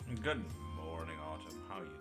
Good morning, Autumn. How you doing?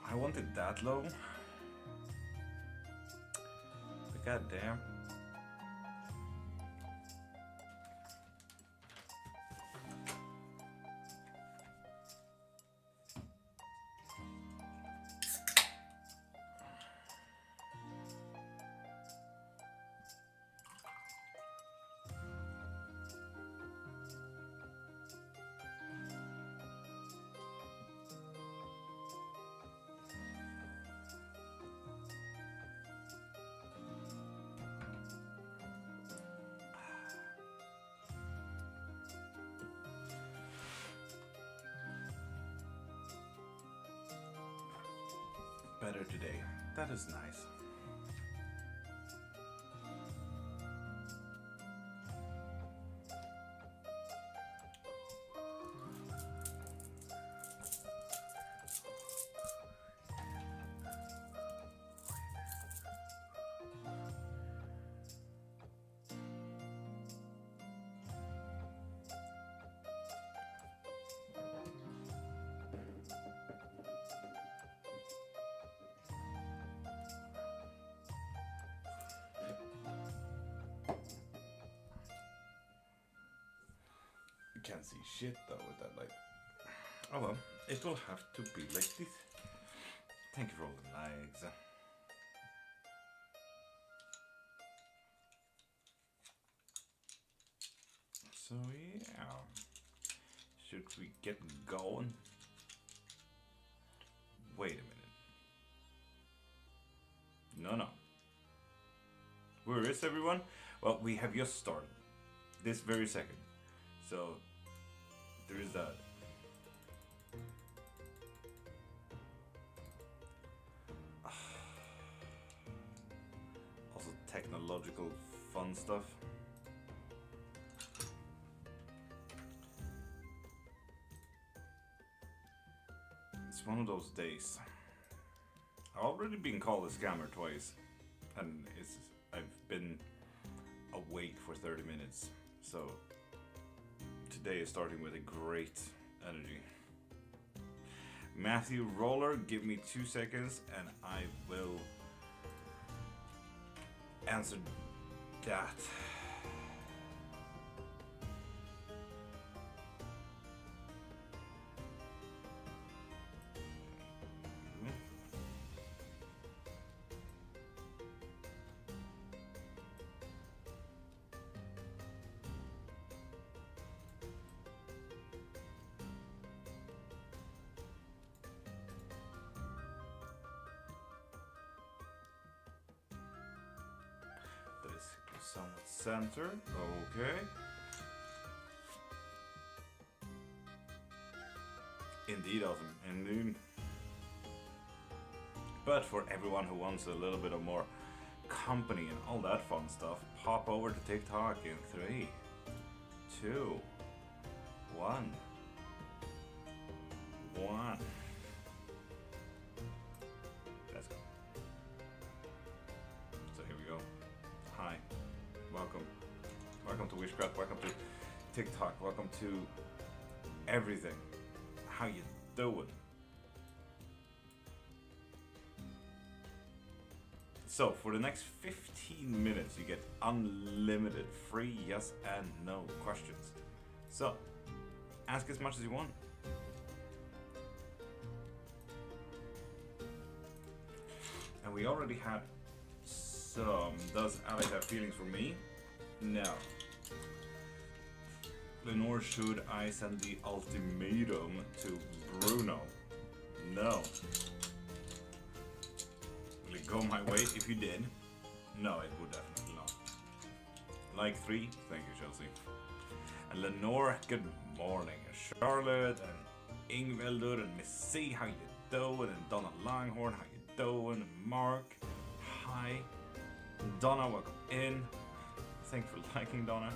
I wanted that low. But goddamn. Better today. That is nice. Can't see shit though with that light. Oh well, it will have to be like this. Thank you for all the likes. So yeah, should we get going? Wait a minute. No. Where is everyone? Well, we have just started this very second. So there is that. Also technological fun stuff. It's one of those days. I've already been called a scammer twice, and I've been awake for 30 minutes. So today is starting with a great energy. Matthew Roller, give me 2 seconds and I will answer that. Somewhat centered, okay. Indeed, awesome, indeed. But for everyone who wants a little bit of more company and all that fun stuff, pop over to TikTok in 3, 2, 1. Let's go. So here we go. Hi. Welcome to Witchcraft, welcome to TikTok, welcome to everything. How you doing? So for the next 15 minutes you get unlimited free yes and no questions. So ask as much as you want. And we already had some. Does Alex have feelings for me? No. Lenore, should I send the ultimatum to Bruno? No. Will it go my way if you did? No, it would definitely not. Like 3, thank you, Chelsea. And Lenore, good morning. Charlotte and Ingveldur and Miss C, how you doing? And Donna Longhorn, how you doing? And Mark, hi. And Donna, welcome in. Thanks for liking, Donna.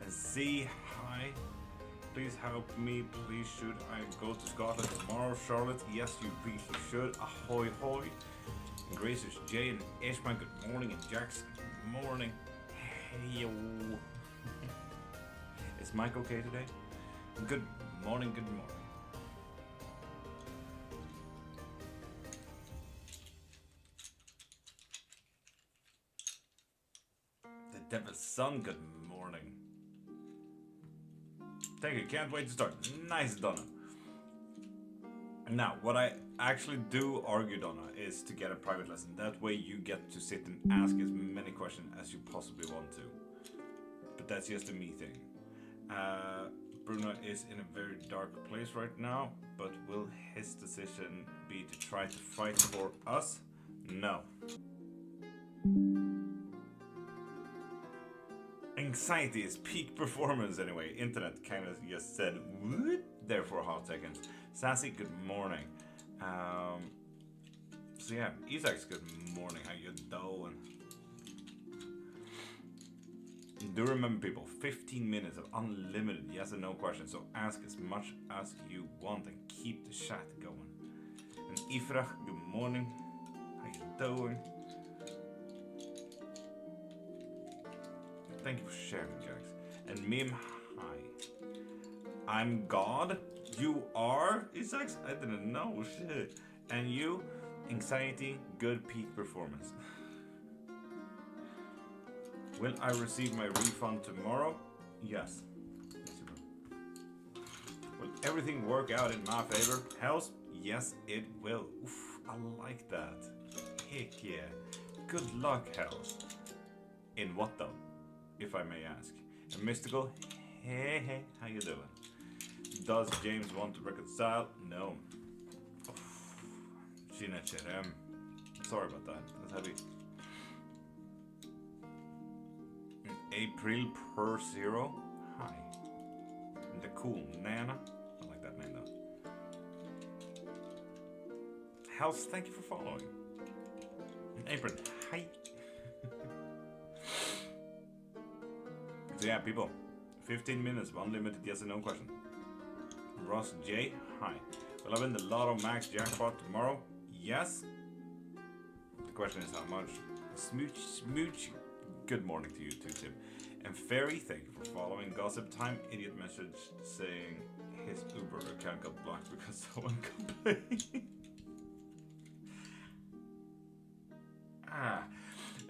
And Z, hi. Please help me. Please, should I go to Scotland tomorrow, Charlotte? Yes, you really should. Ahoy, hoy. And Grace is Jay and Ishmael, good morning. And Jax, good morning. Hey, yo. Is Mike okay today? Good morning, good morning. The Devil's Son, good morning. Thank you, can't wait to start. Nice, Donna. Now, what I actually do argue, Donna, is to get a private lesson. That way you get to sit and ask as many questions as you possibly want to. But that's just a me thing. Bruno is in a very dark place right now, but will his decision be to try to fight for us? No. Anxiety is peak performance anyway. Internet kind of just said what? There for a hot second. Sassy, good morning. So yeah, Isaac's good morning. How you doing? Do remember, people, 15 minutes of unlimited yes and no questions, so ask as much as you want and keep the chat going. And Ifrach, good morning. How you doing? Thank you for sharing, Jax. And Mim, hi. I'm God. You are? Isaac? I didn't know, shit. And you? Anxiety, good peak performance. Will I receive my refund tomorrow? Yes. Will everything work out in my favor? Hells? Yes, it will. Oof, I like that. Heck yeah. Good luck, Hells. In what though? If I may ask. And Mystical? Hey, hey, how you doing? Does James want to reconcile? No. Sorry about that. That's heavy. April per 0. Hi. And the cool Nana. I like that name though. House, thank you for following. And April, hi. So yeah, people. 15 minutes of unlimited yes and no question. Ross J, hi. Will I win the Lotto Max jackpot tomorrow? Yes. The question is how much. Smooch, smooch. Good morning to you too, Tim. And Fairy, thank you for following. Gossip Time, idiot message saying his Uber account got blocked because someone complained.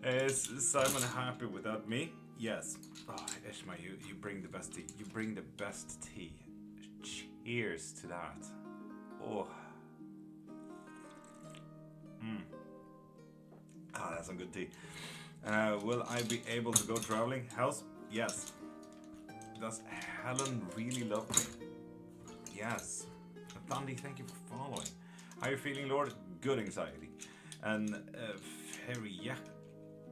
Is Simon happy without me? Yes. Oh, Ishma, you bring the best tea. You bring the best tea. Cheers to that. Oh. That's some good tea. Will I be able to go traveling? House? Yes. Does Helen really love me? Yes. Thandi, thank you for following. How are you feeling, Lord? Good anxiety. And Ferry, yeah.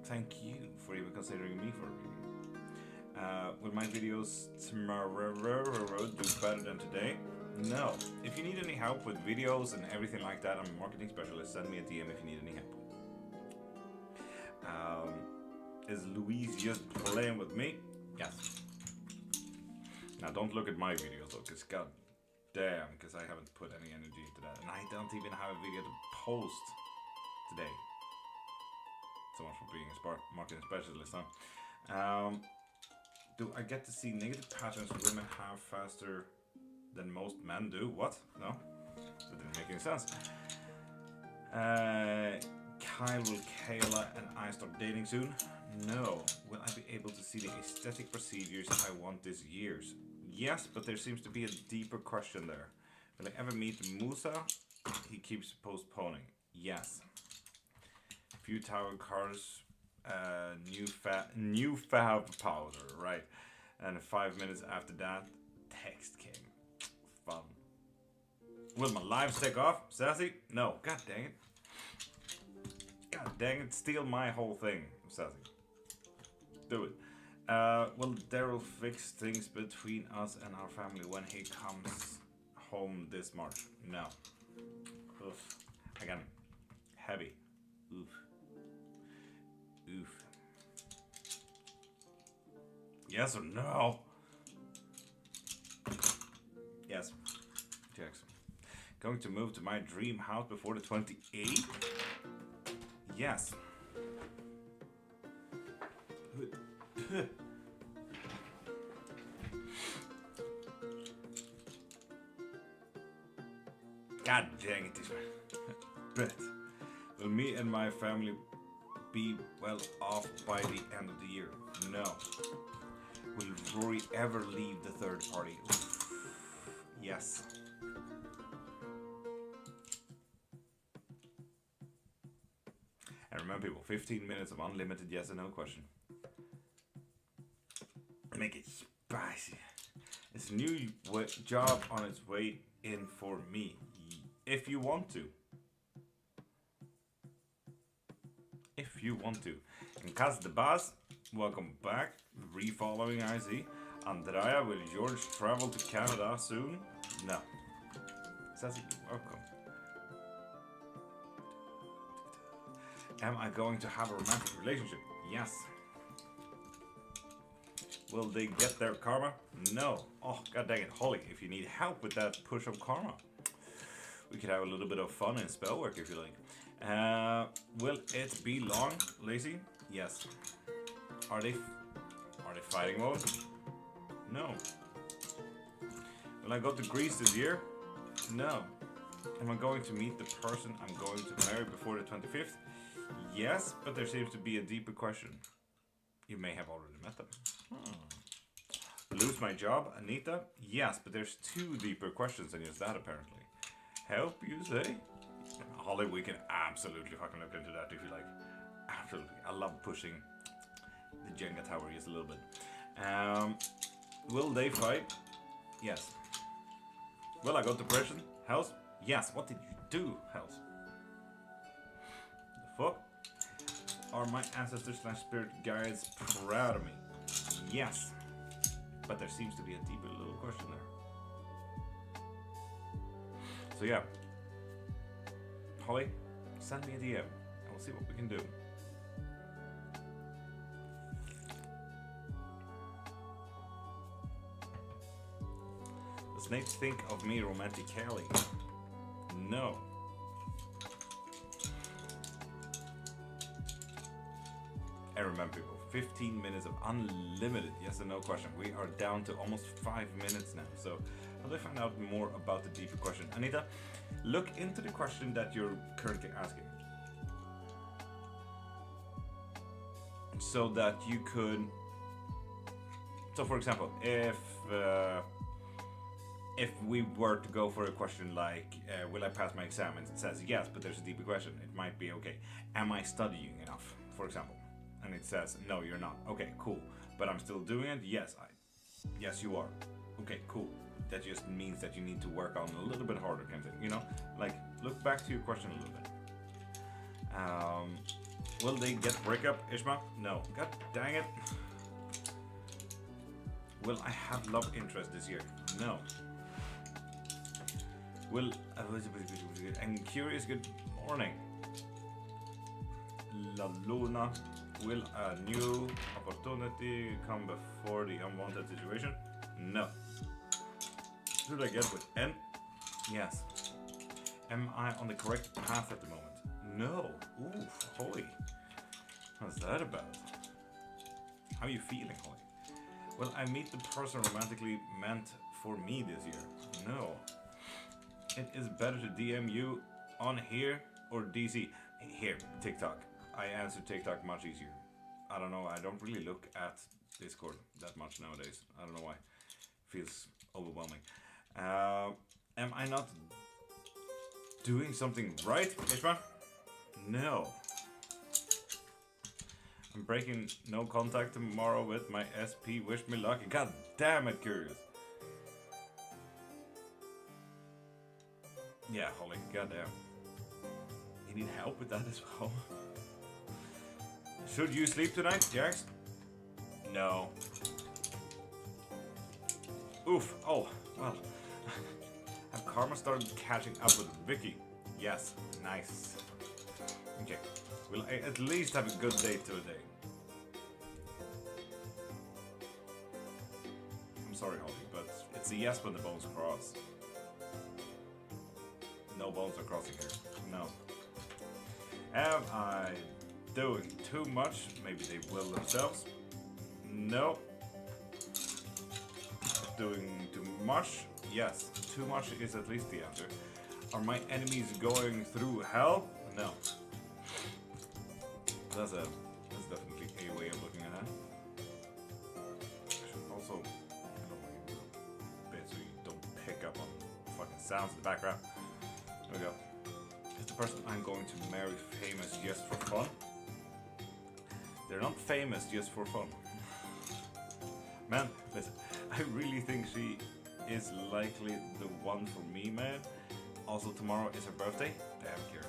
Thank you for even considering me for a reading. Will my videos tomorrow do better than today? No. If you need any help with videos and everything like that, I'm a marketing specialist. Send me a DM if you need any help. Is Louise just playing with me? Yes. Now don't look at my videos though, because god damn, because I haven't put any energy into that. And I don't even have a video to post today. So much for being a marketing specialist, huh? Do I get to see negative patterns women have faster than most men do? What? No? That didn't make any sense. Kyle, will Kayla and I start dating soon? No. Will I be able to see the aesthetic procedures I want this year? Yes, but there seems to be a deeper question there. Will I ever meet Musa? He keeps postponing. Yes. Few tower cars, new fab powder, right? And 5 minutes after that, text came. Fun. Will my lives take off? Sassy? No. God dang it. God dang it, steal my whole thing, Sassy. Do it. Will Daryl fix things between us and our family when he comes home this March? No. Oof. Again, heavy. Oof. Oof. Yes or no? Yes. Jackson. Going to move to my dream house before the 28th? Yes. God dang it, this man. But will me and my family be well off by the end of the year? No. Will Rory ever leave the third party? Oof. Yes. And remember people, 15 minutes of unlimited yes or no question. Make it spicy. It's a new job on its way in for me. If you want to. If you want to. And Kaz the Boss, welcome back. Refollowing IZ. Andrea, will George travel to Canada soon? No. Sassy, welcome. Am I going to have a romantic relationship? Yes. Will they get their karma? No. Oh, god dang it. Holly, if you need help with that push of karma, we could have a little bit of fun in spell work if you like. Will it be long, Lacey? Yes. Are they fighting mode? No. Will I go to Greece this year? No. Am I going to meet the person I'm going to marry before the 25th? Yes, but there seems to be a deeper question. You may have already met them. Lose my job, Anita? Yes, but there's two deeper questions than just that apparently. Help, you say? Holly, we can absolutely fucking look into that if you like. Absolutely. I love pushing the Jenga tower just a little bit. Will they fight? Yes. Will I go to prison? House? Yes. What did you do, House? The fuck? Are my ancestors / spirit guides proud of me? Yes. But there seems to be a deeper little question there. So yeah. Holly, send me a DM and we'll see what we can do. Does Nate think of me romantically? No. And remember people, 15 minutes of unlimited yes and no question. We are down to almost 5 minutes now. So how do I find out more about the deeper question? Anita, look into the question that you're currently asking. So that you could, so for example, if we were to go for a question like, will I pass my exam? And it says yes, but there's a deeper question. It might be, okay, am I studying enough, for example? And it says, no, you're not. Okay, cool. But I'm still doing it? Yes, yes, you are. Okay, cool. That just means that you need to work on a little bit harder, kind of thing. You know, like, look back to your question a little bit. Will they get breakup, Ishma? No. God dang it. Will I have love interest this year? No. Will, and curious, good morning. La Luna. Will a new opportunity come before the unwanted situation? No. Should I get with N? Yes. Am I on the correct path at the moment? No. Oof, Holly. What's that about? How are you feeling, Holly? Will I meet the person romantically meant for me this year? No. It is better to DM you on here or DC. Here, TikTok. I answer TikTok much easier. I don't know, I don't really look at Discord that much nowadays. I don't know why. Feels overwhelming. Am I not doing something right, Ishma? No. I'm breaking no contact tomorrow with my SP. Wish me luck. God damn it, curious. Yeah, Holly, goddamn. You need help with that as well. Should you sleep tonight, Jax? No. Oof. Oh, well. Have Karma started catching up with Vicky? Yes. Nice. Okay. We'll at least have a good day today. I'm sorry, Holly, but it's a yes when the bones cross. No bones are crossing here. No. Am I doing too much? Maybe they will themselves. No. Doing too much? Yes. Too much is at least the answer. Are my enemies going through hell? No. That's definitely a way of looking at it. I should also get away a bit so you don't pick up on fucking sounds in the background. There we go. Is the person I'm going to marry famous just for fun? They're not famous just for fun. Man, listen, I really think she is likely the one for me, man. Also, tomorrow is her birthday. Damn, Kira.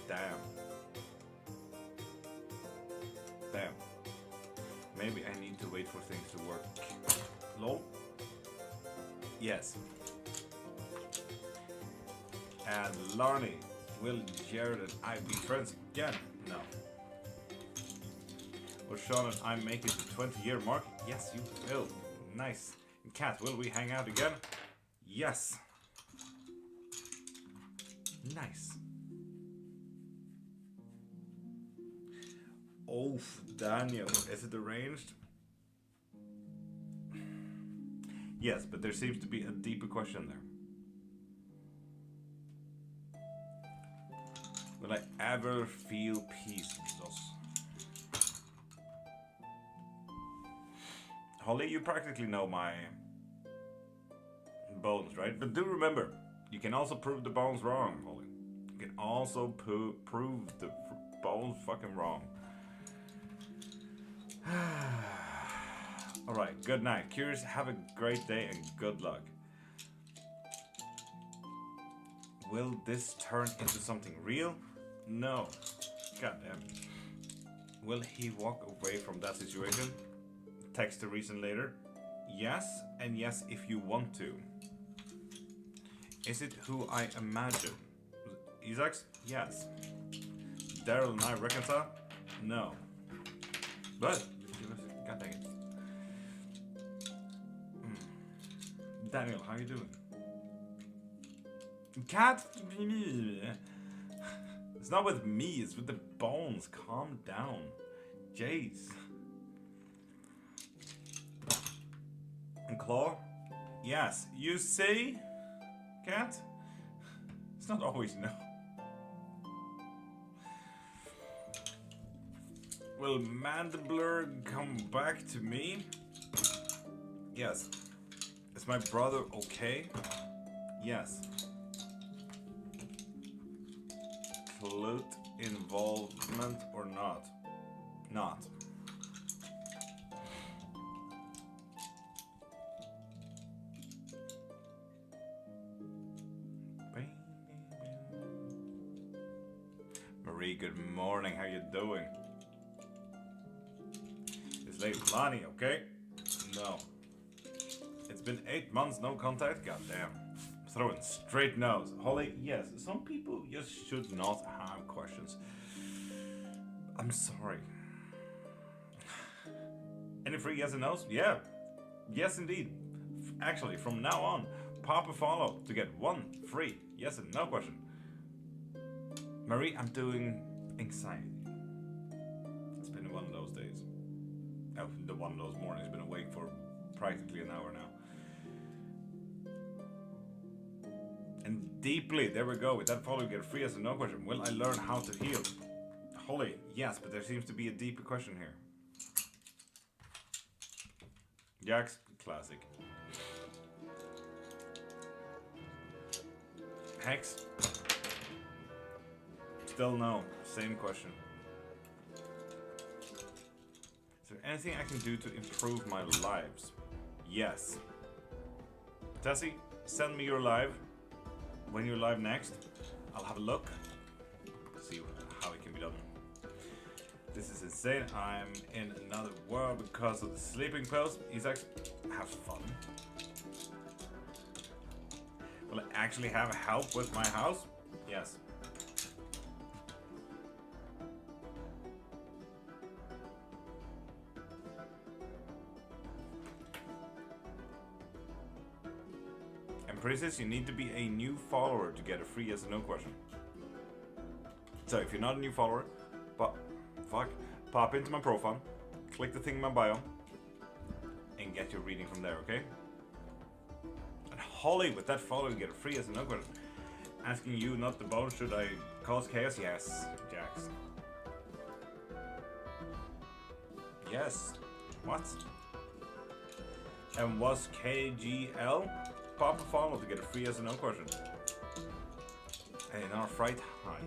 Damn. Damn. Maybe I need to wait for things to work. Lol? Yes. And Larnie, will Jared and I be friends again? No. Will Sean and I make it to 20-year mark? Yes, you will. Nice. And Kat, will we hang out again? Yes. Nice. Oh, Daniel, is it arranged? Yes, but there seems to be a deeper question there. Will I ever feel peace with us? Holly, you practically know my bones, right? But do remember, you can also prove the bones wrong, Holly. You can also prove the bones fucking wrong. Alright, good night. Curious, have a great day and good luck. Will this turn into something real? No. Goddamn. Will he walk away from that situation? Text the reason later. Yes, and yes if you want to. Is it who I imagine? Isaacs? Yes. Daryl and I reconcile? No. But, god dang it. Daniel, how you doing? Cat? It's not with me, it's with the bones. Calm down. Jeez. And Claw? Yes. You see? Cat? It's not always no. Will Mandibler come back to me? Yes. Is my brother okay? Yes. Flute involvement or not? Not. Marie, good morning. How you doing? Is Lady Lonnie okay? No. It's been 8 months, no contact? Goddamn. Throwing straight nose. Holly, yes, some people just should not have questions. I'm sorry. Any free yes and no's? Yeah. Yes, indeed. Actually, from now on, pop a follow to get 1 free yes and no question. Marie, I'm doing anxiety. It's been one of those days. Oh, one of those mornings. Been awake for practically an hour now. And deeply, there we go. With that follow, you get a free yes and no question. Will I learn how to heal? Holly, yes, but there seems to be a deeper question here. Jax, classic. Hex. Still no. Same question. Is there anything I can do to improve my lives? Yes. Tessie, send me your live. When you're live next, I'll have a look. insane. I'm in another world because of the sleeping pills. He's actually have fun. Will I actually have help with my house? Yes. And Princess, you need to be a new follower to get a free yes or no question. So if you're not a new follower, pop into my profile, click the thing in my bio, and get your reading from there, okay? And Holly, with that follow, you get a free yes or no question. Asking you, not the bone, should I cause chaos? Yes, Jax. Yes. What? And was KGL? Pop a follow to get a free yes or no question. Hey, not fright. Hi.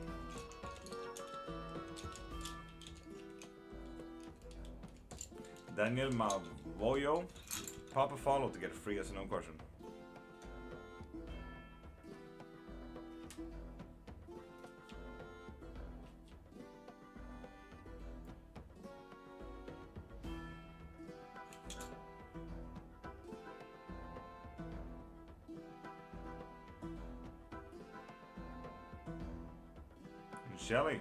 Daniel Mavoyo, pop a follow to get a free yes or no question. Shelly,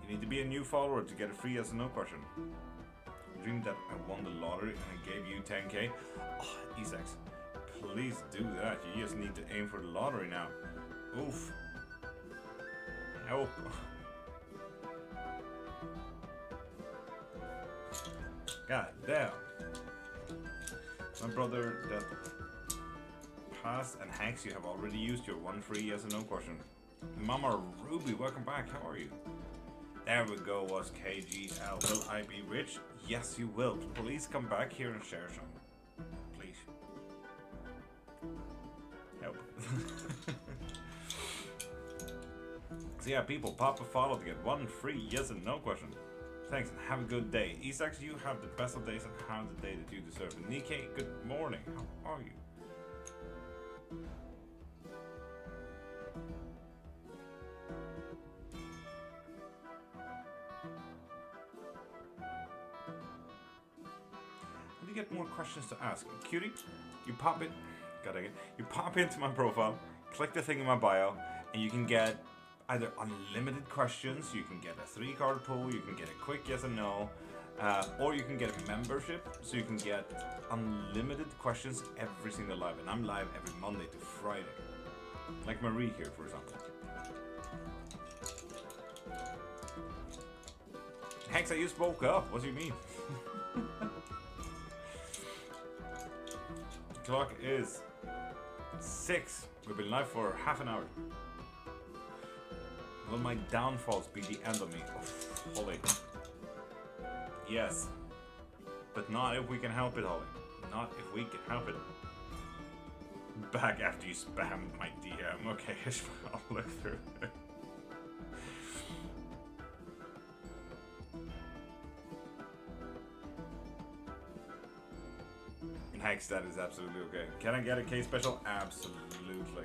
you need to be a new follower to get a free yes or no question. I dreamed that I won the lottery and I gave you 10k. Oh, Esax, please do that. You just need to aim for the lottery now. Oof. Help. God damn. My brother that passed and Hex, you have already used your one free yes or no question. Mama Ruby, welcome back. How are you? There we go. Was KGL. Will I be rich? Yes, you will. Please come back here and share some. Please. Help. So yeah, people, pop a follow to get one free yes and no question. Thanks and have a good day. Isax, you have the best of days and have the day that you deserve. Nikkei, good morning. How are you? Get more questions to ask. Cutie, you pop into my profile, click the thing in my bio, and you can get either unlimited questions, you can get a 3-card pull, you can get a quick yes and no, or you can get a membership, so you can get unlimited questions every single live. And I'm live every Monday to Friday. Like Marie here, for example. Hex, I just woke up. What do you mean? Clock is 6. We've been live for half an hour. Will my downfalls be the end of me? Oh, Holly. Yes. But not if we can help it, Holly. Not if we can help it. Back after you spammed my DM. Okay, I'll look through it. Hex, that is absolutely okay. Can I get a K special? Absolutely.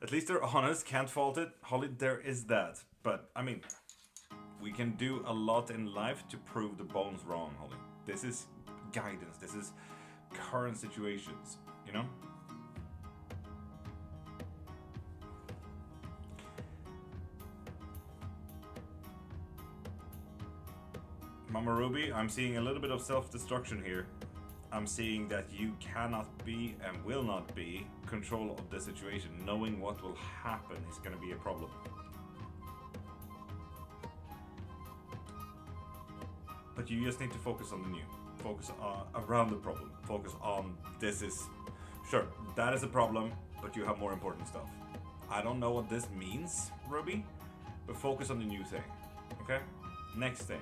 At least they're honest, can't fault it. Holly, there is that. But, I mean, we can do a lot in life to prove the bones wrong, Holly. This is guidance. This is current situations, you know? Mama Ruby, I'm seeing a little bit of self-destruction here. I'm seeing that you cannot be and will not be control of the situation. Knowing what will happen is going to be a problem. But you just need to focus on the new. Focus around the problem. Focus on this is... Sure, that is a problem, but you have more important stuff. I don't know what this means, Ruby, but focus on the new thing. Okay? Next thing.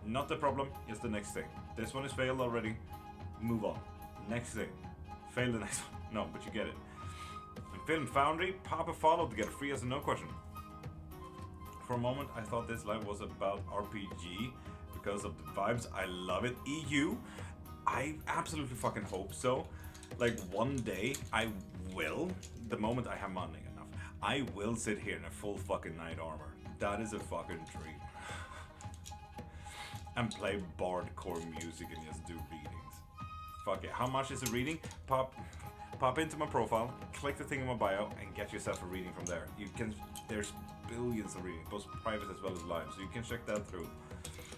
Not the problem, it's the next thing. This one is failed already. Move on. Next thing. Fail the next one. No, but you get it. And Film Foundry, pop a follow to get a free yes or no question. For a moment, I thought this live was about RPG because of the vibes. I love it. EU, I absolutely fucking hope so. Like one day I will, the moment I have money enough, I will sit here in a full fucking knight armor. That is a fucking dream. And play bardcore music and just do readings. Fuck it. How much is a reading? Pop into my profile, click the thing in my bio, and get yourself a reading from there. You can. There's billions of readings, both private as well as live, so you can check that through.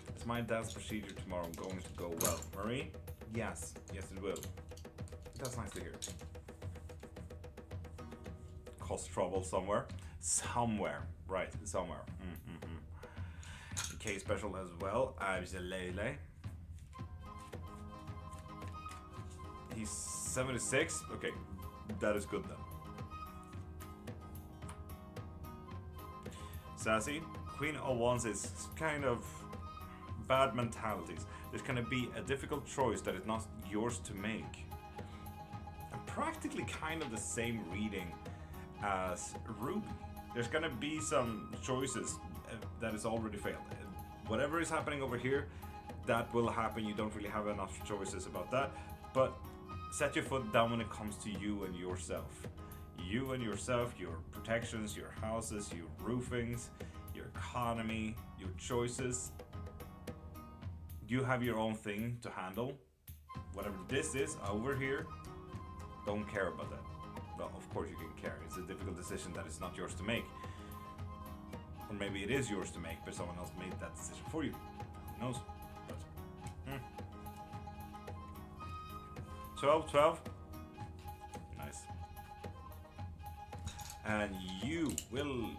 It's my dad's procedure tomorrow. Going to go well. Marie? Yes. Yes, it will. That's nice to hear. Cause trouble somewhere. Somewhere. Right, somewhere. K special as well. Absolutely. He's 76. Okay, that is good then. Sassy. Queen of Wands is kind of bad mentalities. There's gonna be a difficult choice that is not yours to make. And practically kind of the same reading as Ruby. There's gonna be some choices that is already failed. Whatever is happening over here, that will happen. You don't really have enough choices about that. But set your foot down when it comes to you and yourself. You and yourself, your protections, your houses, your roofings, your economy, your choices. You have your own thing to handle. Whatever this is over here, don't care about that. Well, of course you can care. It's a difficult decision that is not yours to make. Or maybe it is yours to make, but someone else made that decision for you. Who knows? But, 12. Nice. And you will...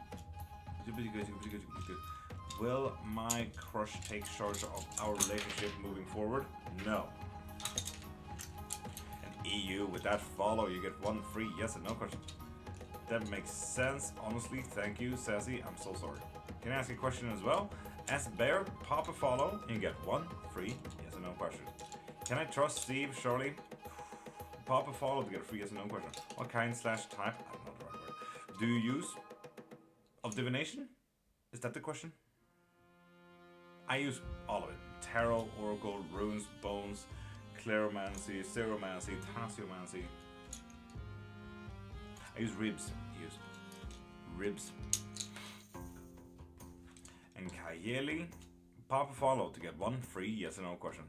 Will my crush take charge of our relationship moving forward? No. And EU, with that follow, you get one free yes and no question. That makes sense. Honestly, thank you, Sassy. I'm so sorry. Can I ask a question as well? As Bear, pop a follow and you get one free yes and no question. Can I trust Steve, Shirley? Pop a follow to get a free yes and no question. What kind / type? I don't know the right word. Do you use of divination? Is that the question? I use all of it. Tarot, Oracle, Runes, Bones, Cleromancy, Ceromancy, Tassiomancy. I use ribs. Ribs. And Kayeli, pop a follow to get one free yes or no question.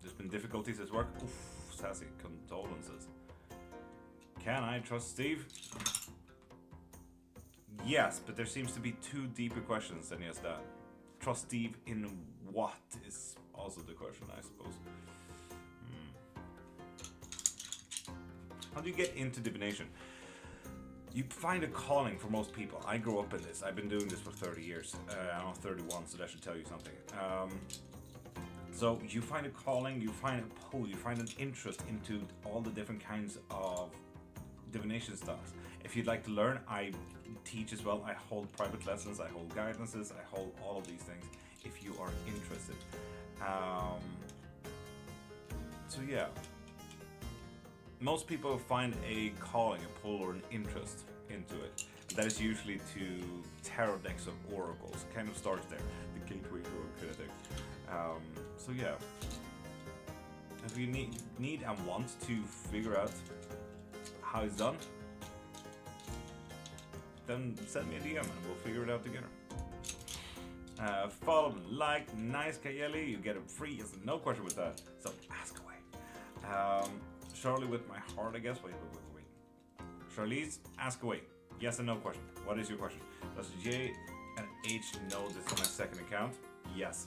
There's been difficulties at work. Oof, Sassy, condolences. Can I trust Steve? Yes, but there seems to be two deeper questions than just that. Trust Steve in what is also the question, I suppose. How do you get into divination? You find a calling for most people. I grew up in this. I've been doing this for 30 years. I'm 31, so that should tell you something. So you find a calling, you find a pull, you find an interest into all the different kinds of divination styles. If you'd like to learn, I teach as well. I hold private lessons, I hold guidances, I hold all of these things if you are interested. So yeah. Most people find a calling, a pull, or an interest into it. That is usually to tarot decks of oracles. Kind of starts there. The gateway to a critic. So yeah. If you need and want to figure out how it's done, then send me a DM and we'll figure it out together. Follow, like, nice Kayeli. You get a free yes and no question with that. So ask away. Charlie with my heart, I guess. Wait. Charlize, ask away. Yes and no question. What is your question? Does J and H know this is my second account? Yes.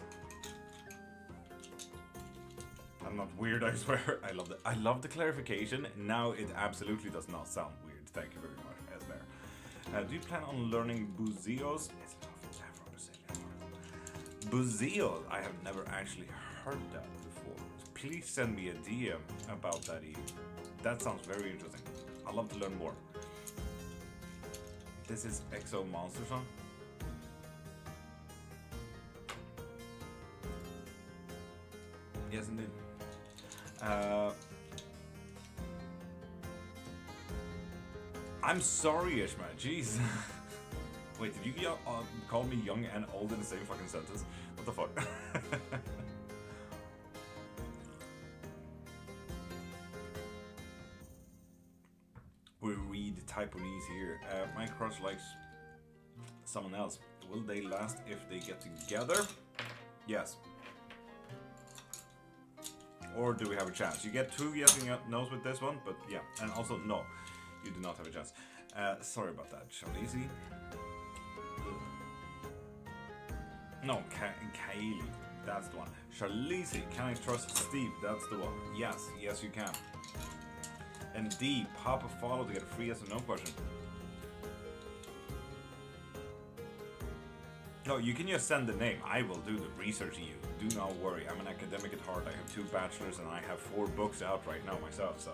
I'm not weird, I swear. I love the clarification. Now it absolutely does not sound weird. Thank you very much, Esmer. Do you plan on learning Buzios? Buzios? I have never actually heard that before. Please send me a DM about that even. That sounds very interesting. I'd love to learn more. This is Exo Monster Song. Yes, indeed. I'm sorry, Ishma. Jeez. Wait, did you call me young and old in the same fucking sentence? What the fuck? we read Taiwanese here? My crush likes someone else. Will they last if they get together? Yes. Or do we have a chance? You get 2 yes and no's with this one, but yeah. And also, no, you do not have a chance. Sorry about that, Charlize. No, Kylie. That's the one. Charlize, can I trust Steve? That's the one. Yes, yes you can. And D, pop a follow to get a free yes or no question. No, you can just send the name. I will do the research you. Do not worry. I'm an academic at heart. I have 2 bachelors and I have 4 books out right now myself, so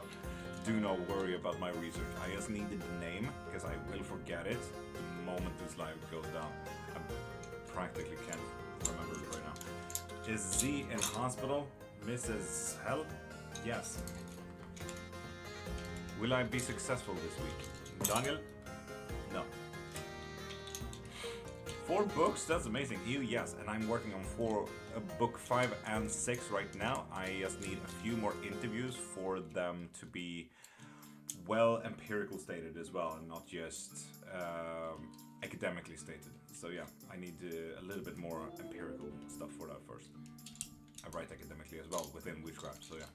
do not worry about my research. I just needed the name because I will forget it the moment this live goes down. I practically can't remember it right now. Is Z in hospital? Mrs. Hell? Yes. Will I be successful this week? Daniel? No. 4 books? That's amazing. You, yes. And I'm working on book 5 and 6 right now. I just need a few more interviews for them to be well empirical stated as well and not just academically stated. So yeah, I need a little bit more empirical stuff for that first. I write academically as well within witchcraft, so yeah.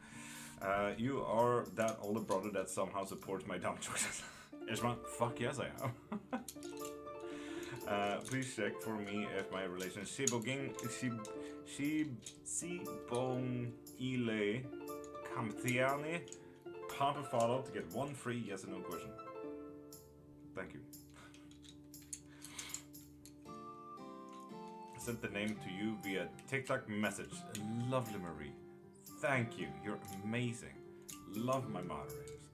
You are that older brother that somehow supports my dumb choices. Ishma, fuck yes I am. Please check for me if my relationship Sibong Ile Kamtiani pop a follow to get 1 free yes or no question. Thank you. I sent the name to you via TikTok message. Lovely Marie. Thank you. You're amazing. Love my moderators.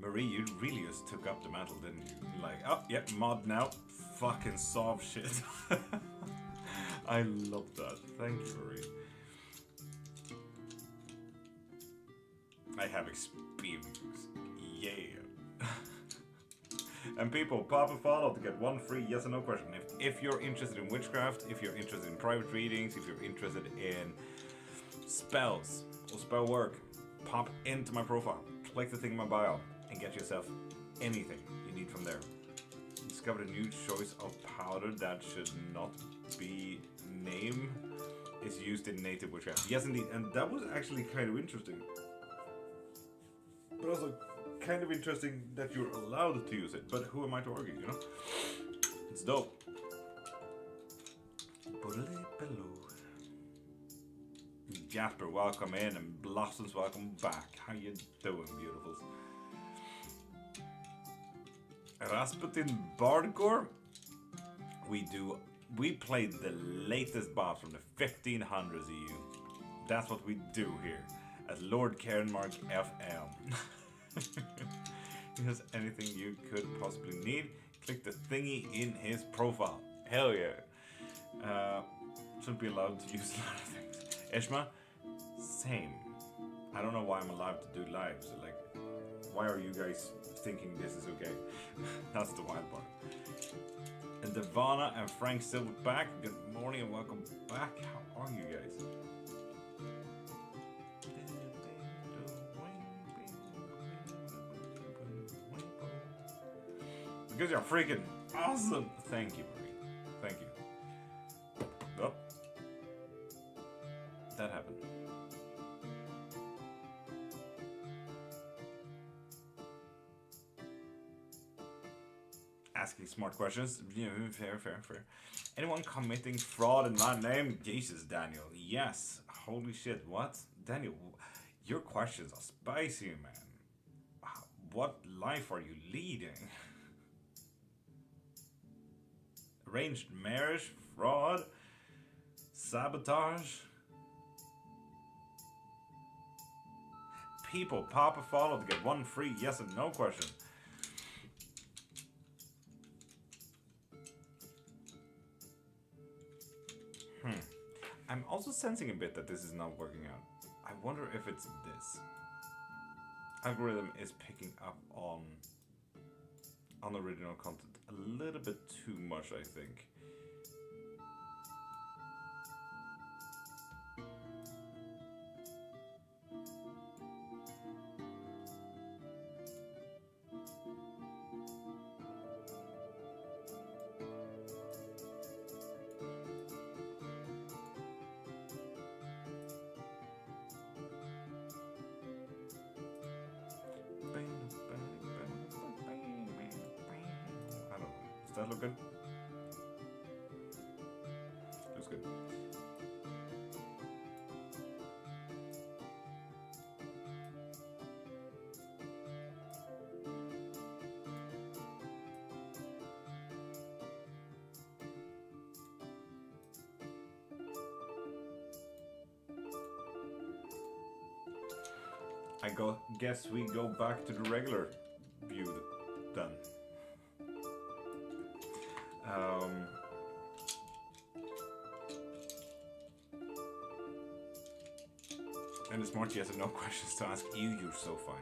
Marie, you really just took up the mantle, didn't you? Like, oh, yeah, mod now. Fucking solve shit. I love that. Thank you, Marie. I have experience. Yeah. And people, pop a follow to get 1 free yes or no question. If you're interested in witchcraft, if you're interested in private readings, if you're interested in spells or spell work, pop into my profile. Click the thing in my bio and get yourself anything you need from there. Discovered a new choice of powder that should not be name is used in native witchcraft. Yes, indeed, and that was actually kind of interesting. But also kind of interesting that you're allowed to use it. But who am I to argue, you know? It's dope. Jasper, welcome in, and Blossoms, welcome back. How you doing, beautifuls? Rasputin Bardcore? We played the latest boss from the 1500s EU. That's what we do here at Lord.Cairnmark FM. If there's anything you could possibly need, click the thingy in his profile. Hell yeah. Shouldn't be allowed to use a lot of things. Ishma, same. I don't know why I'm allowed to do lives. Like, why are you guys thinking this is okay? That's the wild part. And Devana and Frank Silverback, good morning and welcome back. How are you guys? Because you're freaking awesome. Thank you, Marie. Thank you. Oh. That happened. Asking smart questions. Yeah, fair. Anyone committing fraud in my name? Jesus, Daniel. Yes. Holy shit. What? Daniel, your questions are spicy, man. What life are you leading? Arranged marriage? Fraud? Sabotage? People, pop a follow to get 1 free yes and no question. I'm also sensing a bit that this is not working out. I wonder if it's this. Algorithm is picking up on original content a little bit too much, I think. that look good? Looks good. Guess we go back to the regular view then. And the smart yes and no questions to ask you. You're so fine.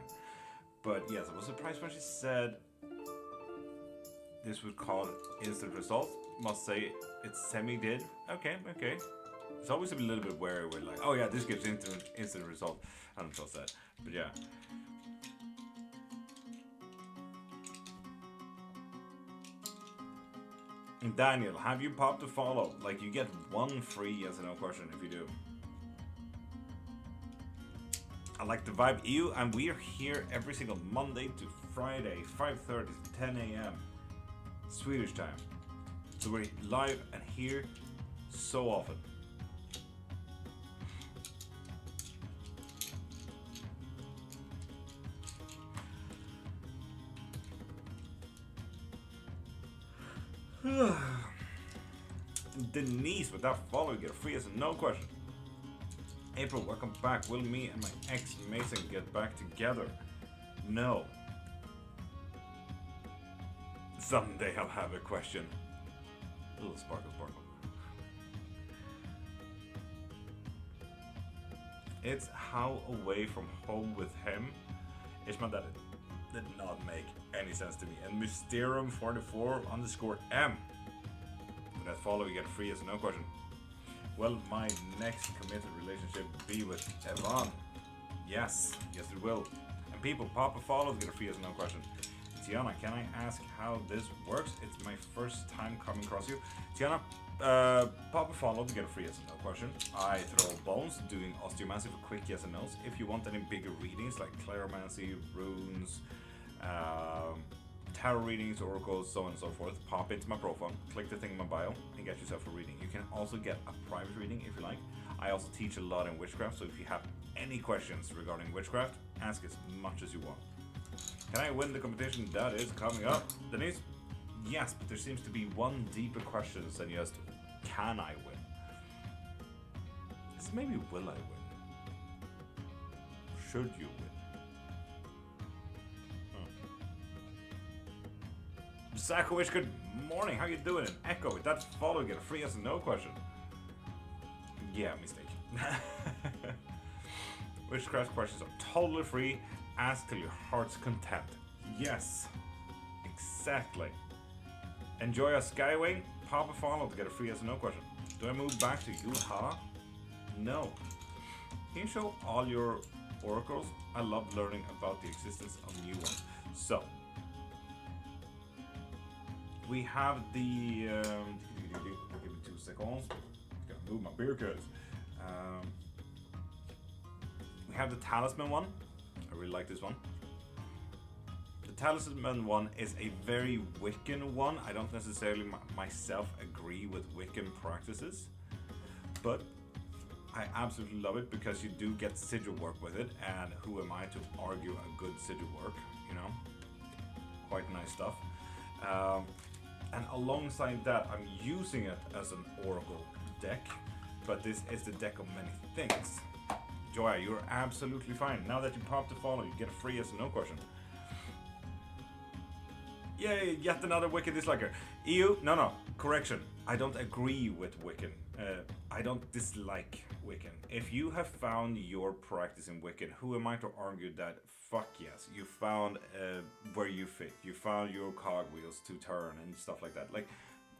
But yes, I was surprised when she said this would call it instant result. Must say it's semi-did. Okay. It's always a little bit wary with like, oh yeah, this gives instant result. I don't trust that. But yeah. And Daniel, have you popped a follow? Like you get one free yes or no question if you do. I like the vibe EU, and we are here every single Monday to Friday, 5:30 to 10 a.m. Swedish time. So we're live and here so often. Denise, with that follow, you get a free yes and no question. April, welcome back. Will me and my ex Mason get back together? No. Someday I'll have a question. A little sparkle. It's how away from home with him. Ishma, that did not make any sense to me. And Mysterium44_M. With that follow, you get a free yes and no question. Will my next committed relationship be with Evan? Yes it will. And people, pop a follow, get a free yes and no question. Tiana, can I ask how this works? It's my first time coming across you. Tiana, pop a follow to get a free yes and no question. I throw bones, doing osteomancy for quick yes and no's. If you want any bigger readings like claromancy, runes, tarot readings, oracles, so on and so forth, pop into my profile, click the thing in my bio, and get yourself a reading. You can also get a private reading if you like. I also teach a lot in witchcraft, so if you have any questions regarding witchcraft, ask as much as you want. Can I win the competition that is coming up? Denise? Yes, but there seems to be one deeper question than just, can I win? It's maybe will I win? Should you win? Zakowicz, good morning. How you doing? And Echo, with that follow, get a free yes and no question. Yeah, mistake. Witchcraft questions are totally free. Ask till your heart's content. Yes, exactly. Enjoy a Skywing. Pop a follow to get a free yes and no question. Do I move back to Yuha? No. Can you show all your oracles? I love learning about the existence of new ones. So, we have the. Give me 2 seconds. Gotta move my beer cuts. We have the talisman one. I really like this one. The talisman one is a very Wiccan one. I don't necessarily myself agree with Wiccan practices, but I absolutely love it because you do get sigil work with it, and who am I to argue a good sigil work? You know, quite nice stuff. And alongside that, I'm using it as an oracle deck, but this is the deck of many things. Joya, you're absolutely fine. Now that you popped the follow, you get a free yes and no question. Yay, yet another Wiccan disliker. EU, no, correction. I don't agree with Wiccan. I don't dislike Wiccan. If you have found your practice in Wiccan, who am I to argue that? Fuck yes, you found where you fit. You found your cogwheels to turn and stuff like that. Like,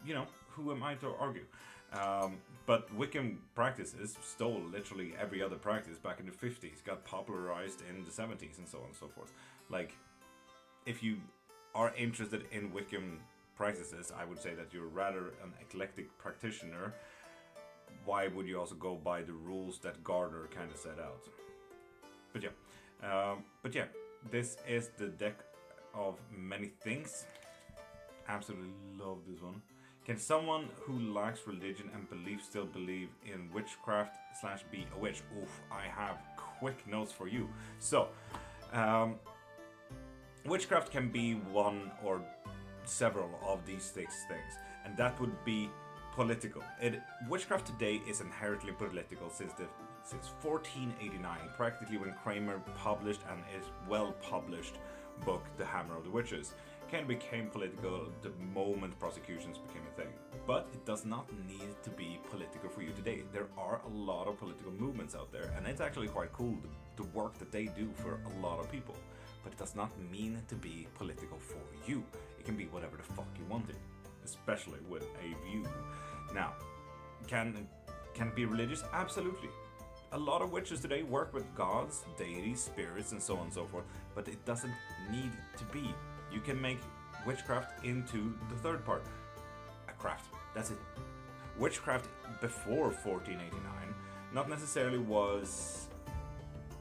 you know, who am I to argue? But Wiccan practices stole literally every other practice back in the 50s, got popularized in the 70s and so on and so forth. Like, if you are interested in Wiccan practices, I would say that you're rather an eclectic practitioner. Why would you also go by the rules that Gardner kind of set out? But yeah, this is the deck of many things. Absolutely love this one. Can someone who lacks religion and belief still believe in witchcraft / be a witch? Oof, I have quick notes for you. So, witchcraft can be one or several of these 6 things, and that would be political. Witchcraft today is inherently political since 1489, practically when Kramer published and his well-published book, The Hammer of the Witches. Kind of became political the moment prosecutions became a thing. But it does not need to be political for you today. There are a lot of political movements out there, and it's actually quite cool, the work that they do for a lot of people. But it does not mean to be political for you. It can be whatever the fuck you want it, especially with a view. Now, can it be religious? Absolutely. A lot of witches today work with gods, deities, spirits, and so on and so forth, but it doesn't need to be. You can make witchcraft into the third part, a craft. That's it. Witchcraft before 1489 not necessarily was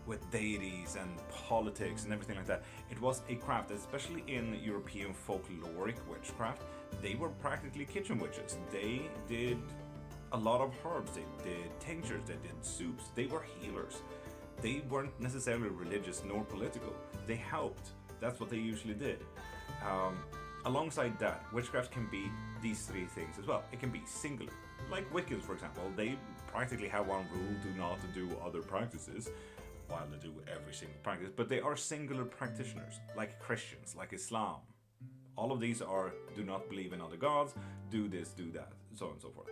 with deities and politics and everything like that. It was a craft, especially in European folkloric witchcraft. They were practically kitchen witches. They did a lot of herbs, they did tinctures, they did soups, they were healers. They weren't necessarily religious nor political. They helped. That's what they usually did. Alongside that, witchcraft can be these 3 things as well. It can be singular, like Wiccans, for example. They practically have one rule: do not do other practices, while they do every single practice. But they are singular practitioners, like Christians, like Islam. All of these are do not believe in other gods, do this, do that, so on and so forth.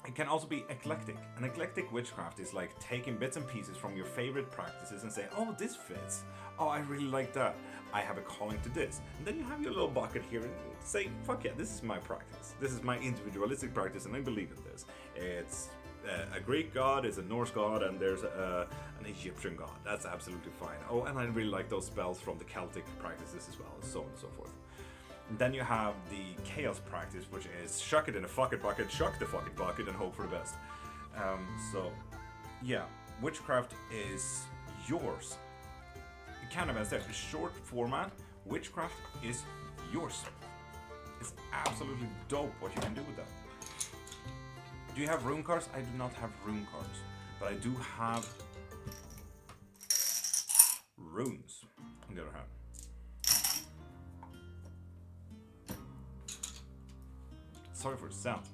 It can also be eclectic. An eclectic witchcraft is like taking bits and pieces from your favorite practices and say, oh, this fits. Oh, I really like that. I have a calling to this. And then you have your little bucket here and say, fuck yeah, this is my practice. This is my individualistic practice and I believe in this. It's a Greek god, it's a Norse god, and there's an Egyptian god. That's absolutely fine. Oh, and I really like those spells from the Celtic practices as well, so on and so forth. And then you have the chaos practice, which is shuck it in a fucking bucket, shuck the fucking bucket, and hope for the best. So, yeah, witchcraft is yours. Kind of as a short format, witchcraft is yours. It's absolutely dope what you can do with that. Do you have rune cards? I do not have rune cards, but I do have runes, on the other hand. Sorry for the sound.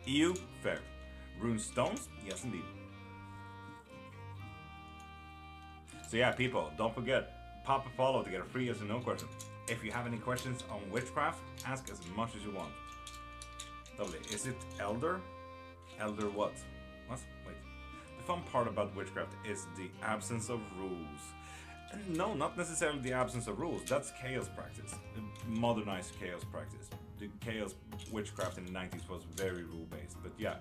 EU, fair. Rune stones? Yes, indeed. So yeah, people, don't forget, pop a follow to get a free yes or no question. If you have any questions on witchcraft, ask as much as you want. Lovely. Is it elder? Elder what? What? Wait. The fun part about witchcraft is the absence of rules. And no, not necessarily the absence of rules. That's chaos practice. Modernized chaos practice. The chaos witchcraft in the 90s was very rule-based. But yeah.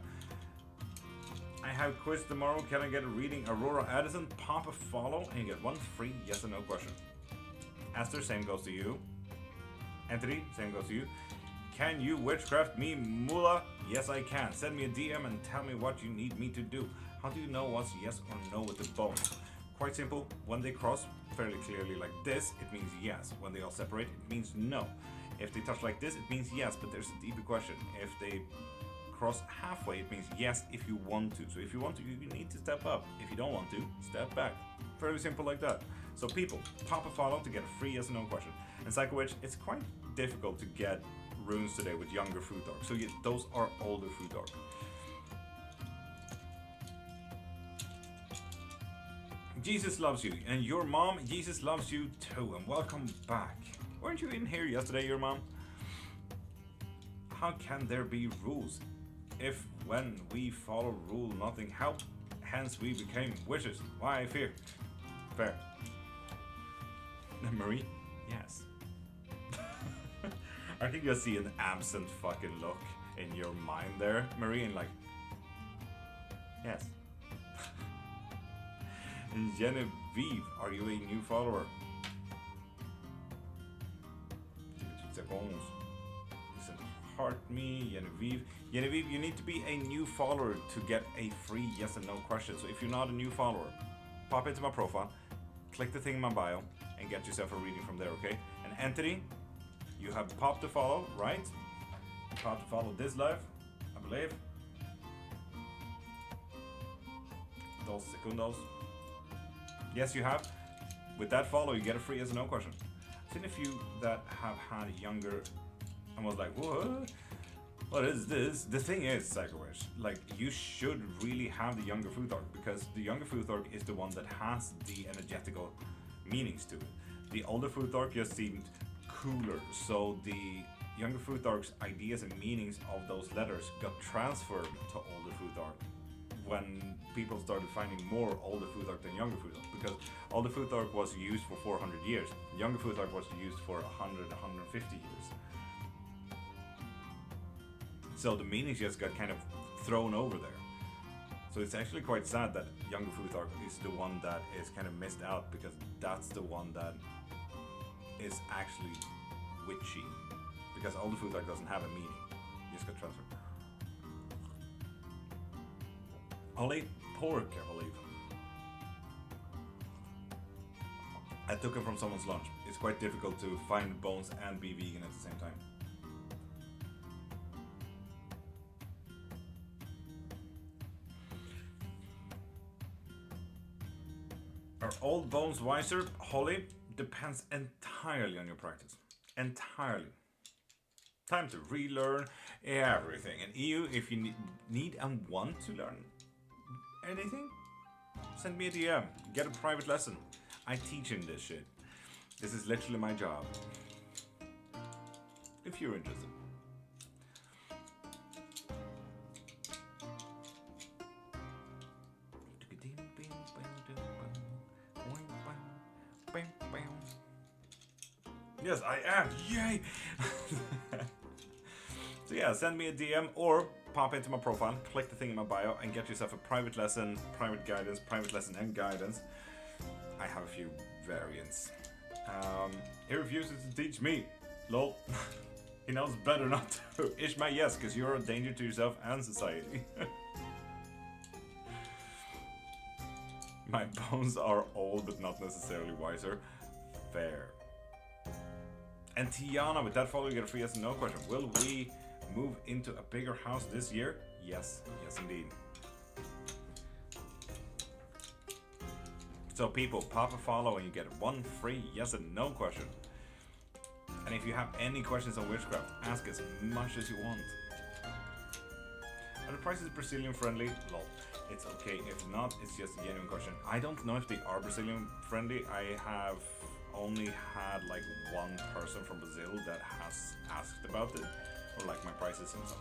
I have quiz tomorrow. Can I get a reading? Aurora Addison, pop a follow and you get 1 free yes or no question. Aster, same goes to you. Entity, same goes to you. Can you witchcraft me, Mula? Yes, I can. Send me a DM and tell me what you need me to do. How do you know what's yes or no with the bones? Quite simple. When they cross fairly clearly like this, it means yes. When they all separate, it means no. If they touch like this, it means yes, but there's a deeper question. If they cross halfway, it means yes if you want to. So if you want to, you need to step up. If you don't want to, step back. Fairly simple like that. So people, pop a follow to get a free yes or no question. And Psycho Witch, it's quite difficult to get runes today with younger fruit dark. So those are older fruit dark. Jesus loves you, and your mom, Jesus loves you too, and welcome back. Weren't you in here yesterday, your mom? How can there be rules if when we follow rule nothing helped, hence we became witches? Why fear? Fair. Marie? Yes. I think you'll see an absent fucking look in your mind there, Marie, and like, yes. Genevieve, are you a new follower? 2 seconds. Listen, heart me, Genevieve. Genevieve, you need to be a new follower to get a free yes and no question. So if you're not a new follower, pop into my profile, click the thing in my bio and get yourself a reading from there, okay? An entity, you have popped to follow, right? Popped to follow this live, I believe. Dos segundos. Yes, you have. With that follow, you get a free yes or no question. I've seen a few that have had younger and was like, what? What is this? The thing is, Psycho-Wish, like, you should really have the younger Futhark, because the younger Futhark is the one that has the energetical meanings to it. The older Futhark just seemed cooler, so the younger Futhark's ideas and meanings of those letters got transferred to older Futhark when people started finding more older Futhark than younger Futhark, because older Futhark was used for 400 years, younger Futhark was used for 100, 150 years. So the meanings just got kind of thrown over there. So it's actually quite sad that younger Futhark is the one that is kind of missed out, because that's the one that is actually witchy. Because older Futhark doesn't have a meaning. You just got transferred. I'll eat pork, I believe. I took it from someone's lunch. It's quite difficult to find bones and be vegan at the same time. Are old bones wiser? Holly, depends entirely on your practice. Entirely. Time to relearn everything. And EU, if you need and want to learn anything, send me a DM. Get a private lesson. I teach in this shit. This is literally my job. If you're interested. Yes, I am. Yay! So yeah, send me a DM or pop into my profile, click the thing in my bio, and get yourself a private lesson, private guidance, private lesson and guidance. I have a few variants. He refuses to teach me. Lol. He knows better not to. Ishmael, yes, because you're a danger to yourself and society. My bones are old but not necessarily wiser. Fair. And Tiana, with that follow, you get a free yes and no question. Will we move into a bigger house this year? Yes, yes indeed. So people, pop a follow and you get one free yes and no question. And if you have any questions on witchcraft, ask as much as you want. Are the prices Brazilian friendly? Lol. It's okay, if not, it's just a genuine question. I don't know if they are Brazilian friendly. I have only had like one person from Brazil that has asked about it, or like my prices and stuff.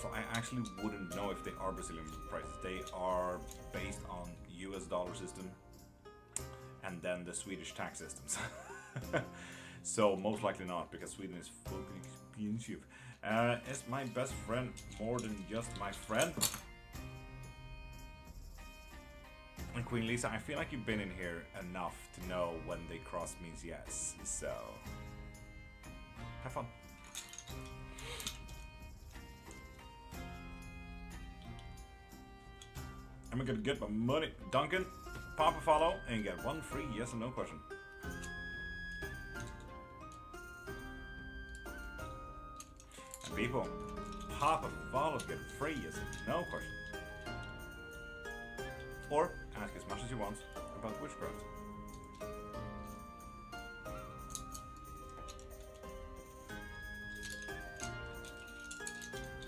So I actually wouldn't know if they are Brazilian prices. They are based on US dollar system and then the Swedish tax systems. So most likely not, because Sweden is fucking expensive. Is my best friend more than just my friend? And Queen Lisa, I feel like you've been in here enough to know when they cross means yes, so have fun. I'm gonna get my money. Duncan, pop a follow and get one free yes or no question. And people, pop a follow, get free yes or no question. Or ask as much as you want about witchcraft.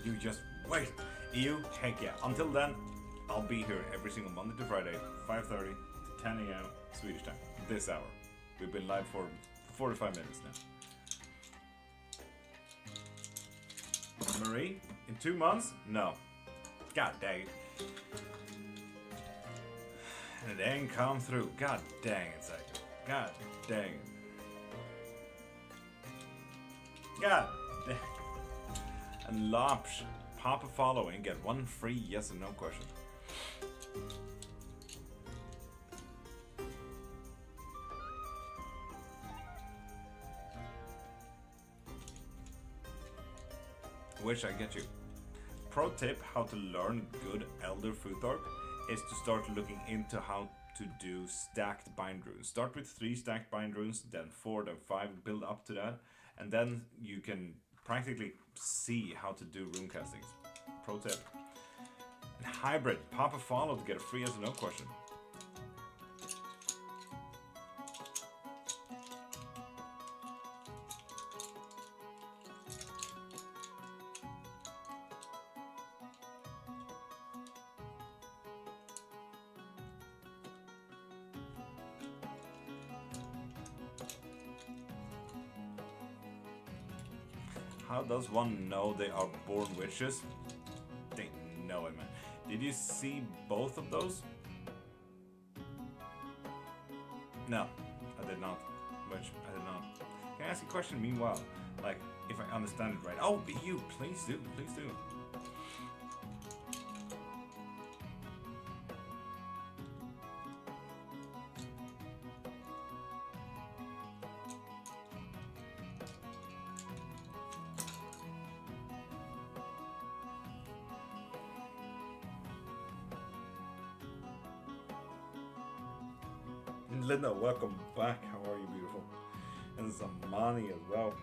You just wait. EU, heck yeah. Until then, I'll be here every single Monday to Friday, 5:30 to 10 a.m. Swedish time, this hour. We've been live for 45 minutes now. Marie, in 2 months? No. God dang it. And it ain't come through. God dang it, Psycho. God dang it. God dang it. And Lopsh, pop a follow and get one free yes or no question. Which I get you. Pro tip how to learn good Elder Futhark is to start looking into how to do stacked bind runes. Start with 3 stacked bind runes, then 4, then 5, build up to that, and then you can practically see how to do rune castings. Pro tip. And hybrid, pop a follow to get a free yes or no question. How does one know they are born witches? They know it, man. Did you see both of those? No, I did not. Which, I did not. Can I ask a question meanwhile? Like, if I understand it right. Oh, you, please do, please do. Linda, welcome back. How are you, beautiful? And Zamani as well.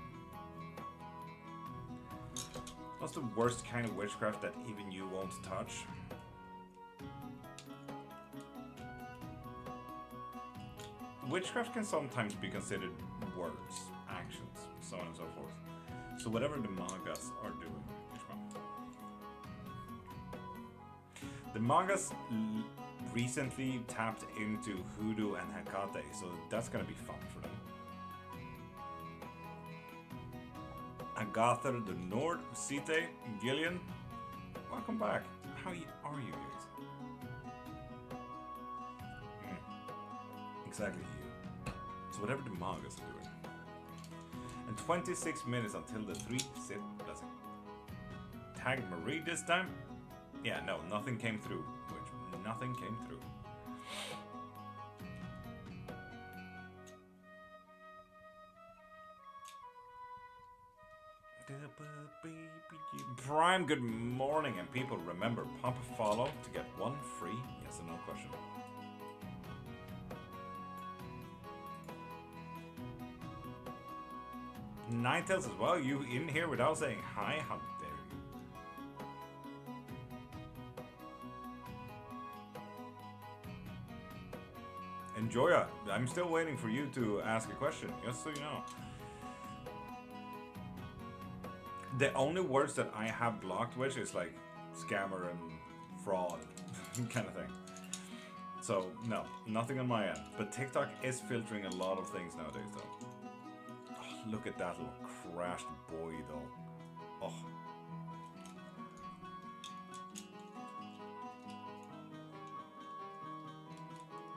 What's the worst kind of witchcraft that even you won't touch? Witchcraft can sometimes be considered words, actions, so on and so forth. So whatever the mangas are doing. The mangas recently tapped into hoodoo and Hecate, so that's gonna be fun for them. Agatha the Nord, Site, Gillian, welcome back. How are you guys? Exactly you. So whatever the mangas are doing. And 26 minutes until the 3-sip blessing. Tag Marie this time? Yeah, no, nothing came through. Nothing came through. Prime, good morning, and people remember, pump a follow to get 1 free yes or no question. Ninetales as well, you in here without saying hi? How dare you? Enjoya, I'm still waiting for you to ask a question, just so you know. The only words that I have blocked, which is like scammer and fraud kind of thing. So no, nothing on my end. But TikTok is filtering a lot of things nowadays though. Oh, look at that little crashed boy though. Oh.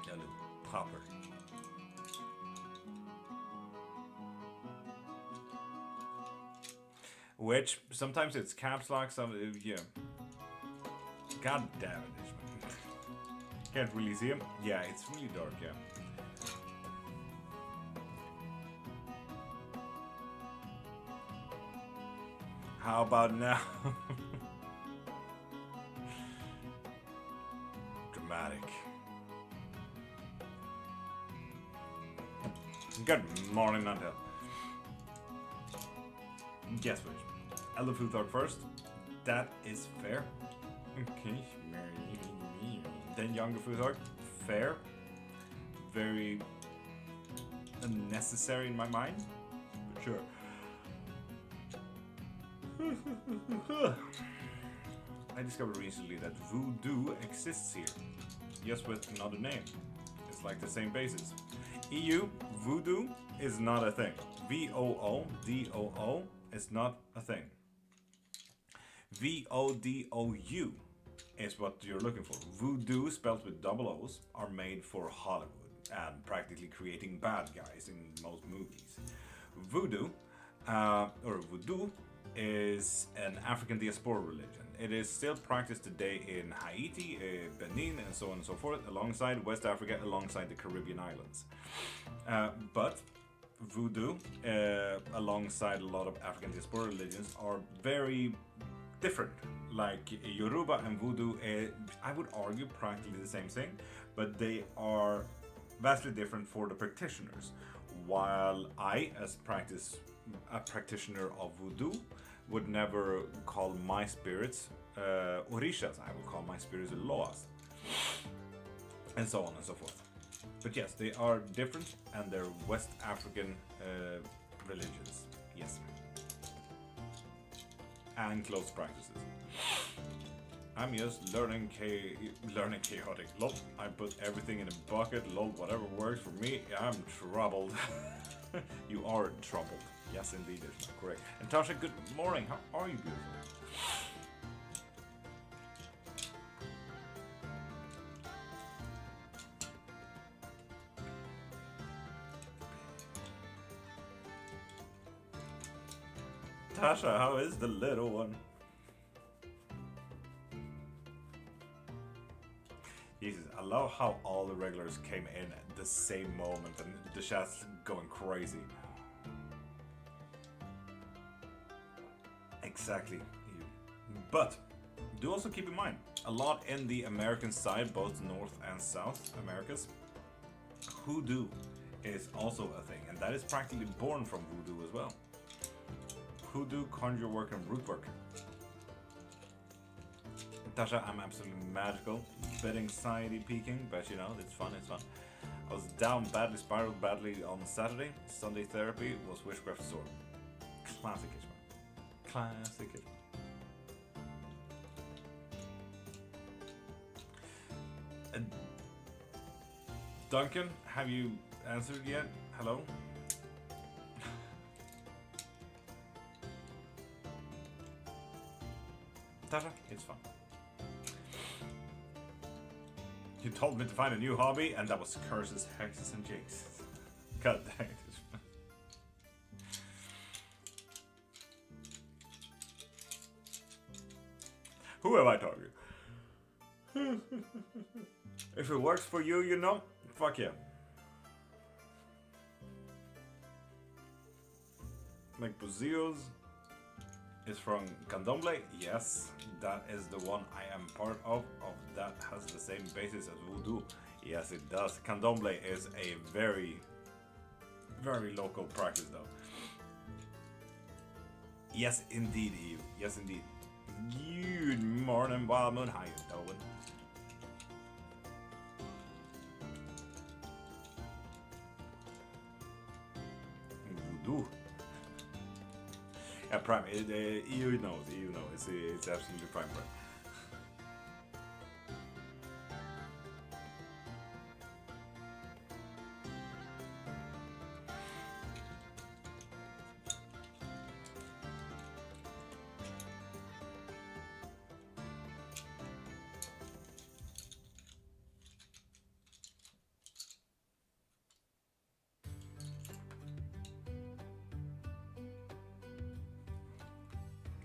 That little popper. Which sometimes it's caps lock, some yeah. God damn it, Ishmael. Can't really see him. Yeah, it's really dark. Yeah. How about now? Dramatic. Good morning, Nantel. Guess which? Elder Futhark first. That is fair. Okay. Then younger Futhark. Fair. Very unnecessary in my mind. But sure. I discovered recently that voodoo exists here. Just with another name. It's like the same basis. EU, voodoo is not a thing. VOODOO is not a thing. VODOU is what you're looking for. Voodoo, spelled with double O's, are made for Hollywood and practically creating bad guys in most movies. Voodoo, or voodoo, is an African diaspora religion. It is still practiced today in Haiti, Benin, and so on and so forth, alongside West Africa, alongside the Caribbean islands. But voodoo, alongside a lot of African diaspora religions, are very different. like Yoruba and Voodoo, I would argue practically the same thing, but they are vastly different for the practitioners. While I, as a practitioner of Voodoo, would never call my spirits Orishas. I would call my spirits Loas, and so on and so forth. But yes, they are different, and they're West African religions. Yes, and close practices. I'm just learning chaotic. Lol, I put everything in a bucket. Lol, whatever works for me. I'm troubled. You are troubled. Yes, indeed, is correct. And Tasha, good morning. How are you, beautiful? Tasha, how is the little one? Jesus, I love how all the regulars came in at the same moment and the chat's going crazy. Exactly. But do also keep in mind, a lot in the American side, both North and South Americas, hoodoo is also a thing, and that is practically born from voodoo as well. Hoodoo, conjure work, and root work. Tasha, I'm absolutely magical. Bit anxiety peaking, but you know, it's fun, it's fun. I was down badly, spiraled badly on Saturday. Sunday therapy was witchcraft sword. Classic-ish, man. Classic-ish. Duncan, have you answered yet? Hello? Tasha, it's fun. You told me to find a new hobby, and that was curses, hexes, and jinxes. God dang it. Who am I talking? If it works for you, you know, fuck yeah. Like Buzios is from Candomblé. Yes, that is the one I am part of. That has the same basis as Voodoo. Yes, it does. Candomblé is a very, very local practice, though. Yes, indeed, Eve. Yes, indeed. Good morning, Wild Moon. How you doing? Voodoo. Yeah, Prime. EU knows. EU knows. It's absolutely Prime.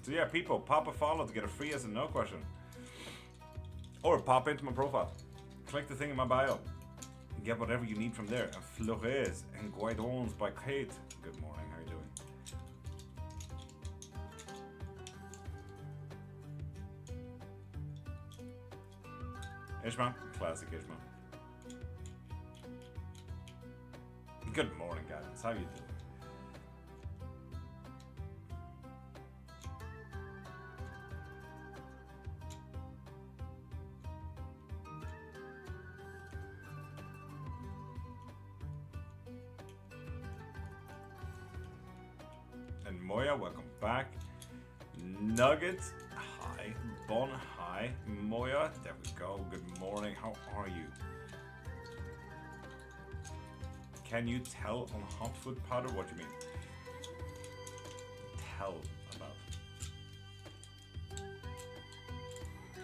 So yeah, people, pop a follow to get a free yes and no question. Or pop into my profile. Click the thing in my bio. And get whatever you need from there. And Flores and Guidons by Kate. Good morning, how are you doing? Ishma, classic Ishma. Good morning, guys. How are you doing? And Moya, welcome back. Nugget, hi. Bon, hi. Moya, there we go. Good morning. How are you? Can you tell on hot food powder what you mean? Tell about.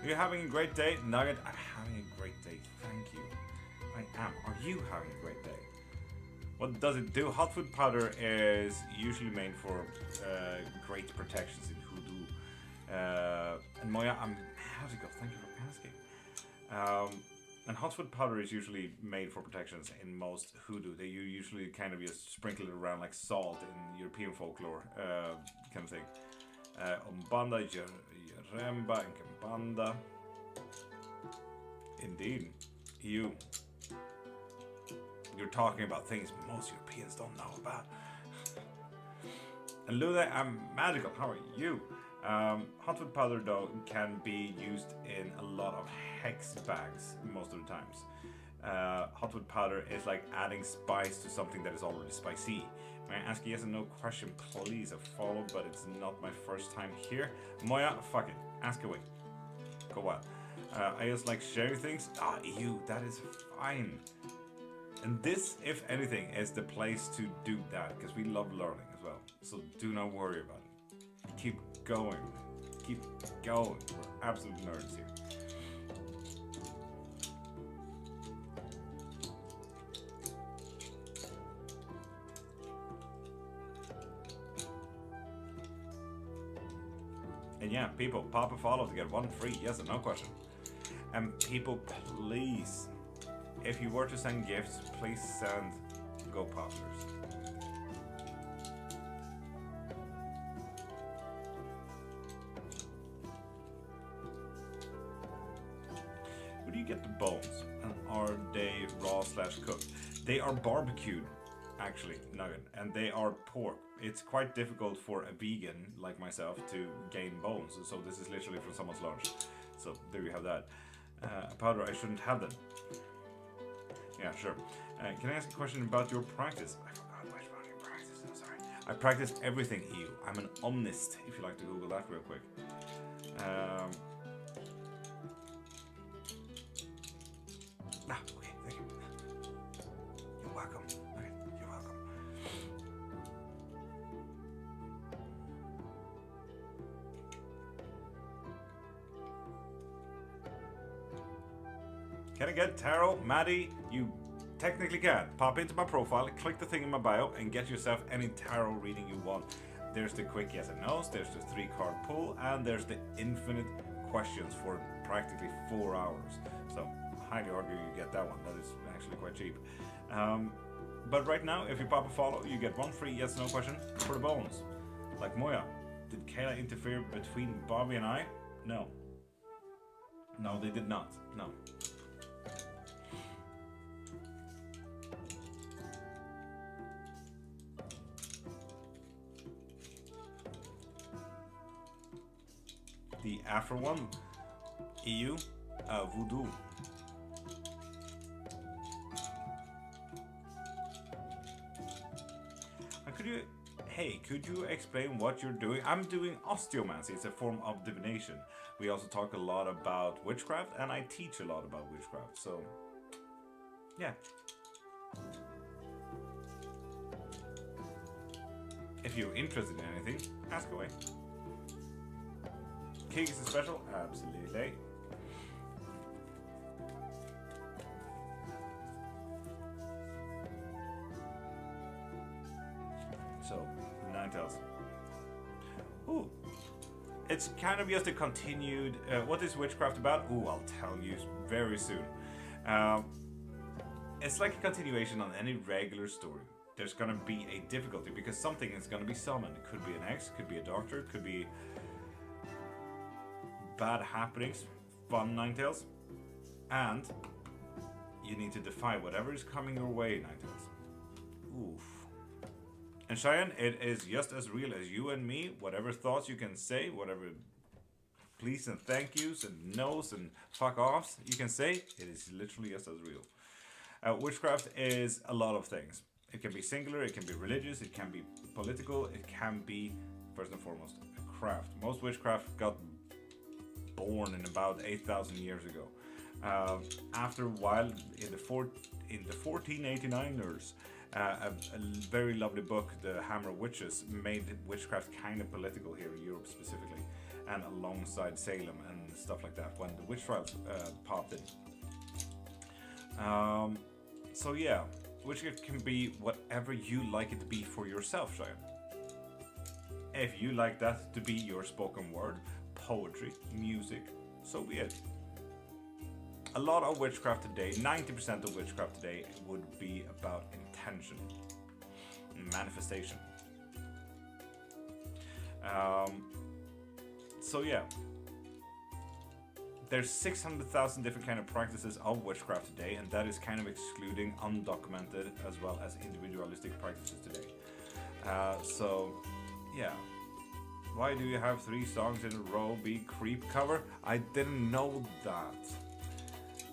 Are you having a great day? Nugget, I'm having a great day. Thank you. I am. Are you having a great day? What does it do? Hot food powder is usually made for great protections in hoodoo. And Moya, how's it go? Thank you for asking. And hot food powder is usually made for protections in most hoodoo. They usually kind of just sprinkle it around like salt in European folklore kind of thing. Umbanda, Remba and Kambanda. Indeed. You're talking about things most Europeans don't know about. And Luna, I'm magical. How are you? Hot wood powder though can be used in a lot of hex bags most of the times. Hot wood powder is like adding spice to something that is already spicy. May I ask a yes and no question, please? I follow, but it's not my first time here. Moya, fuck it. Ask away. Go wild. I just like sharing things. You, that is fine. And this, if anything, is the place to do that, because we love learning as well. So do not worry about it. Keep going. Keep going. We're absolute nerds here. And yeah, people, pop a follow to get one free, yes or no question. And people, please, if you were to send gifts, please send Go Poplars. Where do you get the bones? And are they raw/cooked? They are barbecued, actually, nugget, and they are pork. It's quite difficult for a vegan like myself to gain bones, so this is literally from someone's lunch. So there you have that. Powder, I shouldn't have them. Yeah, sure. Can I ask a question about your practice? I forgot which one you practice. I'm sorry. I practice everything, EU. I'm an omnist, if you like to Google that real quick. Okay, thank you. You're welcome. Okay, you're welcome. Can I get tarot? Maddie, you technically can. Pop into my profile, click the thing in my bio, and get yourself any tarot reading you want. There's the quick yes and no's, there's the 3-card pull, and there's the infinite questions for practically 4 hours. So, highly argue you get that one. That is actually quite cheap. But right now, if you pop a follow, you get one free yes no question for the bones. Like Moya, did Kayla interfere between Bobby and I? No. No, they did not. No. The Afro one, EU, Voodoo. Could you explain what you're doing? I'm doing osteomancy. It's a form of divination. We also talk a lot about witchcraft, and I teach a lot about witchcraft. So, yeah. If you're interested in anything, ask away. King is a special? Absolutely. So, Ninetales. Ooh. It's kind of just a continued... what is witchcraft about? Ooh, I'll tell you very soon. It's like a continuation on any regular story. There's gonna be a difficulty because something is gonna be summoned. It could be an ex, could be a doctor, could be... bad happenings, fun Ninetales, and you need to defy whatever is coming your way, Ninetales. Oof. And Cheyenne, it is just as real as you and me. Whatever thoughts you can say, whatever please and thank yous and no's and fuck offs you can say, it is literally just as real. Witchcraft is a lot of things. It can be singular, it can be religious, it can be political, it can be, first and foremost, a craft. Most witchcraft got born in about 8,000 years ago. After a while, in the 1489ers, a very lovely book, The Hammer of Witches, made witchcraft kind of political here in Europe specifically, and alongside Salem and stuff like that when the witch trials popped in. So yeah, witchcraft can be whatever you like it to be for yourself, Cheyenne. If you like that to be your spoken word, poetry, music, so be it. A lot of witchcraft today, 90% of witchcraft today would be about intention, manifestation. So yeah, there's 600,000 different kind of practices of witchcraft today, and that is kind of excluding undocumented as well as individualistic practices today. So, yeah. Why do you have 3 songs in a row be creep cover? I didn't know that.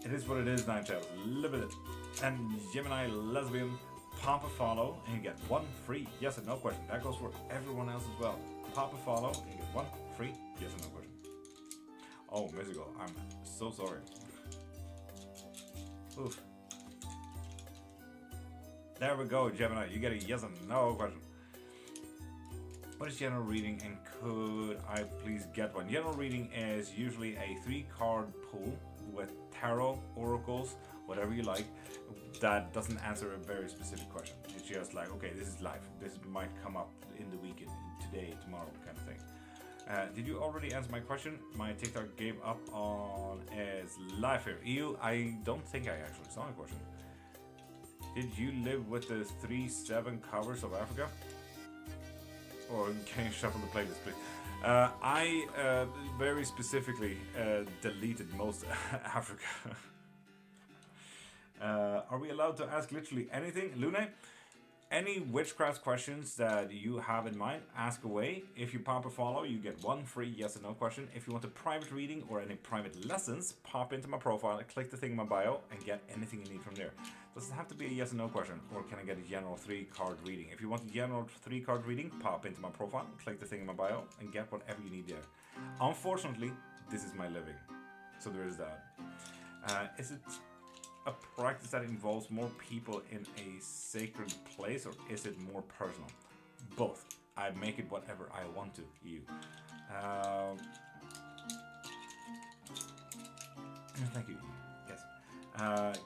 It is what it is, Ninetales. Live with it. And Gemini Lesbian, pop a follow and you get 1 free yes and no question. That goes for everyone else as well. Pop a follow and you get 1 free yes and no question. Oh, Mystical, I'm so sorry. Oof. There we go, Gemini. You get a yes and no question. What is general reading, and could I please get one? General reading is usually a 3-card pool with tarot, oracles, whatever you like, that doesn't answer a very specific question. It's just like, okay, this is life. This might come up in the weekend, today, tomorrow, kind of thing. Did you already answer my question? My TikTok gave up on is life here. EU, I don't think I actually saw a question. Did you live with the 3-7 covers of Africa? Or can you shuffle the playlist, please? I very specifically deleted most Africa. Are we allowed to ask literally anything? Lune? Any witchcraft questions that you have in mind, ask away. If you pop a follow, you get 1 free yes or no question. If you want a private reading or any private lessons, pop into my profile, click the thing in my bio, and get anything you need from there. Doesn't have to be a yes or no question, or can I get a general 3-card reading? If you want a general 3-card reading, pop into my profile, click the thing in my bio, and get whatever you need there. Unfortunately, this is my living, so there is that. Is it a practice that involves more people in a sacred place, or is it more personal? Both. I make it whatever I want to. You. Thank you. Yes.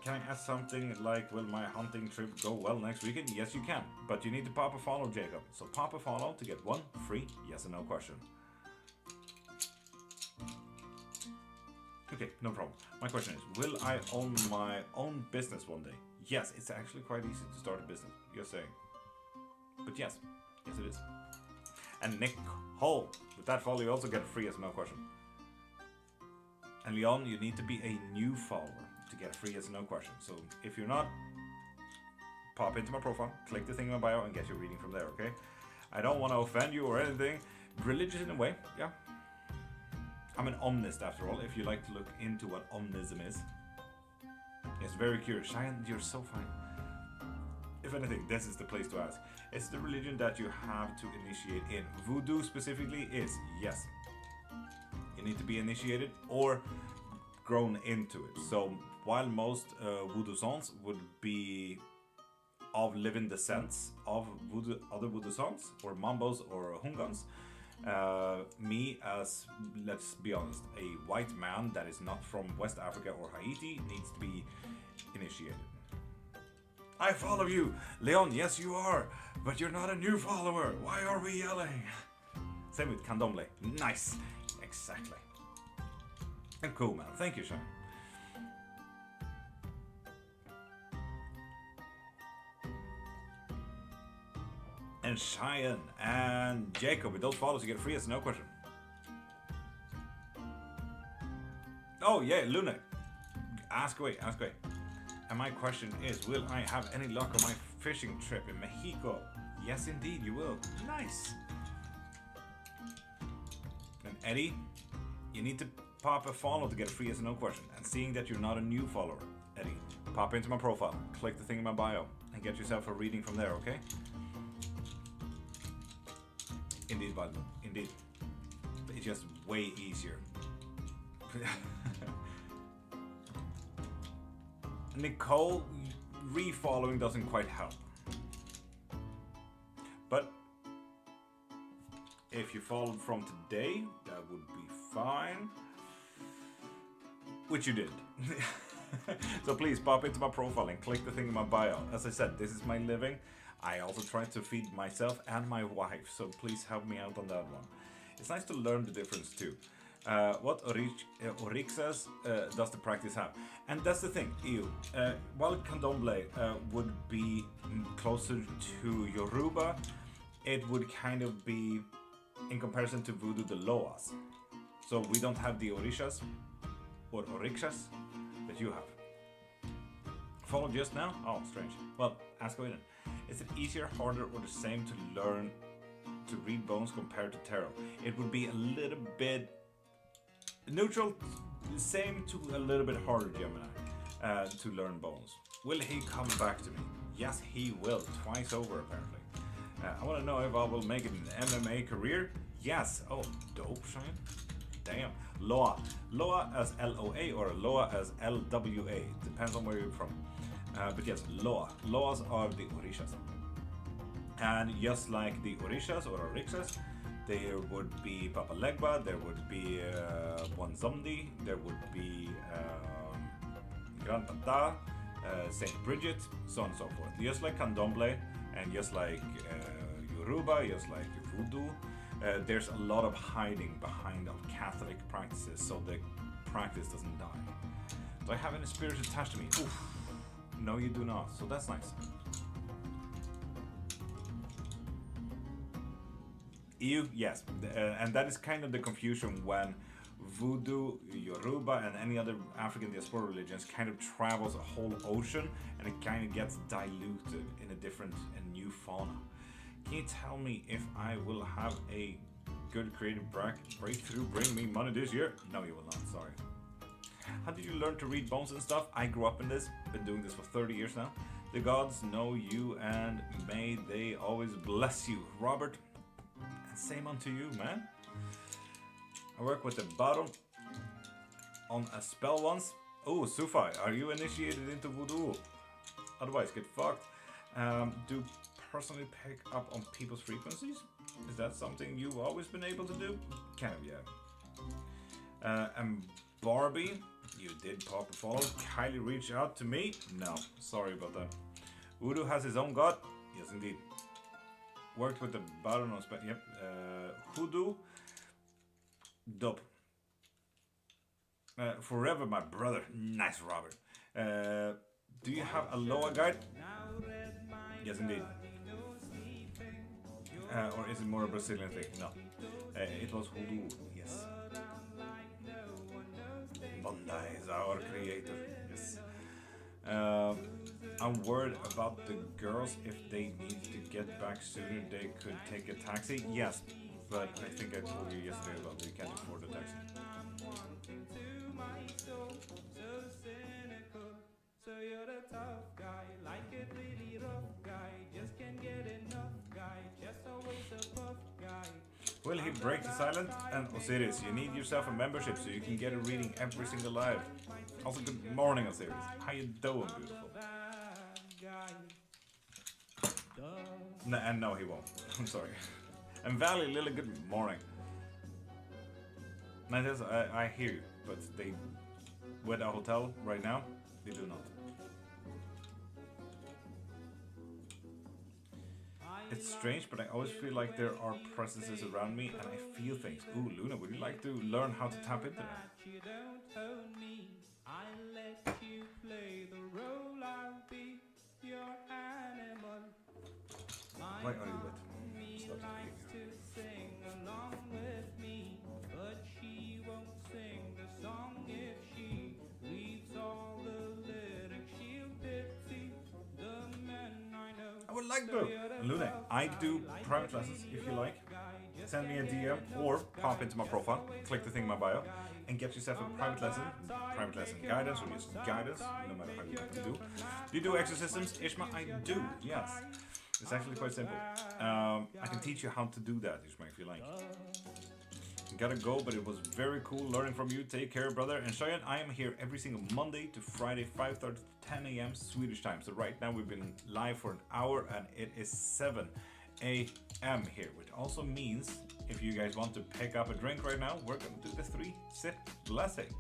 Can I ask something like, will my hunting trip go well next weekend? Yes, you can. But you need to pop a follow, Jacob. So pop a follow to get 1 free yes or no question. Okay, no problem. My question is, will I own my own business one day? Yes, it's actually quite easy to start a business. You're saying. But yes. Yes, it is. And Nick Hole, with that follow, you also get a free yes or no question. And Leon, you need to be a new follower to get a free yes or no question. So if you're not, pop into my profile, click the thing in my bio, and get your reading from there, okay? I don't want to offend you or anything. Religious in a way, yeah. I'm an omnist after all, if you like to look into what omnism is. Yes, very curious. Cheyenne, you're so fine. If anything, this is the place to ask. It's the religion that you have to initiate in. Voodoo specifically is yes. You need to be initiated or grown into it. So while most voodoo songs would be of living descents of voodoo, other voodoo songs, or mambos or hungans, me as, let's be honest, a white man that is not from West Africa or Haiti needs to be initiated. I follow you! Leon, yes you are! But you're not a new follower! Why are we yelling? Same with Candomblé. Nice! Exactly. And cool, man. Thank you, Sean. And Cheyenne and Jacob, with those follows you get free yes or no question. Oh yeah, Luna. Ask away, ask away. And my question is, will I have any luck on my fishing trip in Mexico? Yes indeed you will. Nice. And Eddie, you need to pop a follow to get a free yes or no question. And seeing that you're not a new follower, Eddie, pop into my profile, click the thing in my bio, and get yourself a reading from there, okay? Indeed, Vladimir. Indeed. It's just way easier. Nicole, refollowing doesn't quite help. But if you followed from today, that would be fine. Which you did. So please pop into my profile and click the thing in my bio. As I said, this is my living. I also try to feed myself and my wife, so please help me out on that one. It's nice to learn the difference too. What Orixas does the practice have? And that's the thing, while Candomblé would be closer to Yoruba, it would kind of be, in comparison to Voodoo, the Loas. So we don't have the Orishas, or orixas that you have? Follow just now? Oh, strange. Well, ask Oiden. Is it easier, harder, or the same to learn to read bones compared to tarot? It would be a little bit neutral, same to a little bit harder, Gemini, to learn bones. Will he come back to me? Yes, he will. Twice over, apparently. I want to know if I will make it an MMA career. Yes. Oh, dope, Shine. Damn. Loa. Loa as L-O-A or Loa as L-W-A. Depends on where you're from. But yes, Loa. Loas are the Orishas. And just like the Orishas or Orixas, there would be Papa Legba, there would be Wanzomdi, there would be Grand Tata, Saint Bridget, so on and so forth. Just like Candomblé and just like Yoruba, just like Voodoo, there's a lot of hiding behind our Catholic practices so the practice doesn't die. Do I have any spirit attached to me? Oof. No, you do not, so that's nice. EU, yes, and that is kind of the confusion when Voodoo, Yoruba, and any other African diaspora religions kind of travels a whole ocean and it kind of gets diluted in a different and new fauna. Can you tell me if I will have a good creative breakthrough bring me money this year? No, you will not, sorry. How did you learn to read bones and stuff? I grew up in this, been doing this for 30 years now. The gods know you and may they always bless you. Robert, and same unto you, man. I work with the bottom on a spell once. Oh, Sufi, are you initiated into voodoo? Otherwise, get fucked. Do personally pick up on people's frequencies? Is that something you've always been able to do? Kind of, yeah. And Barbie, you did pop a follow. Kylie reached out to me? No, sorry about that. Voodoo has his own god? Yes, indeed. Worked with the bottom on spell. Yep. Hoodoo. Dope. Forever, my brother. Nice, Robert. Do you have a Loa guide? Yes, indeed. Or is it more a Brazilian thing? No. It was Hoodoo, yes. Monda is our creator, yes. I'm worried about the girls. If they need to get back sooner, they could take a taxi. Yes, but I think I told you yesterday about they can't afford a taxi. So you're the tough guy, like it really rough guy, just can't get enough guy, just always a buff guy. Will he break the silence? And Osiris, you need yourself a membership so you can get a reading every single live. Also, good morning, Osiris. How you doing, beautiful? No, and no, he won't. I'm sorry. And Valley, Lily, good morning. I hear you, but they with a hotel right now, they do not. It's strange, but I always feel like there are presences around me and I feel things. Ooh, Luna, would you like to learn how to tap into that? Why are you wet? Stop I would like to. Luna, I do private lessons if you like. Send me a DM or pop into my profile, click the thing in my bio, and get yourself a private lesson guidance, or just guidance, no matter how you like to do. Do you do exorcisms? Ishma, I do, yes. It's actually quite simple. I can teach you how to do that, Ishma, if you like. Gotta go, but it was very cool learning from you. Take care, brother. And Cheyenne, I am here every single Monday to Friday, 5:30 to 10 a.m. Swedish time. So right now we've been live for an hour and it is 7 a.m. here, which also means if you guys want to pick up a drink right now, we're gonna do the 3-sip blessing.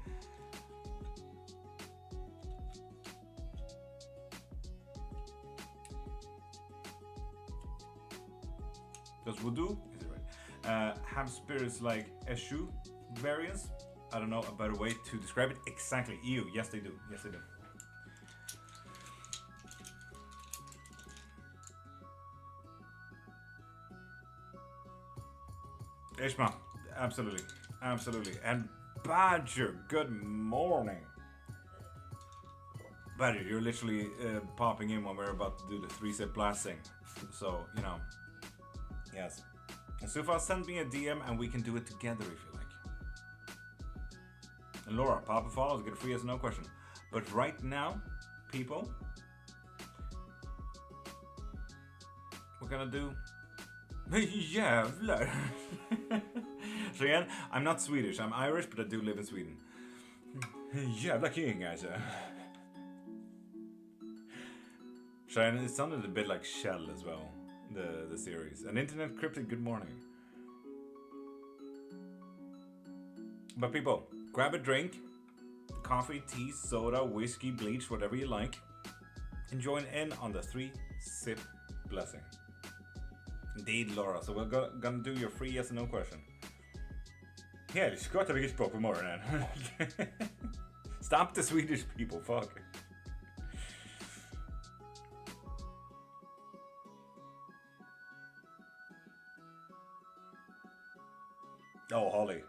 Does voodoo, is it right? Have spirits like Eshu variants? I don't know a better way to describe it. Exactly, EU. Yes, they do. Yes, they do. Ishma, absolutely, absolutely. And Badger, good morning. Badger, you're literally popping in when we're about to do the 3-sip blasting. So, you know, yes. And Sufa, send me a DM and we can do it together if you like. And Laura, pop a follow to get a free yes or no question. But right now, people, we're gonna do jävlar. So again, I'm not Swedish, I'm Irish, but I do live in Sweden. Jävla king, alltså. Cheyenne, it sounded a bit like Shell as well, the series. And Internet Cryptic, good morning. But people, grab a drink, coffee, tea, soda, whiskey, bleach, whatever you like, and join in on the 3-sip blessing. Indeed, Laura. So we're gonna do your free yes or no question. Helskotta vilket språk på morgonen. Stop the Swedish people, fuck. Oh, Holly.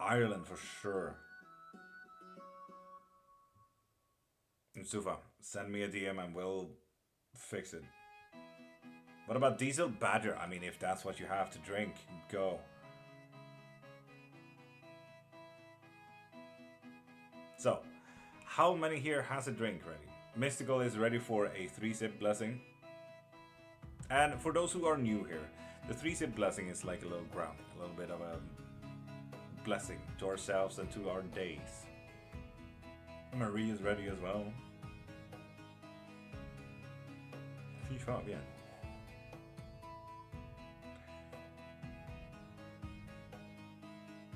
Ireland for sure. And Sufa, send me a DM and we'll fix it. What about Diesel? Badger. I mean, if that's what you have to drink, go. So, how many here has a drink ready? Mystical is ready for a 3-sip blessing. And for those who are new here, the 3-sip blessing is like a little ground, a little bit of a blessing to ourselves and to our days. Marie is ready as well. Fy fan, bien.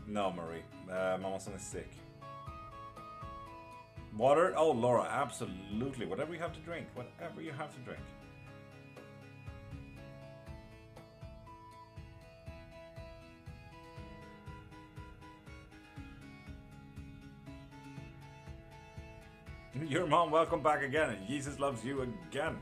No, Marie. Mama son is sick. Water? Oh, Laura, absolutely. Whatever you have to drink. Whatever you have to drink. Your mom, welcome back again. And Jesus loves you again.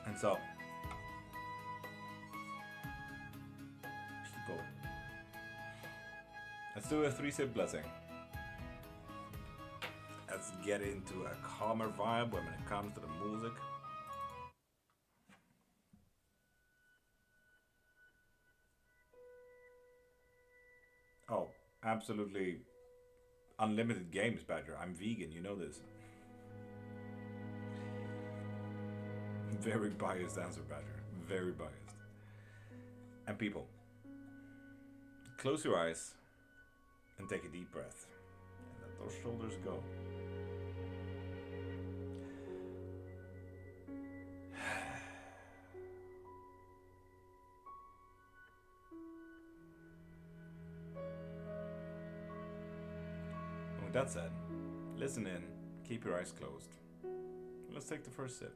And so, people, let's do a 3-sip blessing. Let's get into a calmer vibe when it comes to the music. Oh, absolutely unlimited games, Badger. I'm vegan, you know this. Very biased answer, Badger. Very biased. And people, close your eyes and take a deep breath. And let those shoulders go. And with that said, listen in, keep your eyes closed. Let's take the first sip.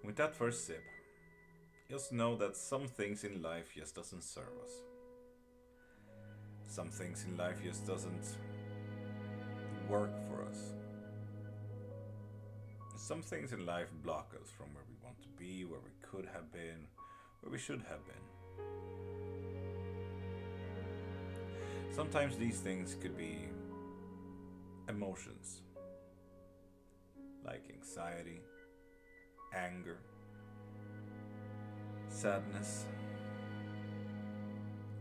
With that first sip, just know that some things in life just doesn't serve us. Some things in life just doesn't work for us. Some things in life block us from where we want to be, where we could have been, where we should have been. Sometimes these things could be emotions, like anxiety, anger, sadness.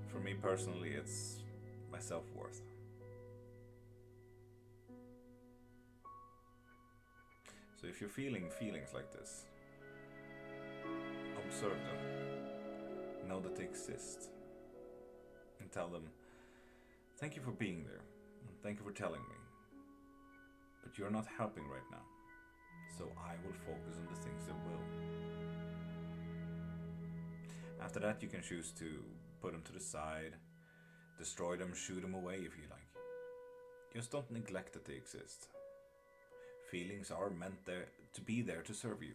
For me personally, it's my self-worth. So if you're feeling feelings like this, observe them, know that they exist, and tell them, thank you for being there, and thank you for telling me, but you're not helping right now. So I will focus on the things that will. After that, you can choose to put them to the side, Destroy them, shoot them away if you like. Just don't neglect that they exist. Feelings are meant there to be there to serve you,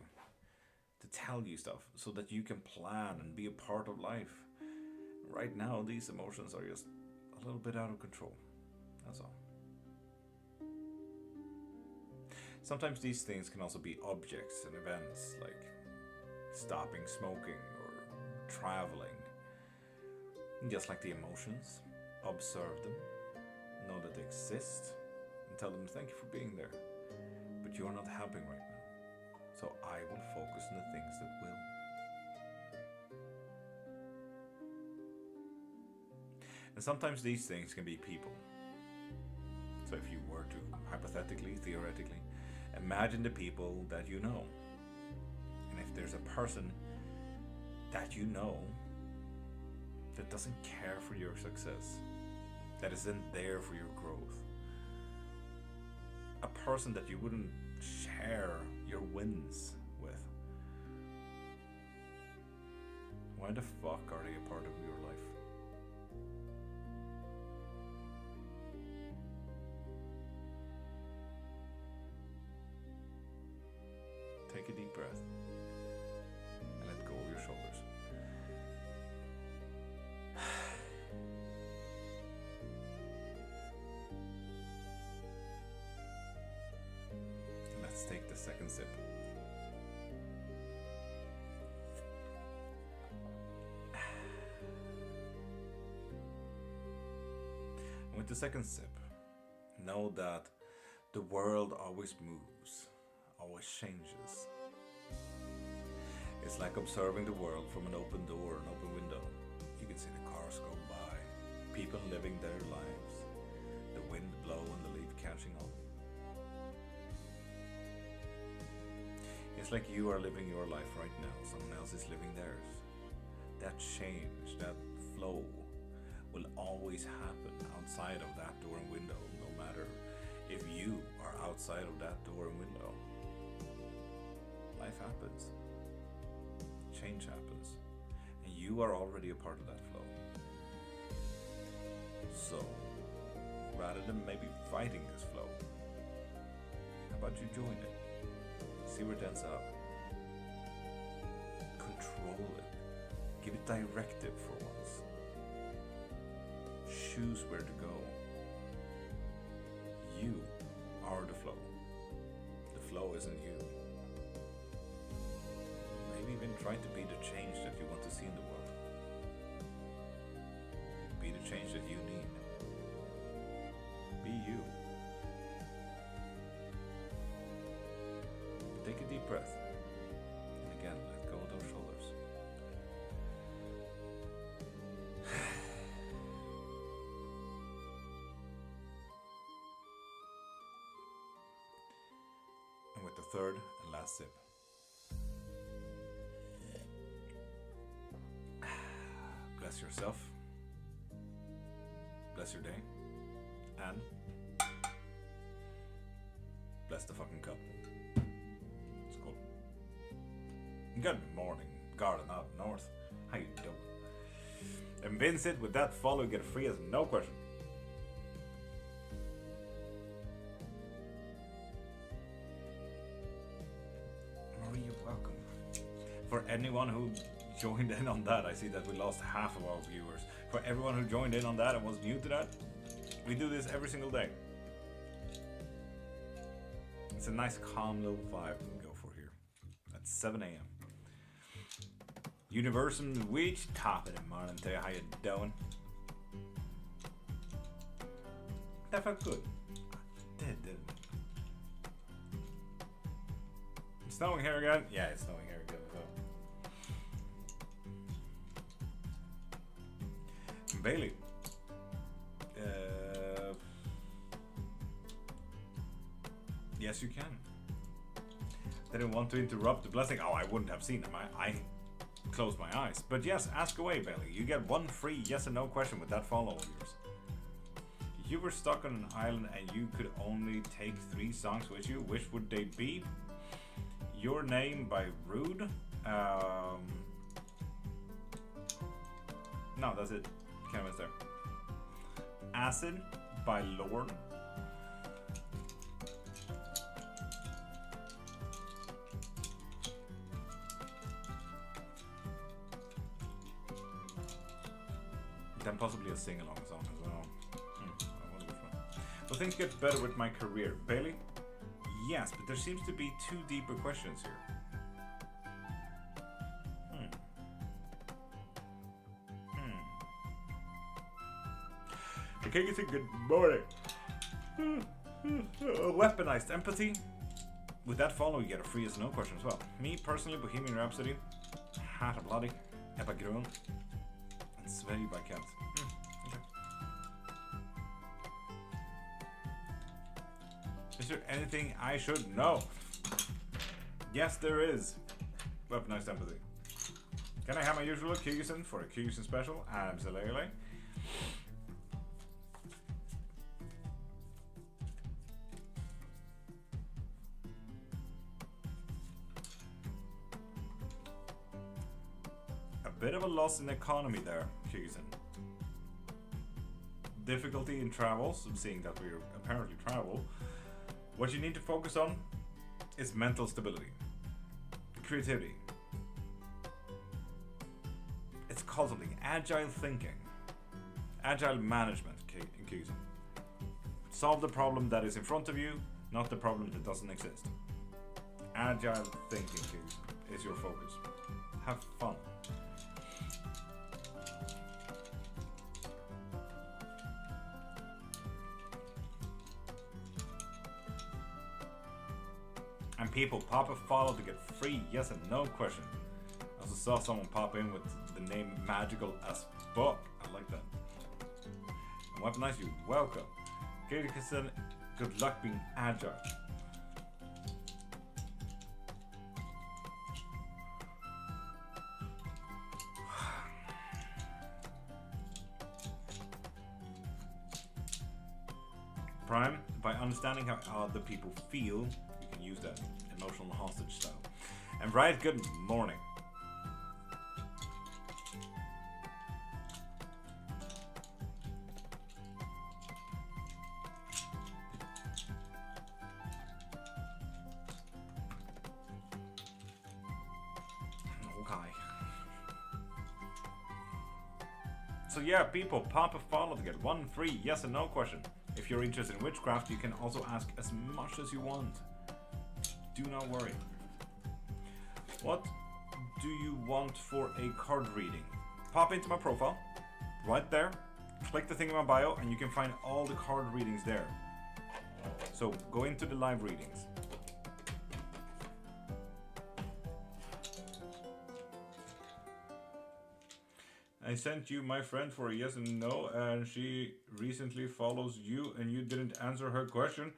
to tell you stuff so that you can plan and be a part of life. Right now, these emotions are just a little bit out of control. That's all. Sometimes these things can also be objects and events, like stopping smoking or traveling. Just like the emotions, observe them, know that they exist, and tell them thank you for being there. But you're not helping right now, so I will focus on the things that will. And sometimes these things can be people. So if you were to, hypothetically, theoretically, imagine the people that you know. And if there's a person that you know that doesn't care for your success, that isn't there for your growth, a person that you wouldn't share your wins with, why the fuck are they a part of your life? Take a deep breath and let go of your shoulders. Let's take the second sip. And with the second sip, know that the world always moves, always changes. It's like observing the world from an open door, an open window. You can see the cars go by, people living their lives, the wind blow and the leaf catching on. It's like you are living your life right now, someone else is living theirs. That change, that flow will always happen outside of that door and window, no matter if you are outside of that door and window. Life happens. Change happens. And you are already a part of that flow. So, rather than maybe fighting this flow, how about you join it? See where it ends up. Control it. Give it directive for once. Choose where to go. You are the flow. The flow isn't you. Maybe even try to be the change that you want to see in the world. Be the change that you need. Be you. Take a deep breath. And again, let go of those shoulders. And with the third and last sip, bless yourself, bless your day, and bless the fucking cup. It's cool. Good morning, garden out north. How you doing? And Vincent, with that follow, get free as no question. Marie, you're welcome. For anyone who joined in on that, I see that we lost half of our viewers. For everyone who joined in on that and was new to that, we do this every single day. It's a nice calm little vibe we can go for here at 7 a.m. Universum Witch, top of the morning to you. How you doing? That felt good. It did. It's snowing here again? Yeah, it's snowing here again. So. Bailey. Yes, you can. Didn't want to interrupt the blessing. Oh, I wouldn't have seen them. I closed my eyes. But yes, ask away, Bailey. You get one free yes and no question with that follow of yours. If you were stuck on an island and you could only take 3 songs with you, which would they be? Your Name by Rude. No, that's it. Kevin's there. Acid by Lord. Then possibly a sing-along song as well. I wonder which one. Will things get better with my career? Bailey? Yes, but there seems to be two deeper questions here. Okay, you think good morning. Weaponized empathy. With that follow, you get a free yes or no question as well. Me personally, Bohemian Rhapsody, Hat of Bloody, Ebba Grön, and Sverige by Kent. Okay. Is there anything I should know? Yes, there is. Weaponized empathy. Can I have my usual Kyrgyzstan for a Kyrgyzstan special? Absolutely. Bit of a loss in economy there, Kyrgyzstan. Difficulty in travels, seeing that we apparently travel. What you need to focus on is mental stability, creativity. It's called something, agile thinking, agile management in Kyrgyzstan. Solve the problem that is in front of you, not the problem that doesn't exist. Agile thinking, Kyrgyzstan, is your focus. Have fun. And people, pop a follow to get free yes and no question. I also saw someone pop in with the name Magical as Fuck. I like that. And weaponize you, welcome. Kyrgyzstan, good luck being agile. Prime, by understanding how other people feel, you can use that emotional hostage style. And right, good morning. Okay. So yeah, people, pop a follow to get one free yes and no question. If you're interested in witchcraft, you can also ask as much as you want. Do not worry. What do you want for a card reading? Pop into my profile, right there, click the thing in my bio, and you can find all the card readings there. So go into the live readings. I sent you my friend for a yes and no, and she recently follows you and you didn't answer her question.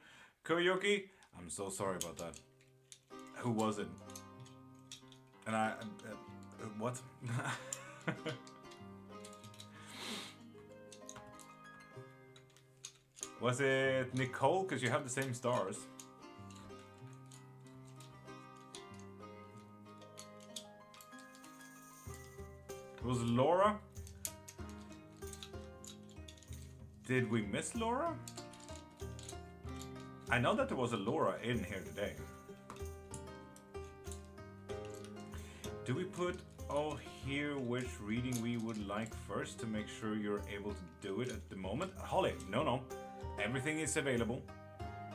Koyoki, I'm so sorry about that. Who was it? And what? Was it Nicole? Because you have the same stars. It was Laura? Did we miss Laura? I know that there was a Laura in here today. Do we put here which reading we would like first to make sure you're able to do it at the moment? Holly, no. Everything is available.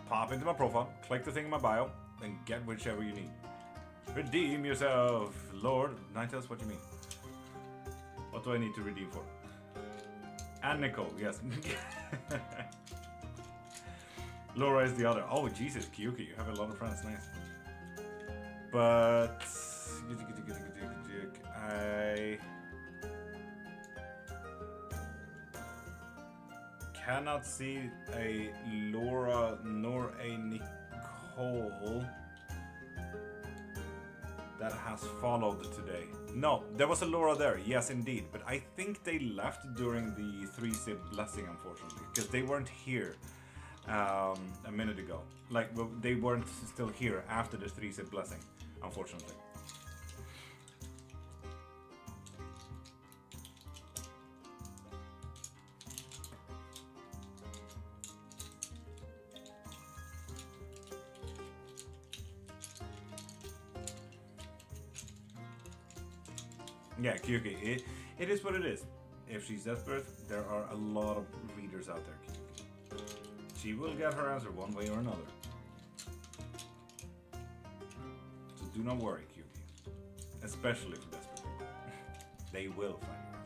Pop into my profile, click the thing in my bio, and get whichever you need. Redeem yourself, Lord. Now tell us what you mean. What do I need to redeem for? And Nicole, yes. Laura is the other. Oh, Jesus, Kyuki, you have a lot of friends, nice. But I cannot see a Laura nor a Nicole that has followed today. No, there was a Laura there, yes indeed, but I think they left during the 3-sip blessing, unfortunately, because they weren't here a minute ago. Like, well, they weren't still here after the 3-sip blessing, unfortunately. Yeah, Kyuki, it is what it is. If she's desperate, there are a lot of readers out there, Kyuki. She will get her answer one way or another. So do not worry, Kyuki. Especially for desperate people. They will find your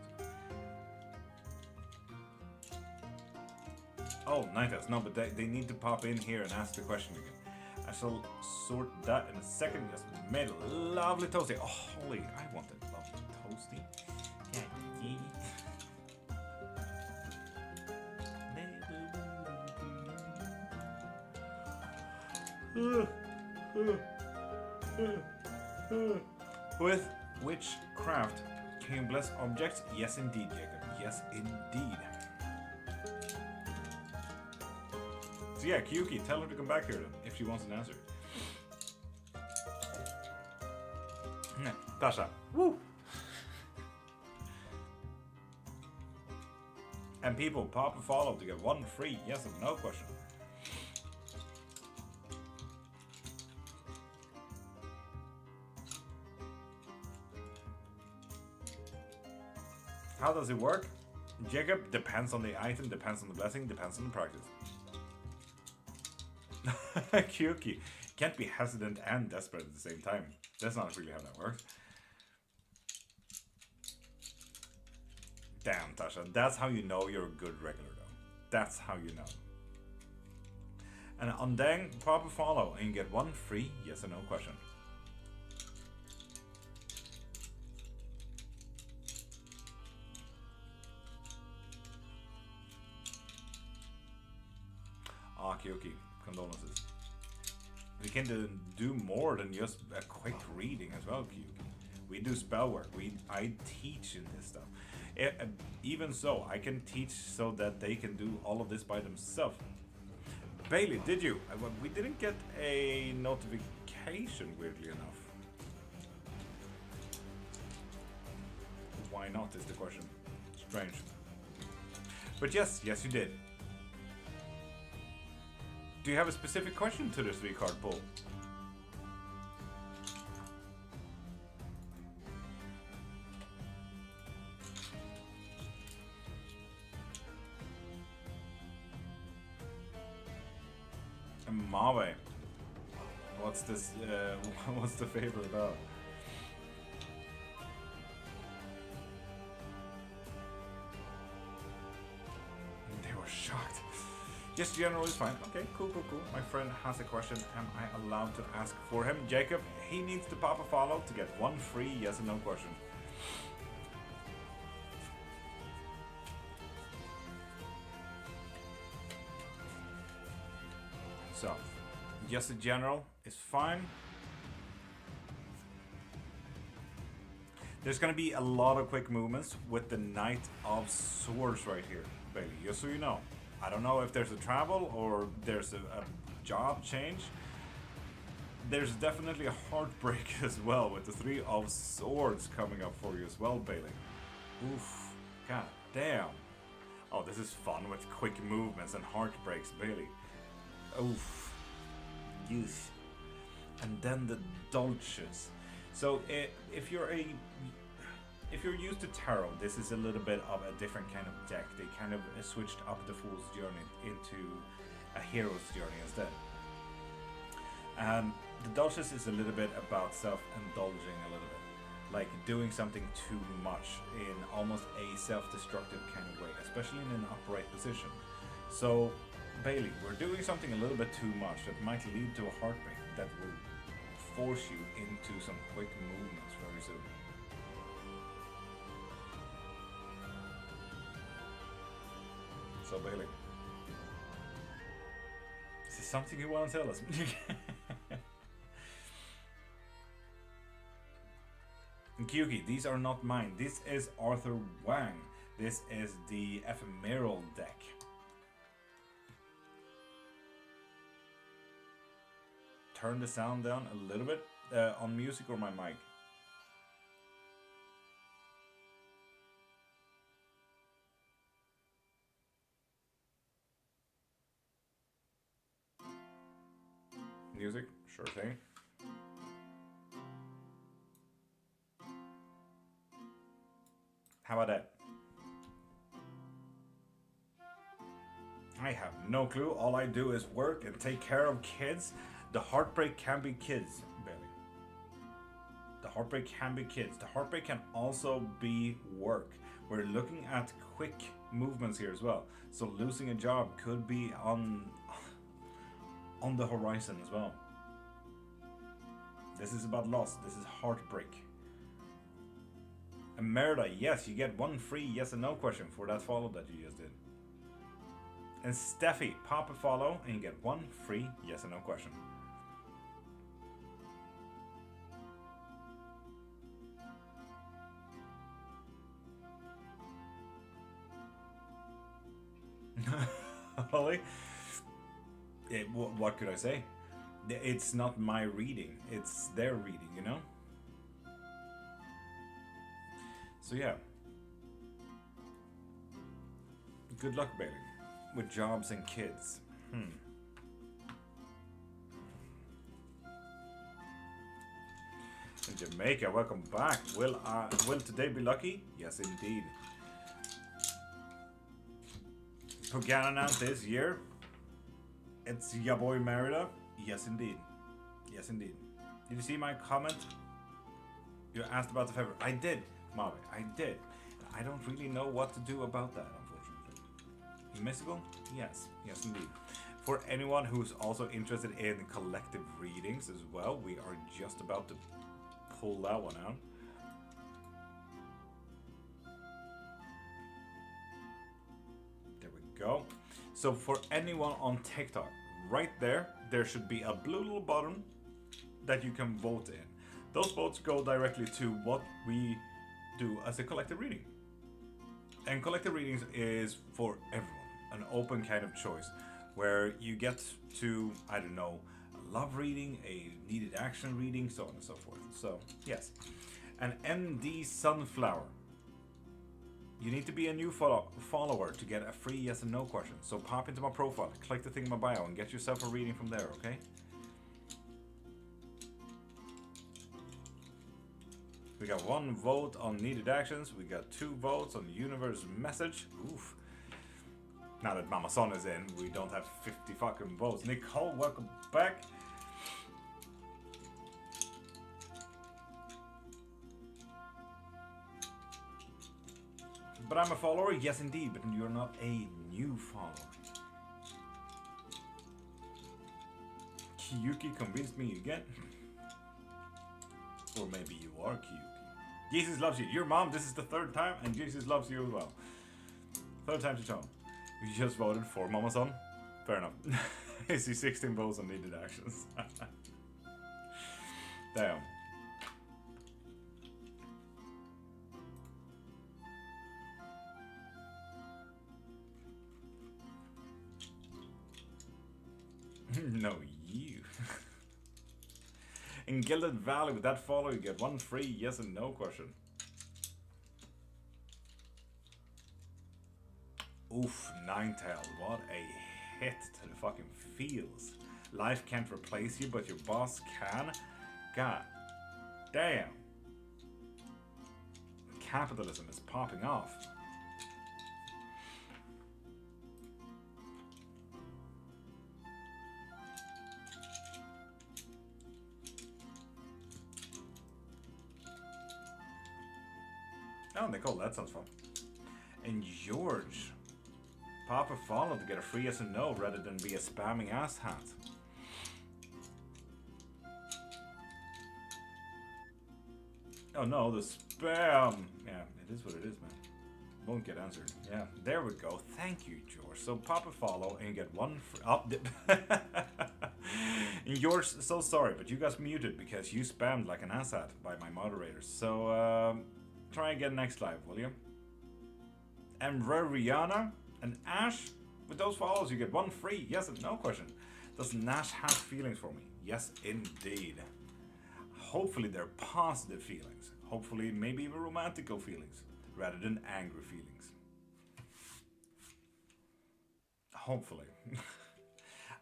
answer. Oh, Nighthouses. No, but they need to pop in here and ask the question again. I shall sort that in a second. Yes, made a lovely toasty. Oh, holy, I want a lovely toasty. With witchcraft, can you bless objects? Yes, indeed, Jacob. Yes, indeed. So yeah, Kyuki, tell her to come back here then, if she wants an answer. Tasha, woo! And people, pop a follow to get one free yes or no question. How does it work? Jacob, depends on the item, depends on the blessing, depends on the practice. Kyuki, can't be hesitant and desperate at the same time. That's not really how that works. Damn, Tasha, that's how you know you're a good regular though. That's how you know. And on Dang, pop a follow and you get one free yes or no question. Ah, Kyuki, condolences. We can do more than just a quick reading as well, Kyuki. We do spell work. I teach in this stuff. Even so, I can teach so that they can do all of this by themselves. Bailey, did you? We didn't get a notification, weirdly enough. Why not is the question. Strange. But yes, you did. Do you have a specific question to the 3-card pull? Mawe. What's this? What's the favor about? They were shocked. Yes, general is fine. Okay, cool. My friend has a question. Am I allowed to ask for him? Jacob, he needs to pop a follow to get one free yes and no question. So, yes, the general is fine. There's gonna be a lot of quick movements with the Knight of Swords right here, Bailey, just so you know. I don't know if there's a travel or there's a job change. There's definitely a heartbreak as well with the 3 of Swords coming up for you as well, Bailey. Oof, god damn. Oh, this is fun with quick movements and heartbreaks, Bailey. Oof. Yes. And then the Dolches. So if you're used to tarot, this is a little bit of a different kind of deck. They kind of switched up the Fool's Journey into a Hero's Journey instead. The Dolches is a little bit about self-indulging a little bit. Like doing something too much in almost a self-destructive kind of way, especially in an upright position. So, Bailey, we're doing something a little bit too much that might lead to a heartbreak that will force you into some quick movements very soon. So Bailey, is this something you want to tell us? Kyuki, these are not mine. This is Arthur Wang. This is the ephemeral deck. Turn the sound down a little bit on music or my mic. Music, sure thing. How about that? I have no clue. All I do is work and take care of kids. The heartbreak can be kids, Bailey. The heartbreak can be kids. The heartbreak can also be work. We're looking at quick movements here as well. So losing a job could be on the horizon as well. This is about loss. This is heartbreak. And Merida, yes, you get one free yes and no question for that follow that you just did. And Steffi, pop a follow and you get one free yes and no question. Holly, what could I say? It's not my reading, it's their reading, you know? So yeah. Good luck, Bailey, with jobs and kids. In Jamaica, welcome back. Will today be lucky? Yes, indeed. Pugana this year. It's your boy Merida. Yes, indeed. Yes, indeed. Did you see my comment? You asked about the February. I did, Mavi. I did. I don't really know what to do about that, unfortunately. Mystical? Yes. Yes, indeed. For anyone who's also interested in collective readings as well, we are just about to pull that one out. There we go. So for anyone on TikTok, right there should be a blue little button that you can vote in. Those votes go directly to what we do as a collective reading. And collective readings is for everyone, an open kind of choice, where you get to, I don't know, a love reading, a needed action reading, so on and so forth. So, yes. And MD Sunflower. You need to be a new follower to get a free yes and no question. So pop into my profile, click the thing in my bio, and get yourself a reading from there, okay? We got 1 vote on needed actions. We got 2 votes on universe message. Oof. Now that Mama Son is in, we don't have 50 fucking votes. Nicole, welcome back. But I'm a follower? Yes, indeed, but you're not a new follower. Kiyuki convinced me again. Or maybe you are Kiyuki. Jesus loves you. Your mom, this is the 3rd time, and Jesus loves you as well. 3rd time to charm. You just voted for Mama Son? Fair enough. I see 16 votes on needed actions. Damn. No, you. In Gilded Valley, with that follow, you get 1 free yes and no question. Oof, Ninetale, what a hit to the fucking feels. Life can't replace you, but your boss can. God damn. Capitalism is popping off. Oh, Nicole, that sounds fun. And George, pop a follow to get a free yes and no rather than be a spamming asshat. Oh no, the spam. Yeah, it is what it is, man. Won't get answered. Yeah, there we go. Thank you, George. So pop a follow and you get 1 free. Oh, and George, so sorry, but you got muted because you spammed like an asshat by my moderators. So, try again next live, will you? And Rihanna and Ash, with those follows, you get 1 free yes and no question. Does Nash have feelings for me? Yes, indeed. Hopefully they're positive feelings. Hopefully maybe even romantical feelings, rather than angry feelings. Hopefully.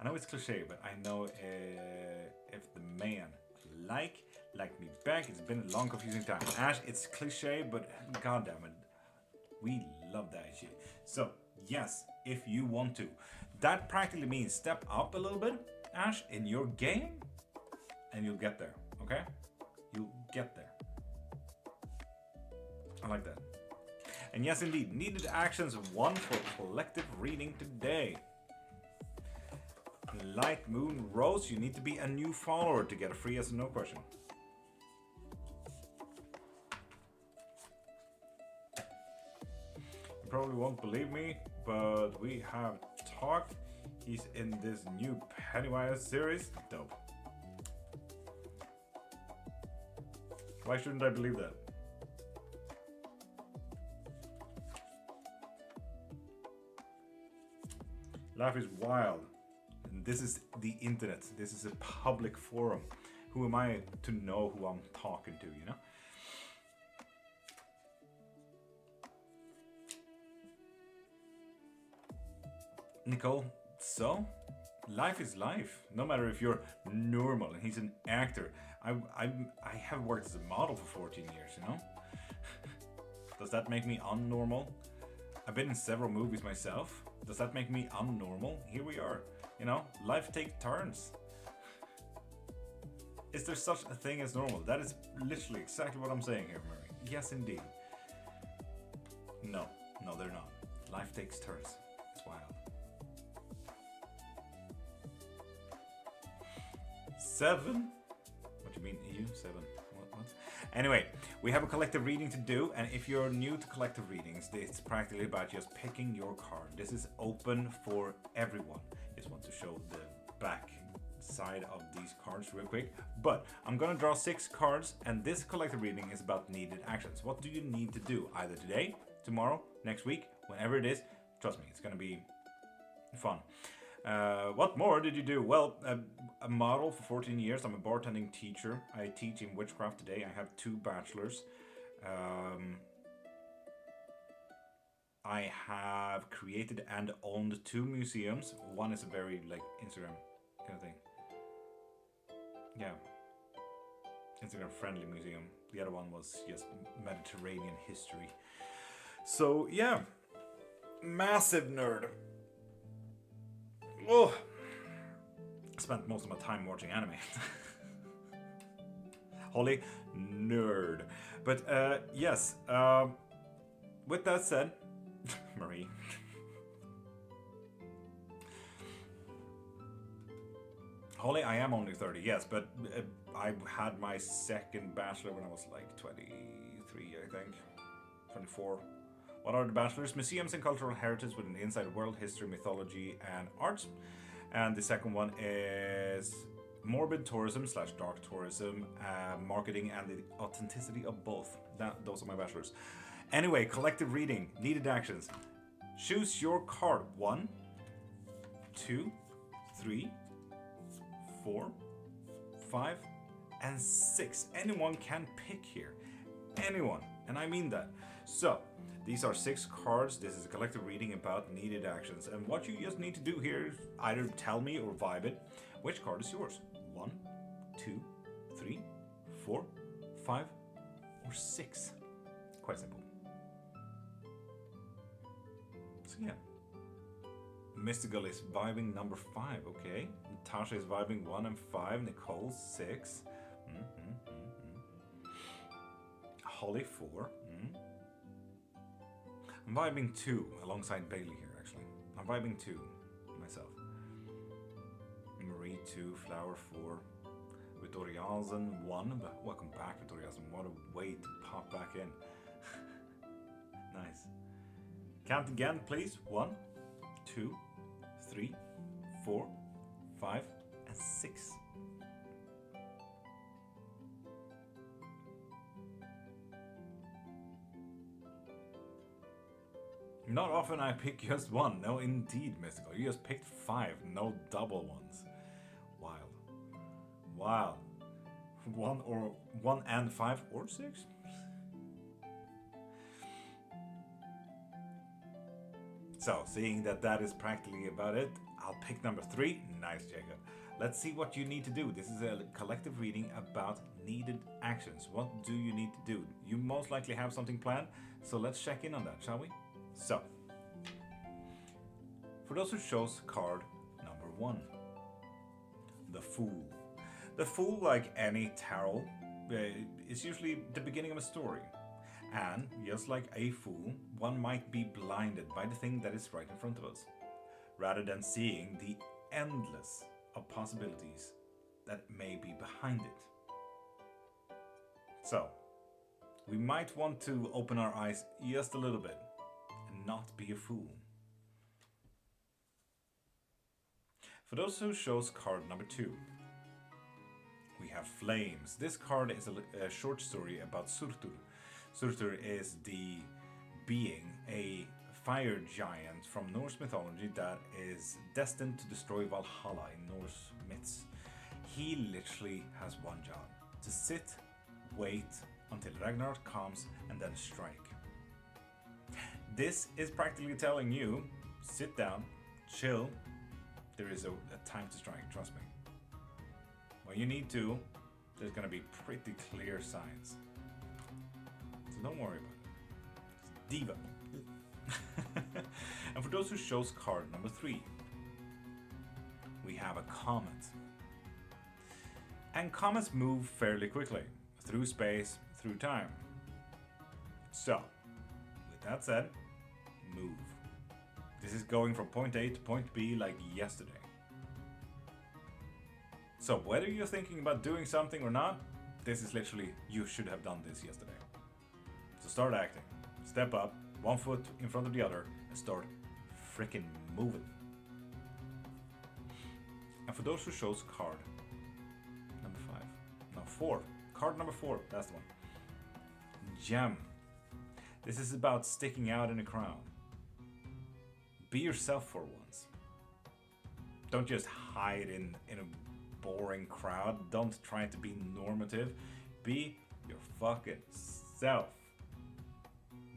I know it's cliche, but I know if the man like me back. It's been a long, confusing time. Ash, it's cliche, but goddamn it, We love that shit. So, yes, if you want to. That practically means step up a little bit, Ash, in your game, and you'll get there, okay? You'll get there. I like that. And yes, indeed, needed actions 1 for collective reading today. Light Moon Rose, you need to be a new follower to get a free yes or no question. You probably won't believe me, but we have talked. He's in this new Pennywise series. Dope. Why shouldn't I believe that? Life is wild. And this is the internet. This is a public forum. Who am I to know who I'm talking to, you know? Nicole, so? Life is life. No matter if you're normal and he's an actor. I have worked as a model for 14 years, you know? Does that make me unnormal? I've been in several movies myself. Does that make me unnormal? Here we are. You know, life takes turns. Is there such a thing as normal? That is literally exactly what I'm saying here, Murray. Yes, indeed. No, they're not. Life takes turns. It's wild. 7? What do you mean, EU? 7? What? Anyway, we have a collective reading to do, and if you're new to collective readings, it's practically about just picking your card. This is open for everyone. Just want to show the back side of these cards real quick. But I'm gonna draw 6 cards, and this collective reading is about needed actions. What do you need to do? Either today, tomorrow, next week, whenever it is. Trust me, it's gonna be fun. What more did you do? Well, a model for 14 years. I'm a bartending teacher. I teach in witchcraft today. I have 2 bachelors. I have created and owned 2 museums. One is a very like Instagram kind of thing. Yeah. Instagram friendly museum. The other one was just Mediterranean history. So yeah. Massive nerd. Oh, I spent most of my time watching anime. Holly, nerd. But yes, with that said, Marie. Holly, I am only 30, yes, but I had my second bachelor when I was like 23, I think. 24. What are the bachelors? Museums and cultural heritage with an insight of world history, mythology, and arts. And the second one is morbid tourism / dark tourism, marketing, and the authenticity of both. Those are my bachelors. Anyway, collective reading, needed actions. Choose your card. 1, 2, 3, 4, 5, and 6. Anyone can pick here. Anyone. And I mean that. So, these are 6 cards. This is a collective reading about needed actions. And what you just need to do here is either tell me or vibe it. Which card is yours? 1, 2, 3, 4, 5, or 6. Quite simple. So yeah. Mystical is vibing number 5, okay. Natasha is vibing 1 and 5. Nicole 6. Holly 4. I'm vibing 2 alongside Bailey here, actually. I'm vibing 2 myself. Marie 2, Flower 4, Vitoriazen 1. Welcome back, Vitoriazen. What a way to pop back in. Nice. Count again, please. 1, 2, 3, 4, 5, and 6. Not often I pick just 1. No, indeed, Mystical. You just picked 5. No double ones. Wild. Wow. 1 and 5 or 6? So, seeing that is practically about it, I'll pick number 3. Nice, Jacob. let's see what you need to do. This is a collective reading about needed actions. What do you need to do? You most likely have something planned, so let's check in on that, shall we? So, for those who chose card number 1, the Fool. The Fool, like any tarot, is usually the beginning of a story. And just like a fool, one might be blinded by the thing that is right in front of us, rather than seeing the endless of possibilities that may be behind it. So, we might want to open our eyes just a little bit and not be a fool. For those who chose card number 2, we have Flames. This card is a short story about Surtur. Surtur is the being, a fire giant from Norse mythology that is destined to destroy Valhalla in Norse myths. He literally has one job: to sit, wait until Ragnarok comes, and then strike. This is practically telling you, sit down, chill, there is a time to strike, trust me. When you need to, there's gonna be pretty clear signs. So don't worry about it. It's Diva. And for those who chose card number 3, we have a comet. And comets move fairly quickly, through space, through time. So, with that said, move. This is going from point A to point B like yesterday. So whether you're thinking about doing something or not, this is literally, you should have done this yesterday. So start acting. Step up, one foot in front of the other, and start freaking moving. And for those who chose card number 5, no, 4, card number 4, that's the one. Gem. This is about sticking out in a crowd. Be yourself for once. Don't just hide in a boring crowd. Don't try to be normative. Be your fucking self.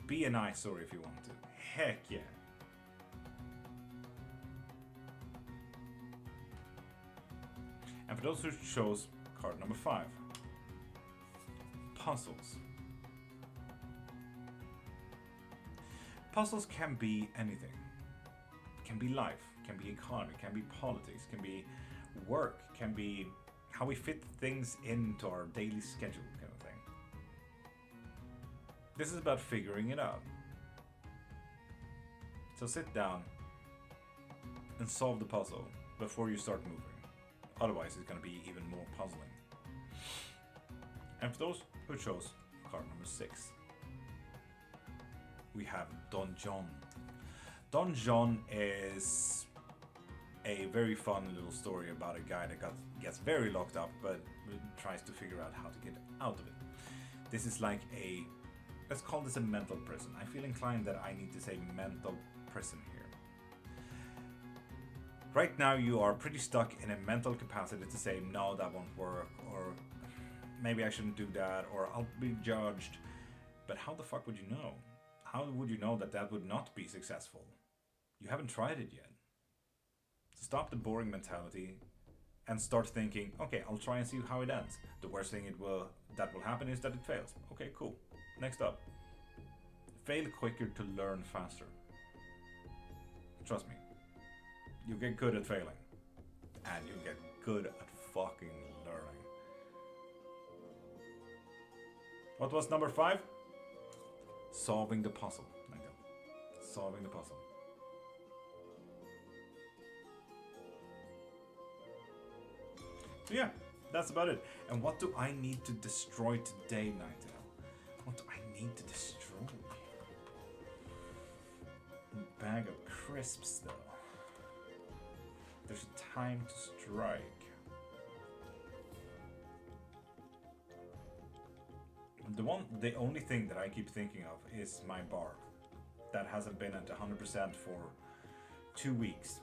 Be an eyesore if you want to. Heck yeah. And for those who chose card number 5, puzzles. Puzzles can be anything. Can be life, can be economy, can be politics, can be work, can be how we fit things into our daily schedule kind of thing. This is about figuring it out. So sit down and solve the puzzle before you start moving. Otherwise it's going to be even more puzzling. And for those who chose card number 6, we have Donjon. Donjon is a very fun little story about a guy that gets very locked up but tries to figure out how to get out of it. This is like a, let's call this a mental prison. I feel inclined that I need to say mental prison here. Right now you are pretty stuck in a mental capacity to say, no, that won't work, or maybe I shouldn't do that, or I'll be judged. But how the fuck would you know? How would you know that that would not be successful? You haven't tried it yet. So stop the boring mentality and start thinking, okay, I'll try and see how it ends. The worst thing that will happen is that it fails. Okay, cool. Next up. Fail quicker to learn faster. Trust me. You get good at failing. And you get good at fucking learning. What was number 5? Solving the puzzle. Solving the puzzle. So yeah, that's about it. And what do I need to destroy today, Nightingale? What do I need to destroy? A bag of crisps, though. There's a time to strike. The only thing that I keep thinking of is my bar. That hasn't been at 100% for 2 weeks.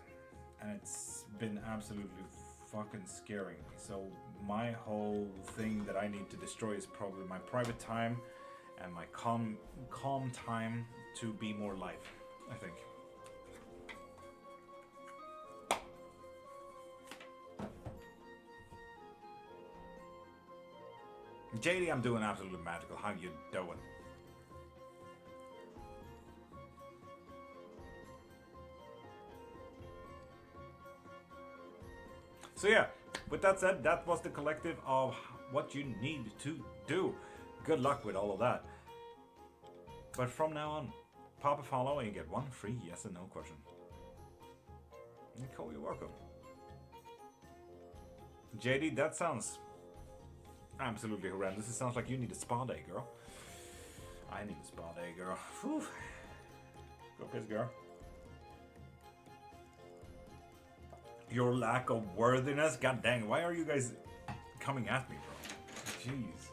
And it's been absolutely fucking scaring me. So my whole thing that I need to destroy is probably my private time and my calm time to be more life, I think. JD, I'm doing absolutely magical. How you doing? So yeah, with that said, that was the collective of what you need to do. Good luck with all of that. But from now on, pop a follow and you get one free yes and no question. Nicole, you're welcome. JD, that sounds absolutely horrendous. It sounds like you need a spa day, girl. I need a spa day, girl. Whew. Go piss, girl. Your lack of worthiness? God dang, why are you guys coming at me, bro? Jeez.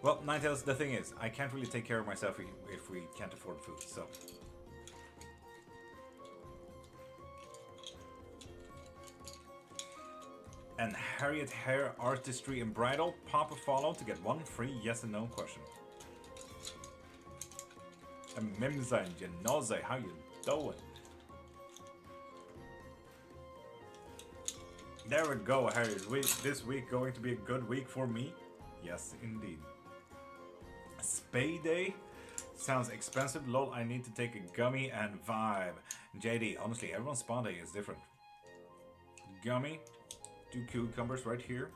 Well, Ninetales, the thing is, I can't really take care of myself if we can't afford food, so... And Harriet Hair Artistry and Bridal, pop a follow to get one free yes and no question. And Mimza and Janoze, how you doing? There we go, Harriet. This week going to be a good week for me? Yes, indeed. Spay Day? Sounds expensive. Lol, I need to take a gummy and vibe. JD, honestly, everyone's spa day is different. Gummy. 2 cucumbers right here.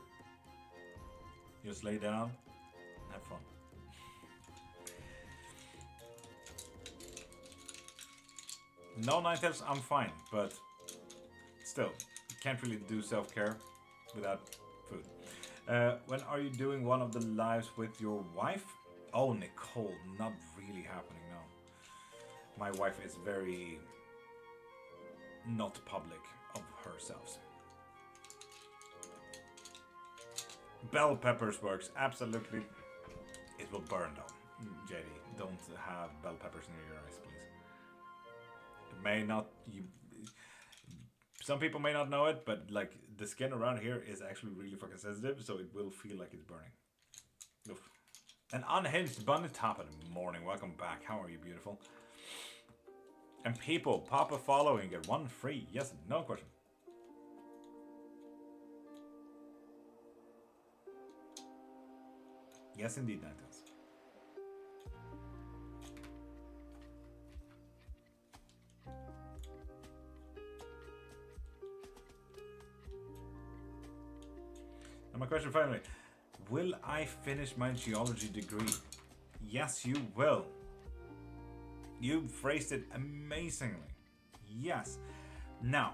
Just lay down. Have fun. No, Ninetales, I'm fine, but still, can't really do self-care without food. When are you doing one of the lives with your wife? Oh, Nicole, not really happening now. My wife is very not public of herself. Bell peppers works, absolutely. It will burn though. JD, don't have bell peppers near your eyes, please. It may not... Some people may not know it, but like the skin around here is actually really fucking sensitive, so it will feel like it's burning. Oof. An unhinged bunny top in the morning. Welcome back. How are you, beautiful? And people, pop a follow and get one free. Yes, no question. Yes, indeed, Ninetales. And my question finally, will I finish my geology degree? Yes, you will. You phrased it amazingly. Yes. Now,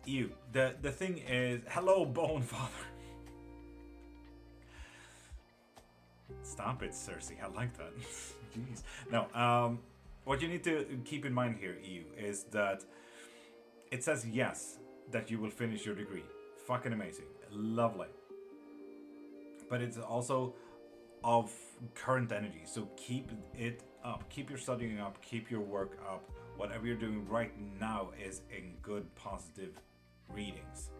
the thing is, hello, Bone Father. Stop it, Cersei. I like that. Jeez. No, what you need to keep in mind here, EU, is that it says yes, that you will finish your degree. Fucking amazing. Lovely. But it's also of current energy, so keep it up. Keep your studying up, keep your work up. Whatever you're doing right now is in good, positive readings.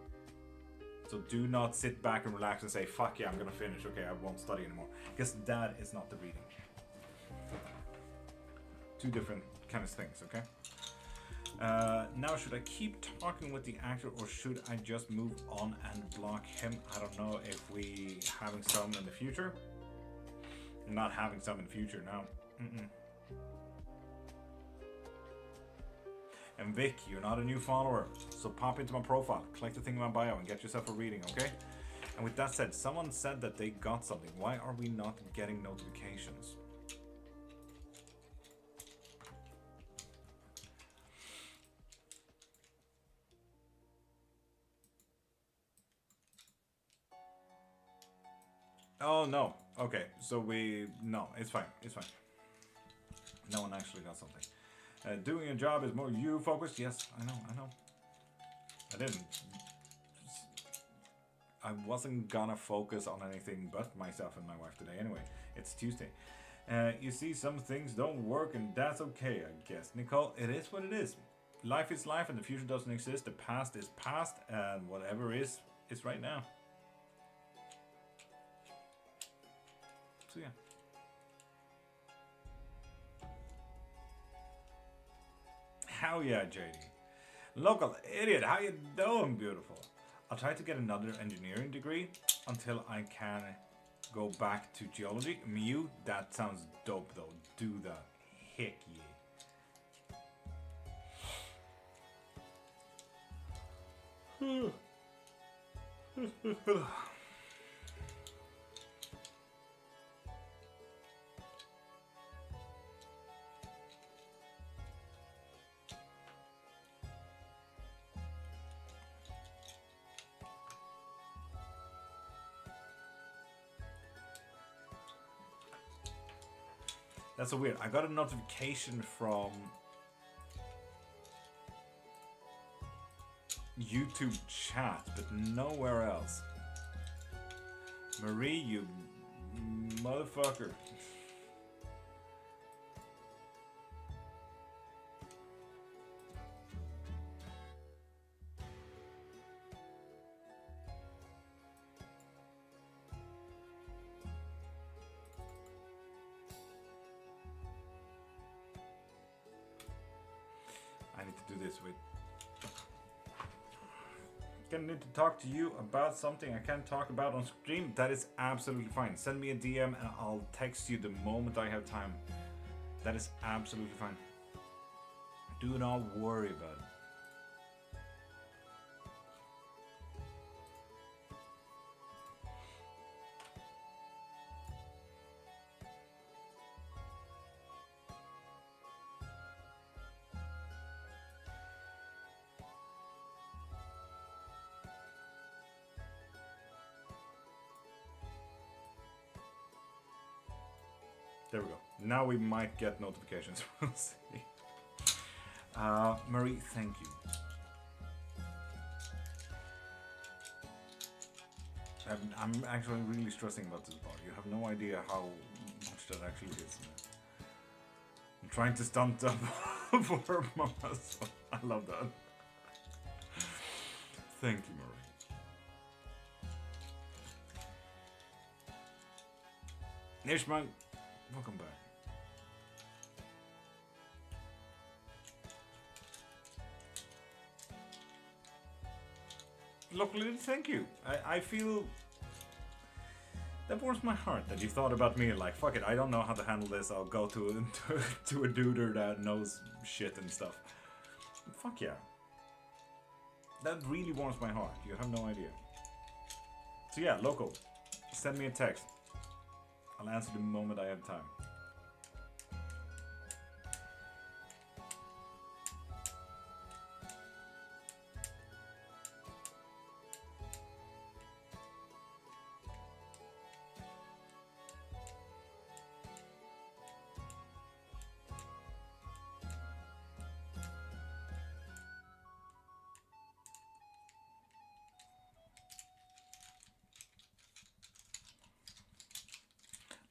So do not sit back and relax and say, fuck yeah, I'm gonna finish, okay, I won't study anymore. Because that is not the reading. Two different kind of things, okay? Now, should I keep talking with the actor or should I just move on and block him? I don't know if we having some in the future. Not having some in the future, no. And Vic, you're not a new follower, so pop into my profile, click the thing in my bio and get yourself a reading, okay? And with that said, someone said that they got something. Why are we not getting notifications? Oh, no. Okay, so no, it's fine, it's fine. No one actually got something. Doing a job is more you focused. Yes, I know. I didn't. I wasn't gonna focus on anything but myself and my wife today anyway. It's Tuesday. You see, some things don't work and that's okay, I guess. Nicole, it is what it is. Life is life and the future doesn't exist. The past is past and whatever is right now. So yeah. Hell yeah, JD. Local idiot, how you doing, beautiful? I'll try to get another engineering degree until I can go back to geology. Mew, that sounds dope though. Do that. Heck yeah. That's so weird. I got a notification from YouTube chat, but nowhere else. Marie, you motherfucker. I need to do this with. Gonna need to talk to you about something I can't talk about on stream. That is absolutely fine. Send me a DM and I'll text you the moment I have time. That is absolutely fine. Do not worry about it. There we go. Now we might get notifications. We'll see. Marie, thank you. I'm actually really stressing about this part. You have no idea how much that actually is. I'm trying to stunt up for myself. I love that. Thank you, Marie. Nishman, welcome back. Luckily, thank you. I feel that warms my heart that you thought about me. Like, fuck it, I don't know how to handle this. I'll go to a duder that knows shit and stuff. Fuck yeah. That really warms my heart. You have no idea. So yeah, local. Send me a text. I'll answer the moment I have time.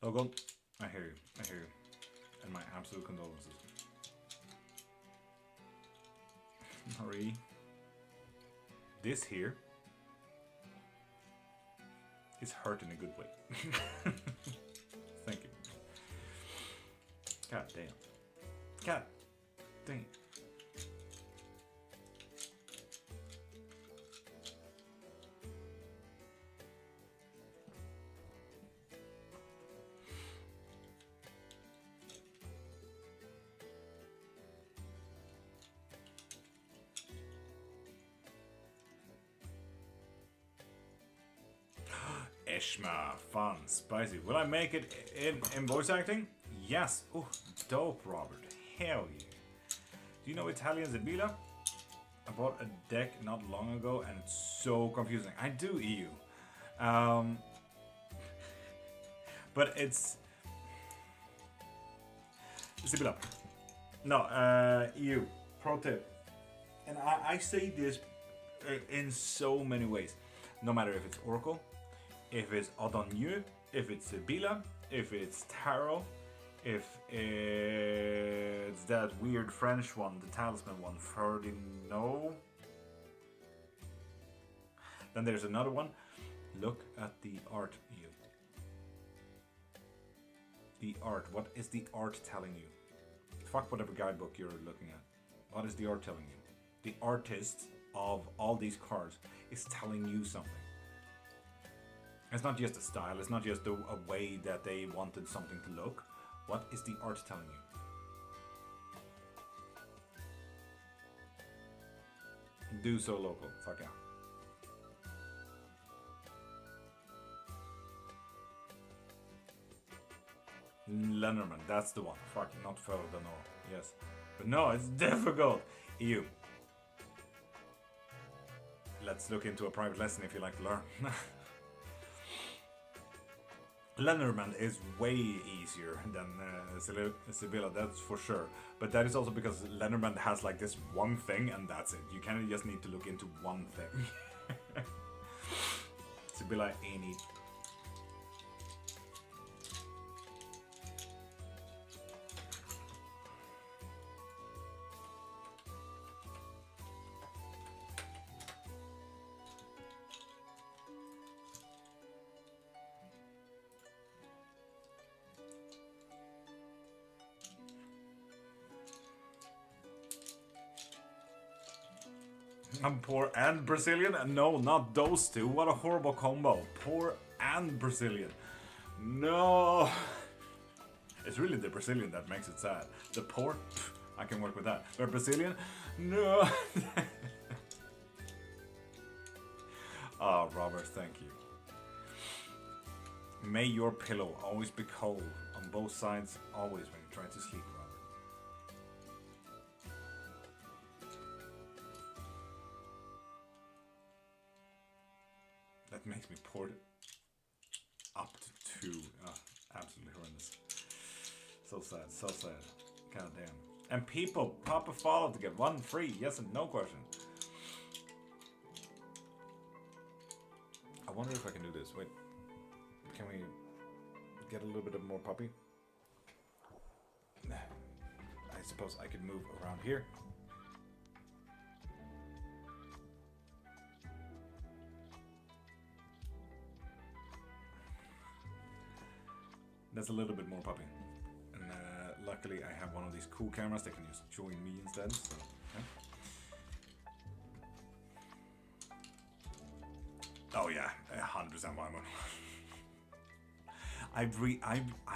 Logan, I hear you. I hear you. And my absolute condolences. Marie, this here is hurt in a good way. Thank you. God damn. God damn. Ishma, fun, spicy. Will I make it in voice acting? Yes. Oh, dope, Robert. Hell yeah. Do you know Italian Zabila? I bought a deck not long ago and it's so confusing. I do EU. But it's... Zabila. No, EU. Pro tip. And I say this in so many ways. No matter if it's Oracle, if it's Adonyu, if it's Zabila, if it's Tarot, if it's that weird French one, the talisman one, Ferdinand. Then there's another one. Look at the art, you. The art. What is the art telling you? Fuck whatever guidebook you're looking at. What is the art telling you? The artist of all these cards is telling you something. It's not just a style, it's not just a way that they wanted something to look. What is the art telling you? Do so local, fuck yeah. Lenormand, that's the one. Fuck, not further north. Yes. But no, it's difficult. EU. Let's look into a private lesson if you like to learn. Lenormand is way easier than Sibylla, that's for sure. But that is also because Lenormand has like this one thing and that's it. You kind of just need to look into one thing. Sibylla ain't it. I'm poor and Brazilian? No, not those two. What a horrible combo. Poor and Brazilian. No. It's really the Brazilian that makes it sad. The poor, pff, I can work with that. But Brazilian? No. Oh, Robert, thank you. May your pillow always be cold on both sides, always when you try to sleep, Robert. That makes me pour it up to 2. Absolutely horrendous. So sad, so sad. God damn. And people, pop a follow to get 1 free. Yes and no question. I wonder if I can do this. Wait. Can we get a little bit of more puppy? I suppose I could move around here. That's a little bit more puppy. And luckily I have one of these cool cameras that can just join me instead. So, okay. Oh yeah, 100% why I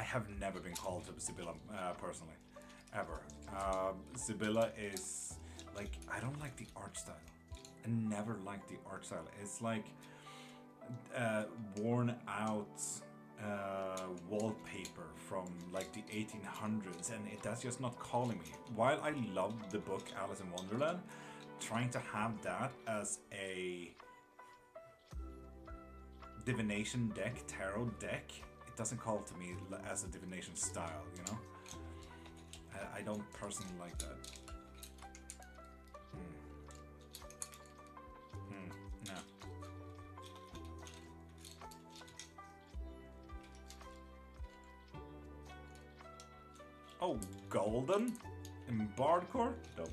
have never been called to Sibylla personally, ever. Sibylla is like, I don't like the art style. I never liked the art style. It's like worn out wallpaper from like the 1800s, and that's just not calling me. While I love the book Alice in Wonderland, trying to have that as a divination deck, tarot deck, it doesn't call to me as a divination style, you know? I don't personally like that. No. Oh, golden? In Bardcore? Dope.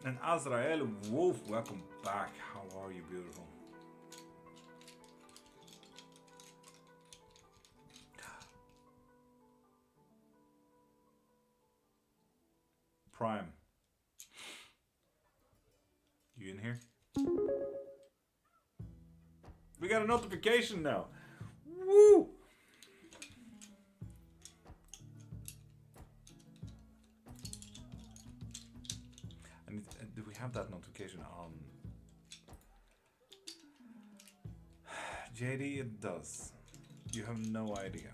And Azrael Wolf, welcome back. How are you, beautiful? Prime. You in here? We got a notification now. Woo! And do we have that notification on? JD, it does. You have no idea.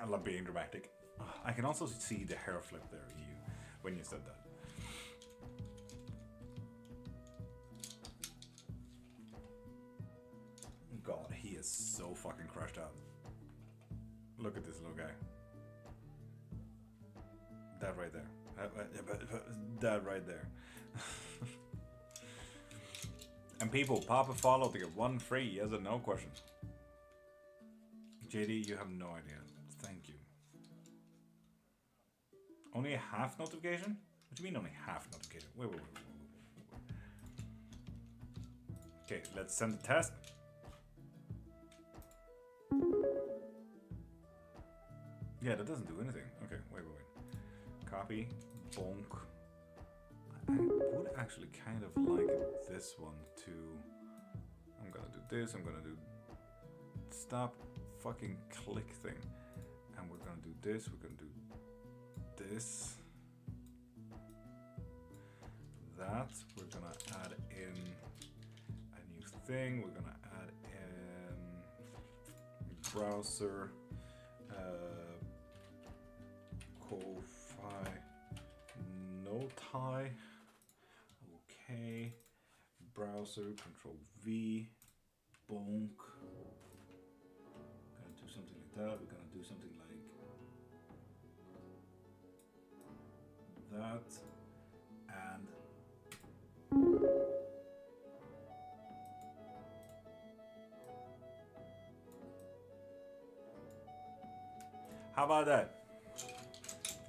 I love being dramatic. I can also see the hair flip there, when you said that. God, he is so fucking crushed out. Look at this little guy. That right there. That right there. And people, pop a follow to get 1 free yes or no question. JD, you have no idea. Thank you. Only a half notification? What do you mean only half notification? Wait. Okay, let's send the test. Yeah, that doesn't do anything. Okay, wait. Copy, bonk. I would actually kind of like this one too. I'm gonna do this, I'm gonna do stop fucking click thing. And we're gonna do this, we're gonna do this. That, we're gonna add in a new thing, we're gonna add in browser, Ko-Fi, no tie, okay, browser, control V, bonk, gonna do something like that, we're gonna do something like that, and how about that?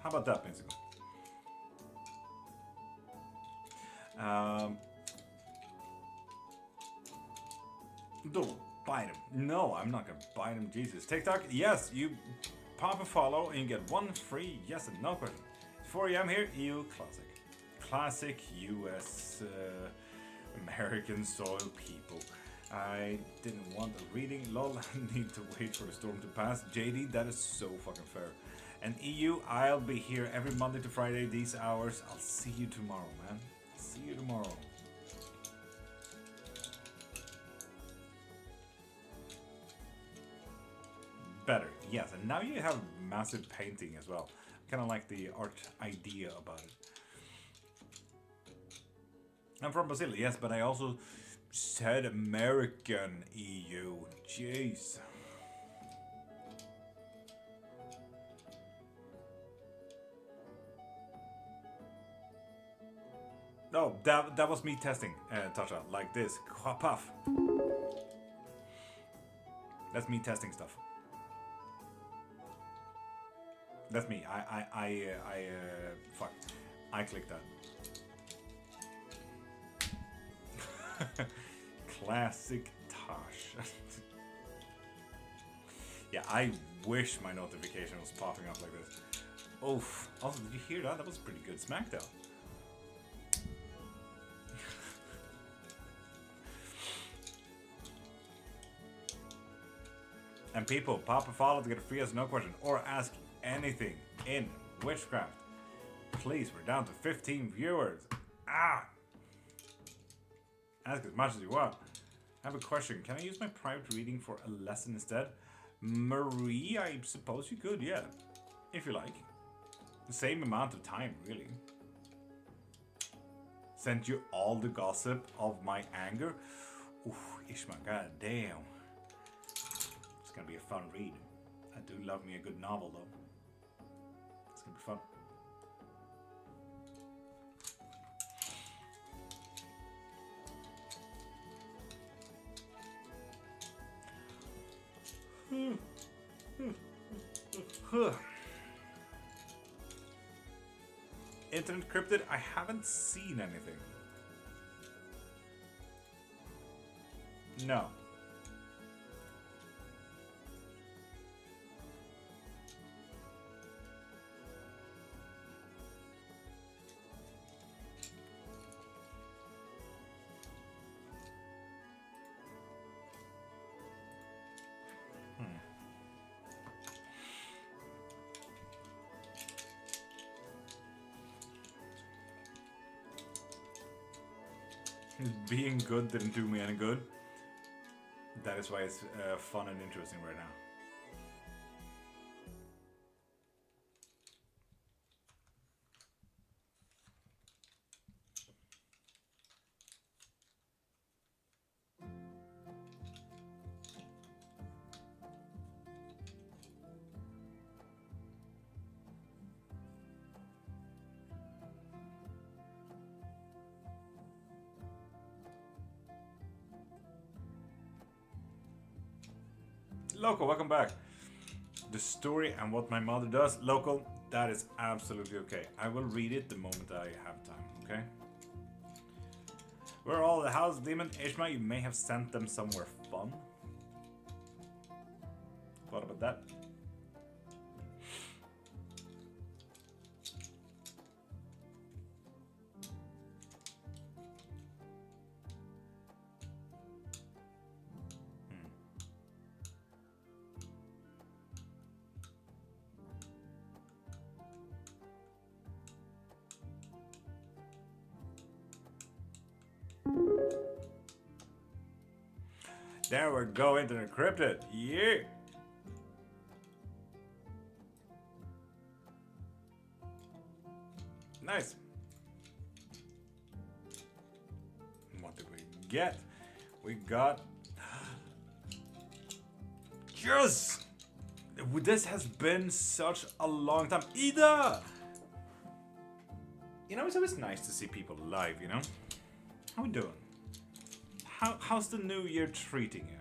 How about that, basically? Don't bite him. No, I'm not gonna bite him. Jesus. TikTok, yes, you pop a follow and you get 1 free yes and no question. 4 a.m. here, EU Classic. Classic US American soil people. I didn't want a reading. Lol, I need to wait for the storm to pass. JD, that is so fucking fair. And EU, I'll be here every Monday to Friday, these hours. I'll see you tomorrow, man. See you tomorrow. Better, yes. And now you have massive painting as well. Kind of like the art idea about it. I'm from Brazil, yes, but I also said American EU. Jeez. No, that was me testing, Tasha, like this. Puff. That's me testing stuff. That's me. Fuck. I clicked that. Classic Tosh. Yeah, I wish my notification was popping up like this. Oof. Also, did you hear that? That was a pretty good smackdown. And people, pop a follow to get a free as no question or ask anything in witchcraft. Please, we're down to 15 viewers. Ask as much as you want. I have a question. Can I use my private reading for a lesson instead? Marie, I suppose you could, yeah. If you like. The same amount of time, really. Sent you all the gossip of my anger. Oof, Ishma, god damn. It's gonna be a fun read. I do love me a good novel, though. It's gonna be fun. Internet cryptid, I haven't seen anything. No. Being good didn't do me any good. That is why it's fun and interesting right now. Local, welcome back. The story and what my mother does. Local, that is absolutely okay. I will read it the moment I have time, okay? Where are all the house demon Ishma? You may have sent them somewhere fun. Thought about that? There we go, into encrypted. Yeah. Nice. What did we get? We got. Yes! This has been such a long time. Ida! You know, it's always nice to see people live, you know? How we doing? How's the new year treating you?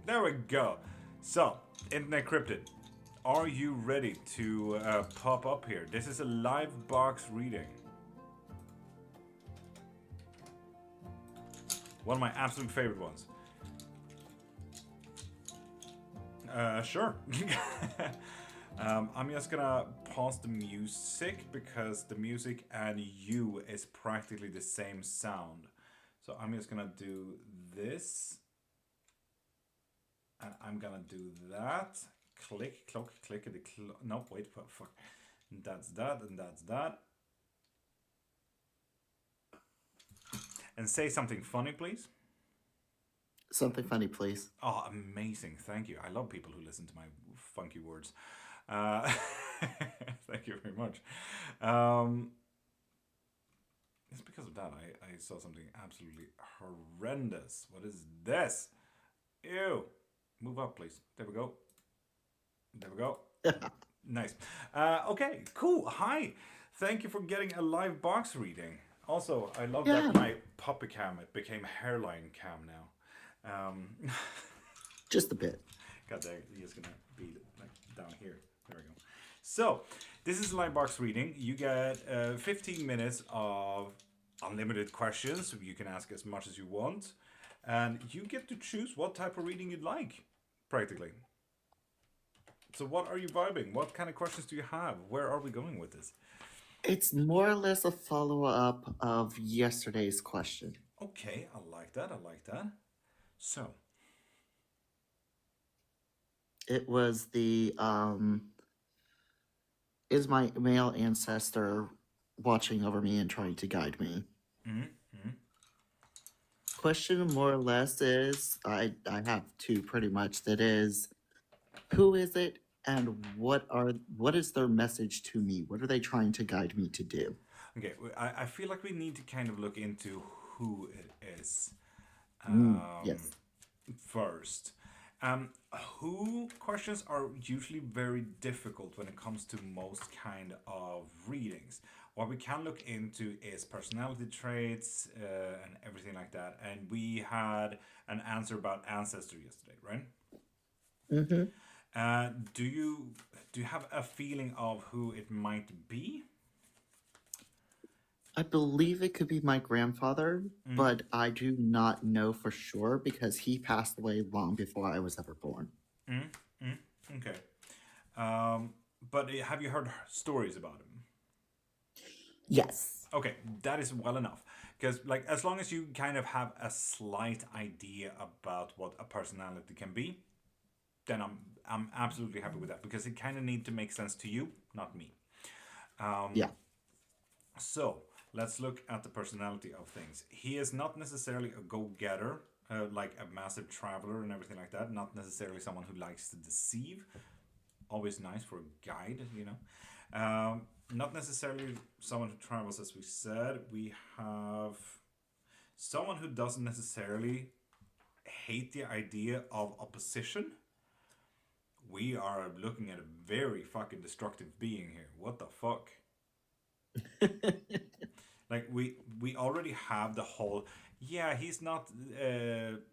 There we go. So, Internet Cryptid, are you ready to pop up here? This is a live box reading. One of my absolute favorite ones. Sure. I'm just gonna pause the music because the music and you is practically the same sound. So I'm just gonna do this. And I'm gonna do that. Click, clock, click, no, wait, fuck. That's that, and that's that. And say something funny, please. Something funny, please. Oh, amazing. Thank you. I love people who listen to my funky words. Thank you very much. It's because of that I saw something absolutely horrendous. What is this? Ew. Move up, please. There we go. There we go. Nice. Okay, cool. Hi. Thank you for getting a live box reading. Also, I love that my puppy cam, it became hairline cam now. Just a bit. God dang, he's just gonna be like down here. There we go. So, this is a live box reading. You get 15 minutes of unlimited questions. You can ask as much as you want. And you get to choose what type of reading you'd like, practically. So what are you vibing? What kind of questions do you have? Where are we going with this? It's more or less a follow-up of yesterday's question. Okay, I like that. I like that. So. It was the, is my male ancestor watching over me and trying to guide me? Mm-hmm. Question more or less is, I have two pretty much, that is, who is it and what is their message to me? What are they trying to guide me to do? Okay, I feel like we need to kind of look into who it is Yes. first. Who questions are usually very difficult when it comes to most kind of readings. What we can look into is personality traits and everything like that. And we had an answer about ancestor yesterday, right? Mm-hmm. Do you have a feeling of who it might be? I believe it could be my grandfather, but I do not know for sure because he passed away long before I was ever born. Okay. But have you heard stories about him? Yes. Okay, that is well enough. Because like as long as you kind of have a slight idea about what a personality can be, then I'm absolutely happy with that because it kind of need to make sense to you, not me. Yeah. So let's look at the personality of things. He is not necessarily a go-getter, like a massive traveler and everything like that. Not necessarily someone who likes to deceive. Always nice for a guide, you know. Not necessarily someone who travels, as we said. We have someone who doesn't necessarily hate the idea of opposition. We are looking at a very fucking destructive being here. What the fuck? Like we already have the whole Yeah, he's not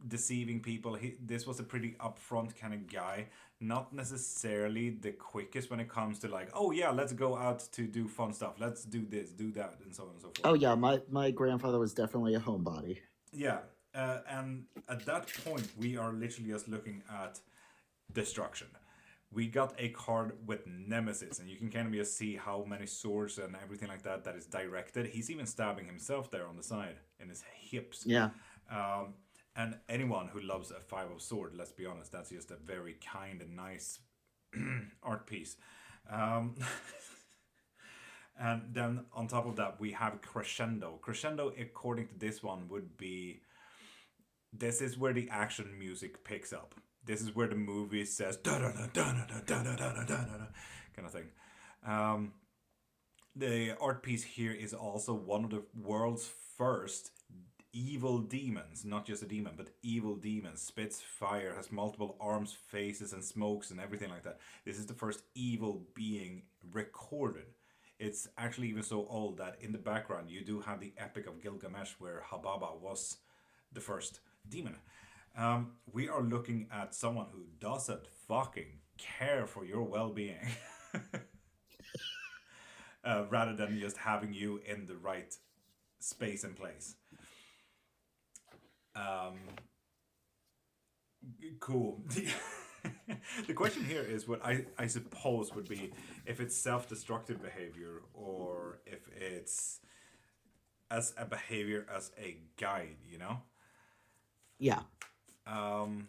deceiving people. This was a pretty upfront kind of guy. Not necessarily the quickest when it comes to like, oh yeah, let's go out to do fun stuff. Let's do this, do that, and so on and so forth. Oh yeah, my grandfather was definitely a homebody. Yeah, and at that point, we are literally just looking at destruction. We got a card with Nemesis, and you can kind of just see how many swords and everything like that that is directed. He's even stabbing himself there on the side in his hips. Yeah. Um, and anyone who loves a five of sword, let's be honest, that's just a very kind and nice art piece. Um, and then on top of that, we have crescendo. Crescendo, according to this one, would be this is where the action music picks up. This is where the movie says da da da da da da da da da da da kind of thing. Um, the art piece here is also one of the world's first evil demons, not just a demon, but evil demons. Spits fire, has multiple arms, faces, and smokes, and everything like that. This is the first evil being recorded. It's actually even so old that in the background you do have the Epic of Gilgamesh, where Hababa was the first demon. We are looking at someone who doesn't fucking care for your well-being, rather than just having you in the right space and place. Um, cool. The question here is what I suppose would be if it's self-destructive behavior or if it's as a behavior as a guide, you know? Yeah. Um,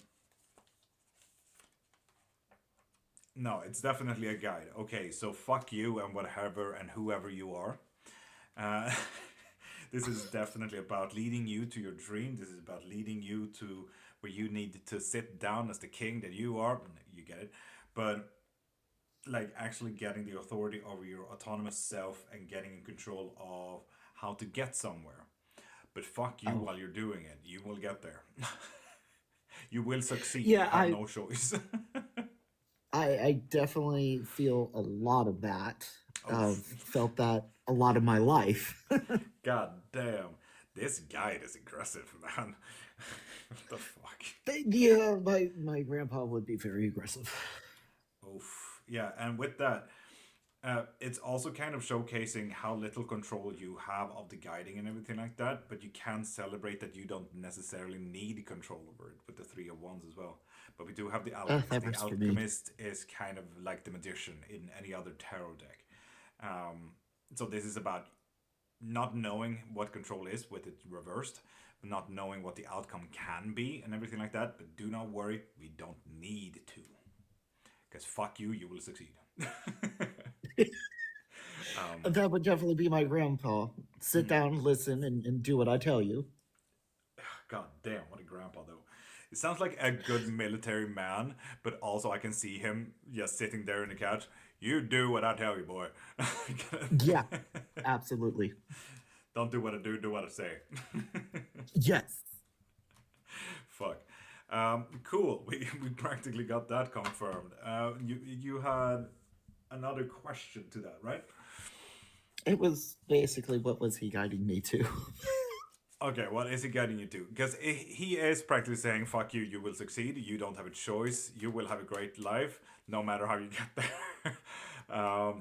no, it's definitely a guide. Okay, so fuck you and whatever and whoever you are. Uh, this is definitely about leading you to your dream. This is about leading you to where you need to sit down as the king that you are. You get it. But like actually getting the authority over your autonomous self and getting in control of how to get somewhere. But fuck you Oh. while you're doing it. You will get there. You will succeed. You Yeah, have no choice. I definitely feel a lot of that. Oh, I've felt that a lot of my life. god damn. This guide is aggressive, man. What the fuck? Yeah, my grandpa would be very aggressive. Oof. Yeah, and with that, it's also kind of showcasing how little control you have of the guiding and everything like that, but you can celebrate that you don't necessarily need control over it with the Three of Wands as well. But we do have the Alchemist. That The works for me. Alchemist is kind of like the Magician in any other tarot deck. So this is about not knowing what control is with it reversed, not knowing what the outcome can be and everything like that. But do not worry, we don't need to. Because fuck you, you will succeed. That would definitely be my grandpa. Sit down, listen, and do what I tell you. God damn, what a grandpa though. It sounds like a good military man, but also I can see him just sitting there in the couch. You do what I tell you, boy. Yeah, absolutely. Don't do what I do what I say. Yes. Fuck. Cool. We practically got that confirmed. You had another question to that, right? It was basically what was he guiding me to? Okay, what is he guiding you to? Because he is practically saying, fuck you, you will succeed. You don't have a choice. You will have a great life, no matter how you get there.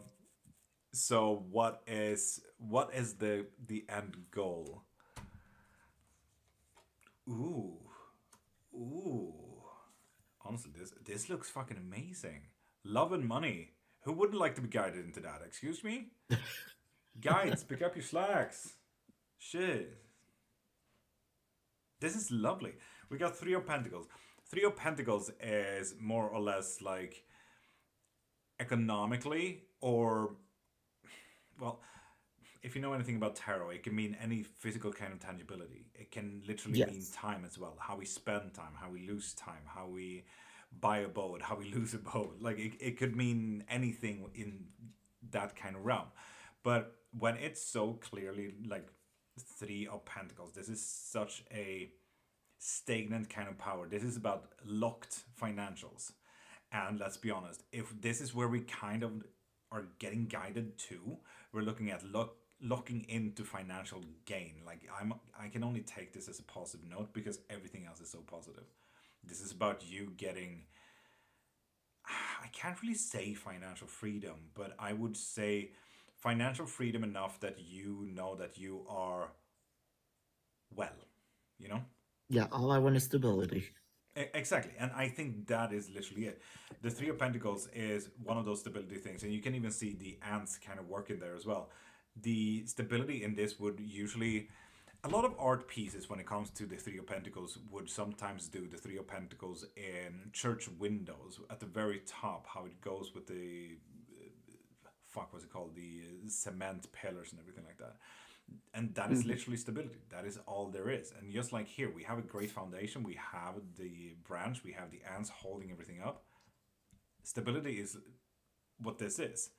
So what is the end goal? Ooh. Ooh. Honestly, this looks fucking amazing. Love and money. Who wouldn't like to be guided into that? Excuse me? Guides, pick up your slacks. Shit. This is lovely. We got Three of Pentacles. Three of Pentacles is more or less like economically, or well, if you know anything about tarot, it can mean any physical kind of tangibility. It can literally mean Yes. time as well. How we spend time, how we lose time, how we buy a boat, how we lose a boat. Like it could mean anything in that kind of realm. But when it's so clearly like Three of Pentacles, this is such a stagnant kind of power. This is about locked financials. And let's be honest, if this is where we kind of are getting guided to, we're looking at locking into financial gain. Like I can only take this as a positive note because everything else is so positive. This is about you getting, I can't really say financial freedom, but I would say financial freedom enough that you know that you are well, you know? Yeah, all I want is stability. Exactly. And I think that is literally it. The Three of Pentacles is one of those stability things. And you can even see the ants kind of work in there as well. The stability in this would usually, a lot of art pieces when it comes to the Three of Pentacles would sometimes do the Three of Pentacles in church windows at the very top, how it goes with the, fuck, what's it called? The cement pillars and everything like that. And that is Mhm. literally stability. That is all there is. And just like here, we have a great foundation. We have the branch. We have the ants holding everything up. Stability is what this is,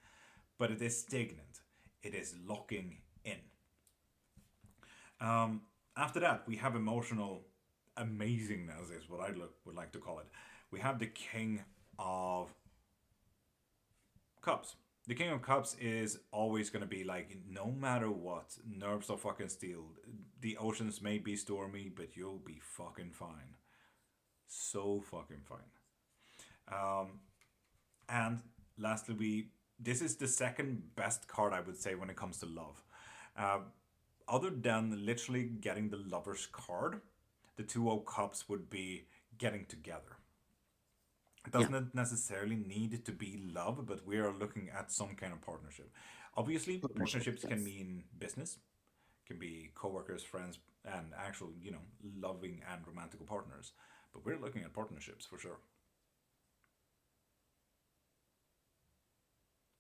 but it is stagnant. It is locking in. After that, we have emotional amazingness, is what I would like to call it. We have the King of Cups. The King of Cups is always going to be like, no matter what, nerves are fucking steel. The oceans may be stormy, but you'll be fucking fine. So fucking fine. And lastly, this is the second best card I would say when it comes to love. Uh, Other than literally getting the Lover's card, the Two of Cups would be getting together. It Yeah, doesn't necessarily need to be love, but we are looking at some kind of partnership. Obviously, partnership. partnerships can Yes. mean business, can be coworkers, friends, and actual, loving and romantical partners. But we're looking at partnerships for sure.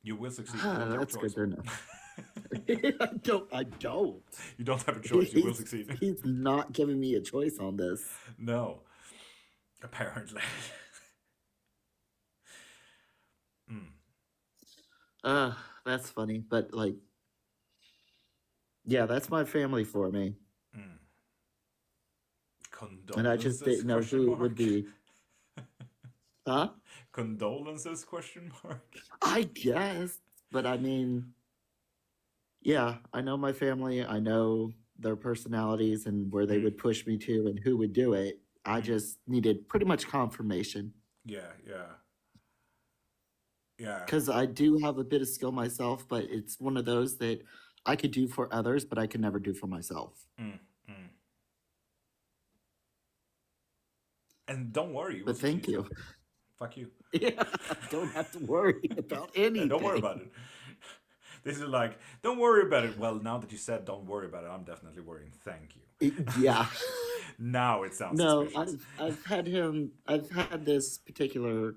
You will succeed. You Ah, don't have a that's good choice. to know. I don't. I don't. You don't have a choice. You will He's succeed. he's not giving me a choice on this. No, apparently. Mm, That's funny, but like, yeah, that's my family for me, mm. and I just Condolences? didn't know Question who it would mark. be. Huh? Condolences? Question mark. I guess, but I mean, yeah, I know my family. I know their personalities and where they Mm, would push me to and who would do it. I mm. just needed pretty much confirmation Yeah, yeah, yeah. because I do have a bit of skill myself, but it's one of those that I could do for others, but I can never do for myself. Mm, mm. And don't worry, you will But thank succeed. So, you. fuck you. Yeah, I don't have to worry about Yeah, don't worry anything. about it. This is like, don't worry about it. Well, now that you said don't worry about it, I'm definitely worrying. Thank you. Yeah. Now it sounds No, suspicious. I've had this particular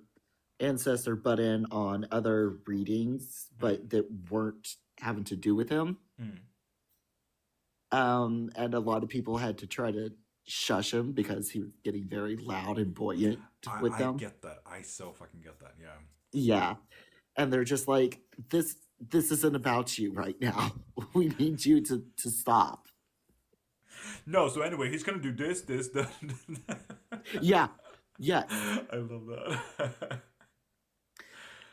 ancestor butt in on other readings, Mm, but that weren't having to do with him. mm. And a lot of people had to try to shush him because he was getting very loud and buoyant with I them. get that. I so fucking get that. Yeah. Yeah. And they're just like, this isn't about you right now. We need you to stop. No, so anyway, he's gonna do this, that. Yeah. Yes. I love that.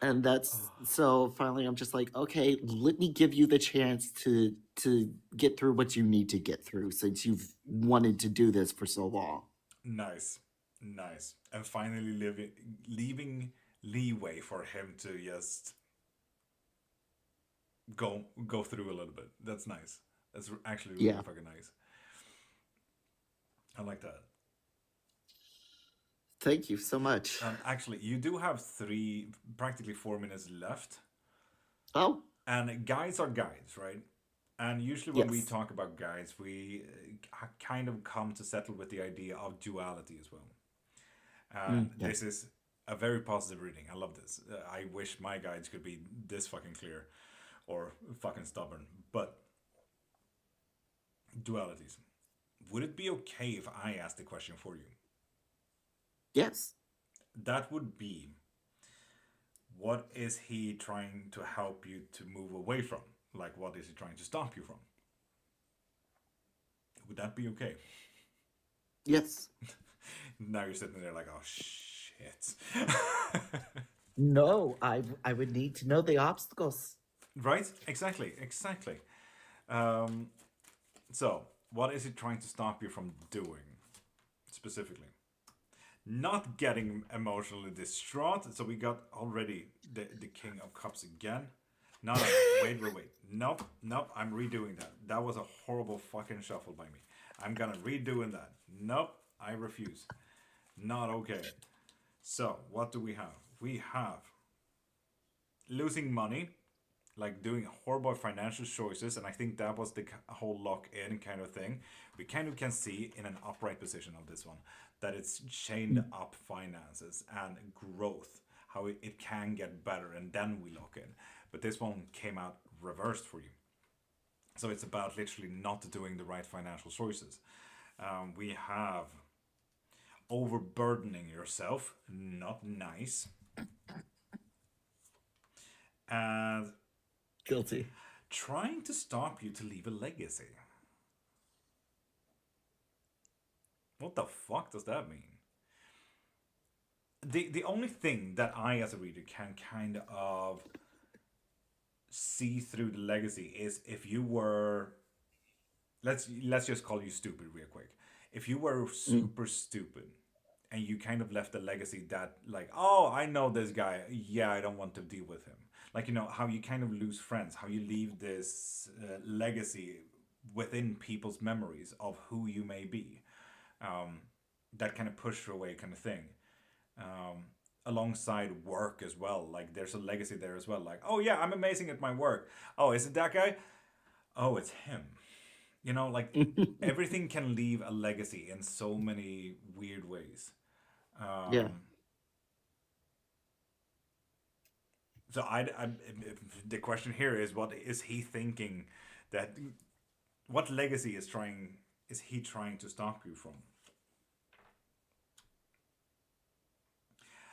And that's so finally I'm just like, okay, let me give you the chance to get through what you need to get through since you've wanted to do this for so long. Nice, nice, and finally leaving leeway for him to just go through a little bit. That's nice. That's actually really Yeah. fucking nice. I like that. Thank you so much. Actually, you do have practically 4 minutes left, Oh, and guides are guides, right? And usually when we yes. talk about guides, we kind of come to settle with the idea of duality as well. And Yeah. this is a very positive reading. I love this. I wish my guides could be this fucking clear or fucking stubborn. But dualities. Would it be okay if I asked the question for you? Yes. That would be, what is he trying to help you to move away from? Like, what is he trying to stop you from? Would that be okay? Yes. Now you're sitting there like, oh shit. No, I would need to know the obstacles. Right? Exactly, exactly. Um, so, what is it trying to stop you from doing specifically? Not getting emotionally distraught. So we got already the King of Cups again. No, no, wait. Nope. I'm redoing that. That was a horrible fucking shuffle by me. I'm gonna redoing that. Nope. I refuse. Not okay. So what do we have? We have losing money, like doing horrible financial choices, and I think that was the whole lock-in kind of thing. We kind of can see in an upright position of this one that it's chained up finances and growth, how it can get better, and then we lock in. But this one came out reversed for you. So it's about literally not doing the right financial choices. We have overburdening yourself, not nice. And Guilty. trying to stop you to leave a legacy. What the fuck does that mean? The only thing that I as a reader can kind of see through the legacy is if you were, let's just call you stupid real quick. If you were Mm. super stupid and you kind of left a legacy that like, oh, I know this guy, yeah, I don't want to deal with him. Like, you know how you kind of lose friends, how you leave this legacy within people's memories of who you may be, that kind of push away kind of thing, alongside work as well. Like there's a legacy there as well, like, oh yeah, I'm amazing at my work. Oh, is it that guy? Oh, it's him. You know, like everything can leave a legacy in so many weird ways. Yeah. So the question here is, what is he thinking that, what legacy is he trying to stop you from?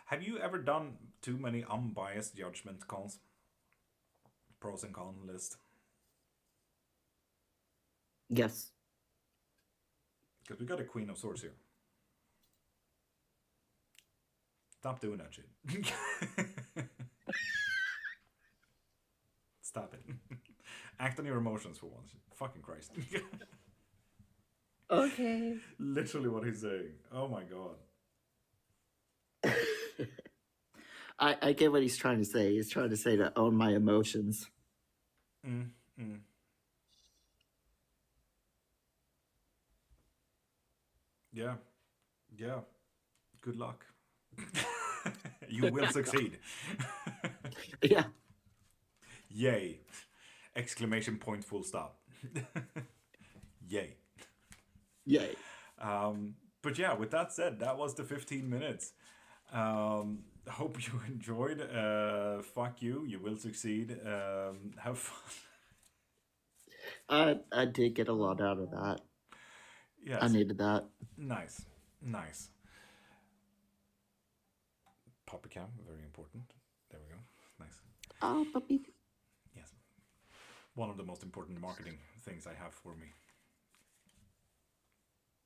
Have you ever done too many unbiased judgment calls? Pros and cons list? Yes. Because we got a Queen of Swords here. Stop doing that shit. Stop it. Act on your emotions for once. Fucking Christ. Okay. Literally what he's saying. Oh my god. I get what he's trying to say. He's trying to say to own my emotions. Mm, mm. Yeah. Yeah. Good luck. You will succeed. Yeah. Yay. Exclamation point, full stop. Yay. Yay. But yeah, with that said, that was the 15 minutes. Hope you enjoyed. Fuck you. You will succeed. Have fun. I did get a lot out of that. Yes. I needed that. Nice. Nice. Poppy cam, very important. There we go. Nice. Oh, puppy. Yes. One of the most important marketing things I have for me.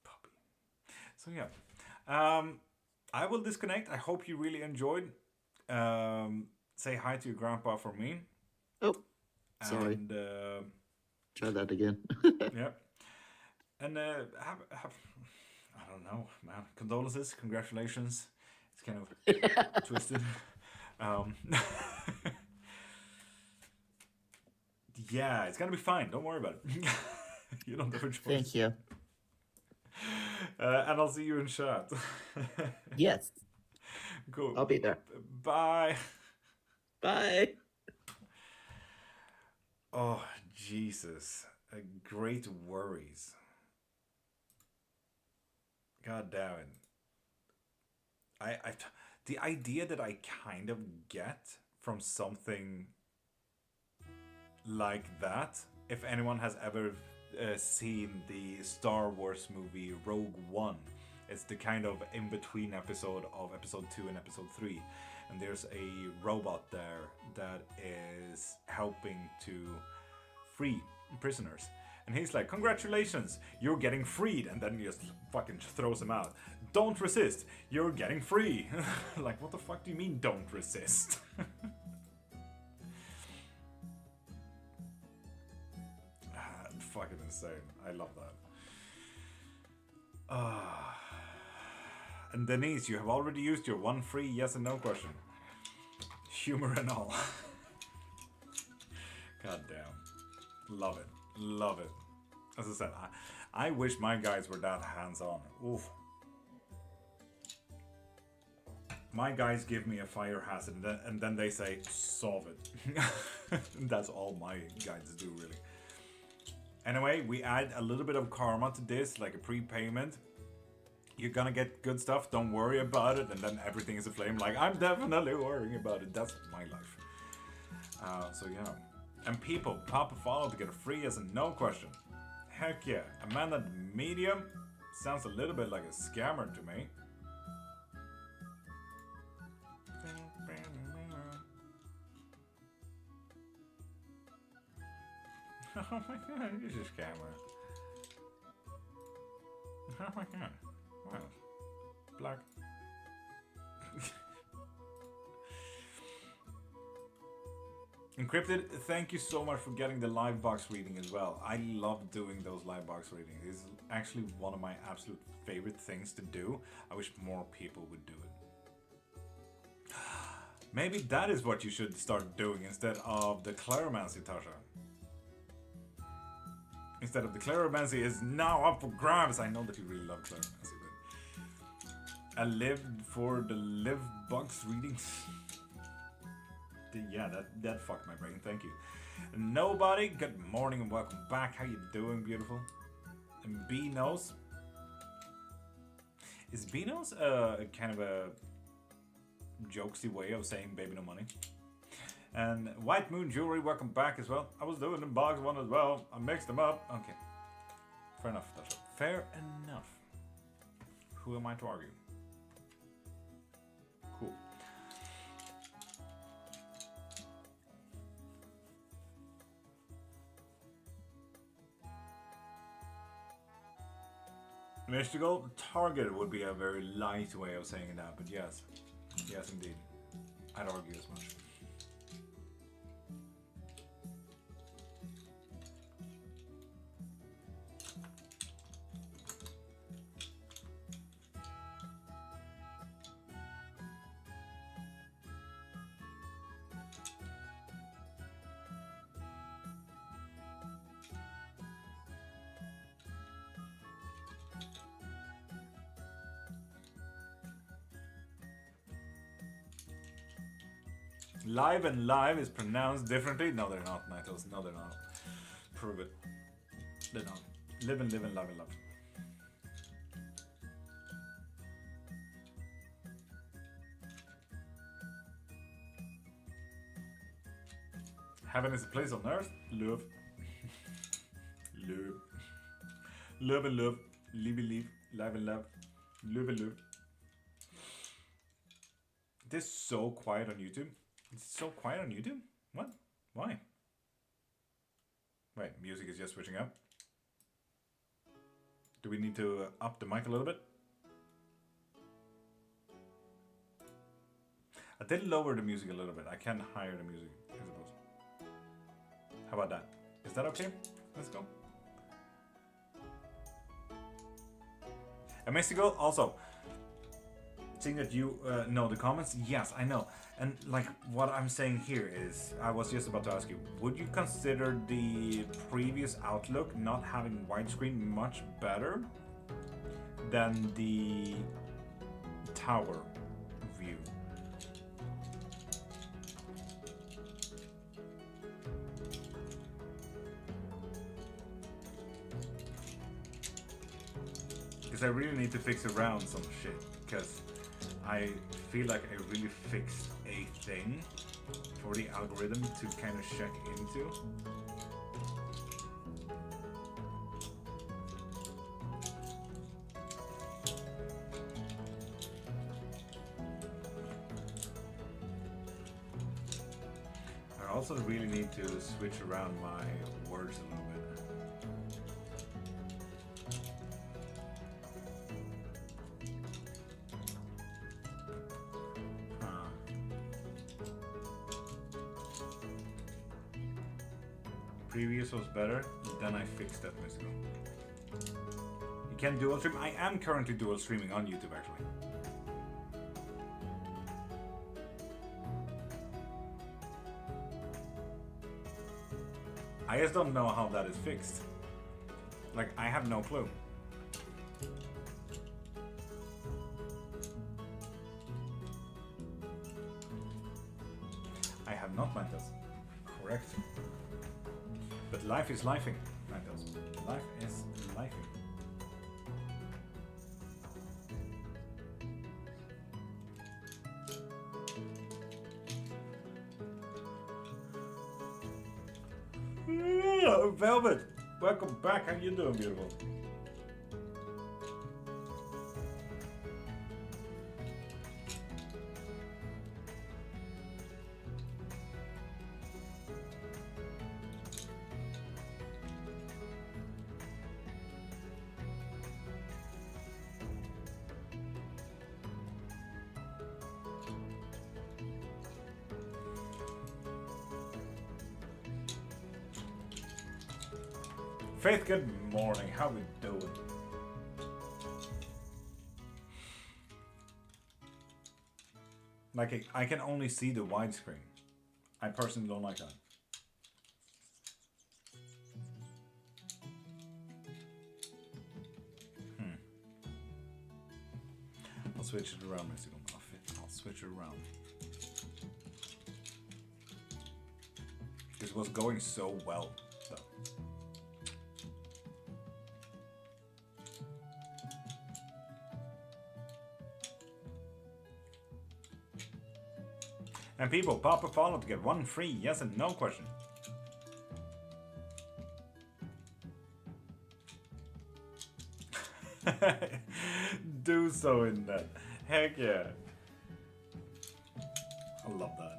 Puppy. So yeah. I will disconnect. I hope you really enjoyed. Say hi to your grandpa for me. Oh, sorry. And Try that again. yeah. And have I don't know, man. Condolences, congratulations. It's kind of twisted. Yeah, it's gonna be fine. Don't worry about it. You don't have a choice. Thank you. And I'll see you in chat. Yes. Cool. I'll be there. Bye. Bye. Oh, Jesus. Great worries. God damn it. The idea that I kind of get from something like that, if anyone has ever seen the Star Wars movie Rogue One, it's the kind of in-between episode of episode 2 and episode 3, and there's a robot there that is helping to free prisoners. And he's like, congratulations, you're getting freed. And then he just fucking throws him out. Don't resist, you're getting free. Like, what the fuck do you mean, don't resist? insane. I love that. And Denise, you have already used your one free yes and no question. Humor and all. God damn. Love it. Love it. As I said, I wish my guides were that hands-on. Oof. My guys give me a fire hazard and then they say, solve it. That's all my guides do, really. Anyway, we add a little bit of karma to this, like a prepayment. You're gonna get good stuff, don't worry about it, and then everything is aflame. Like, I'm definitely worrying about it. That's my life. So yeah. And people, pop a follow to get a free yes and no question. Heck yeah. Amanda Medium sounds a little bit like a scammer to me. Oh my god, this is a scammer. Oh my god. Wow. Black. Encrypted, thank you so much for getting the live box reading as well. I love doing those live box readings. It's actually one of my absolute favorite things to do. I wish more people would do it. Maybe that is what you should start doing instead of the Claromancy, Tasha. Instead of the Claromancy is now up for grabs. I know that you really love Claromancy, but I lived for the live box readings. Yeah, that fucked my brain. Thank you. Nobody, good morning and welcome back. How you doing, beautiful? And Beanos. Is Beanos a kind of a jokesy way of saying baby no money? And White Moon Jewelry, welcome back as well. I was doing the box one as well. I mixed them up. Okay. Fair enough. That's fair enough. Who am I to argue? Cool. Mystical target would be a very light way of saying that, but yes. Yes, indeed. I'd argue as much. Live and live is pronounced differently. No, they're not, Nitals. No, they're not. Prove it. They're not. Live and live and love and love. Heaven is a place on earth. Love. Love. Love and love. Live and live. Live and love. Love and love. This is so quiet on YouTube. It's so quiet on YouTube? What? Why? Wait, music is just switching up. Do we need to up the mic a little bit? I did lower the music a little bit. I can higher the music, I suppose. How about that? Is that okay? Let's go. And Mexico, also, seeing that you know the comments, yes, I know. And like what I'm saying here is, I was just about to ask you, would you consider the previous Outlook not having widescreen much better than the tower view? Because I really need to fix around some shit, because I feel like I really fixed a thing for the algorithm to kind of check into. I also really need to switch around my words a little bit. Previous was better, then I fixed that mystical. You can dual stream. I am currently dual streaming on YouTube actually. I just don't know how that is fixed. Like, I have no clue. I have not Mantos. Correct. But life is lifing, Mantos. Life is lifing. Velvet, welcome back. How you doing, beautiful? Faith, good morning. How we doing? Like, I can only see the widescreen. I personally don't like that. I'll switch it around, Mr. I'll switch it around. This was going so well, though. And people, pop a follow to get one free yes and no question. Do so in that. Heck yeah. I love that.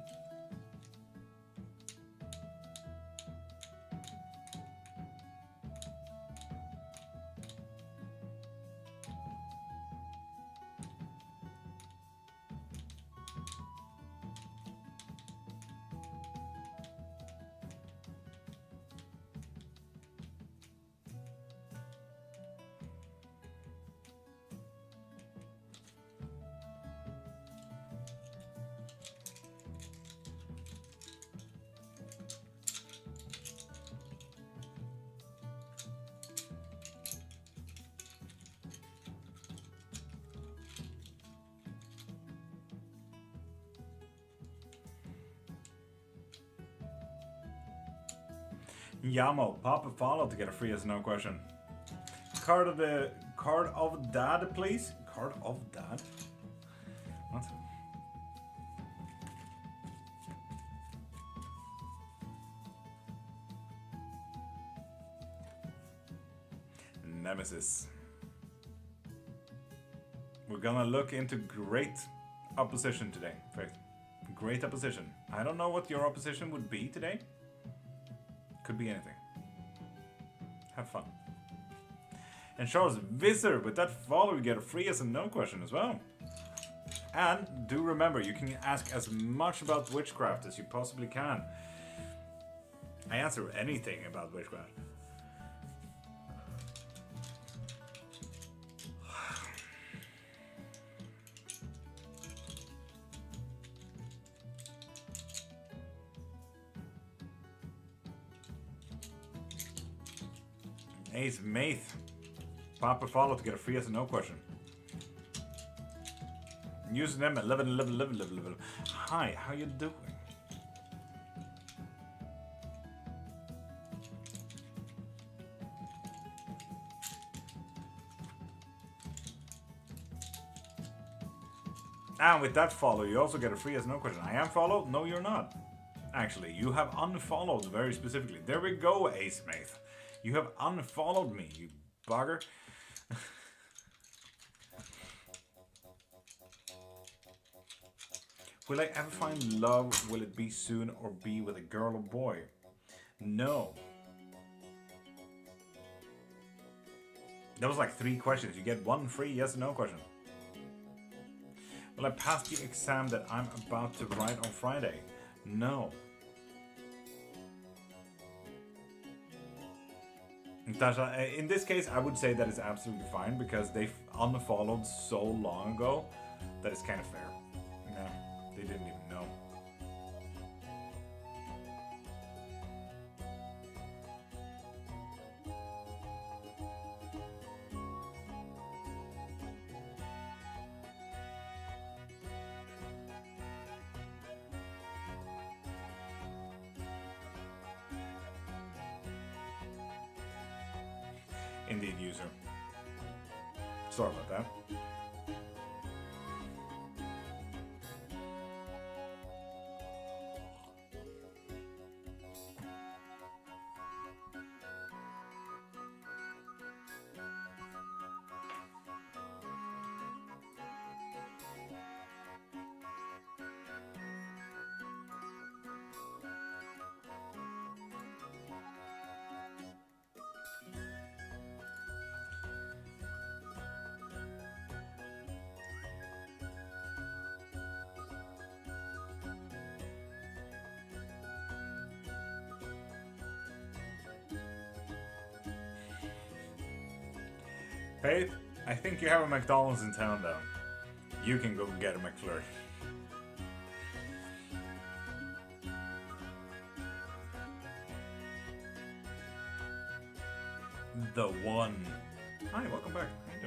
Yamo, pop a follow to get a free yes no question. Card of dad, please. Card of dad. What? Nemesis. We're gonna look into great opposition today, Faith. Great opposition. I don't know what your opposition would be today. Could be anything. Have fun. And Charles Visser, with that follow, you get a free yes and no question as well. And do remember, you can ask as much about witchcraft as you possibly can. I answer anything about witchcraft. Ace Maith. Pop a follow to get a free yes and no question. Username 11. Hi, how you doing? And with that follow, you also get a free yes no question. I am followed? No, you're not. Actually, you have unfollowed very specifically. There we go, Ace Maith. You have unfollowed me, you bugger. Will I ever find love? Will it be soon or be with a girl or boy? No. That was like 3 questions. You get 1 free yes or no question. Will I pass the exam that I'm about to write on Friday? No. Tasha, in this case, I would say that it's absolutely fine because they've unfollowed so long ago that it's kind of fair. Yeah, they didn't even know. Indeed, user. Sorry about that. Faith, I think you have a McDonald's in town now. You can go get a McFlurry. The one. Hi, welcome back. How you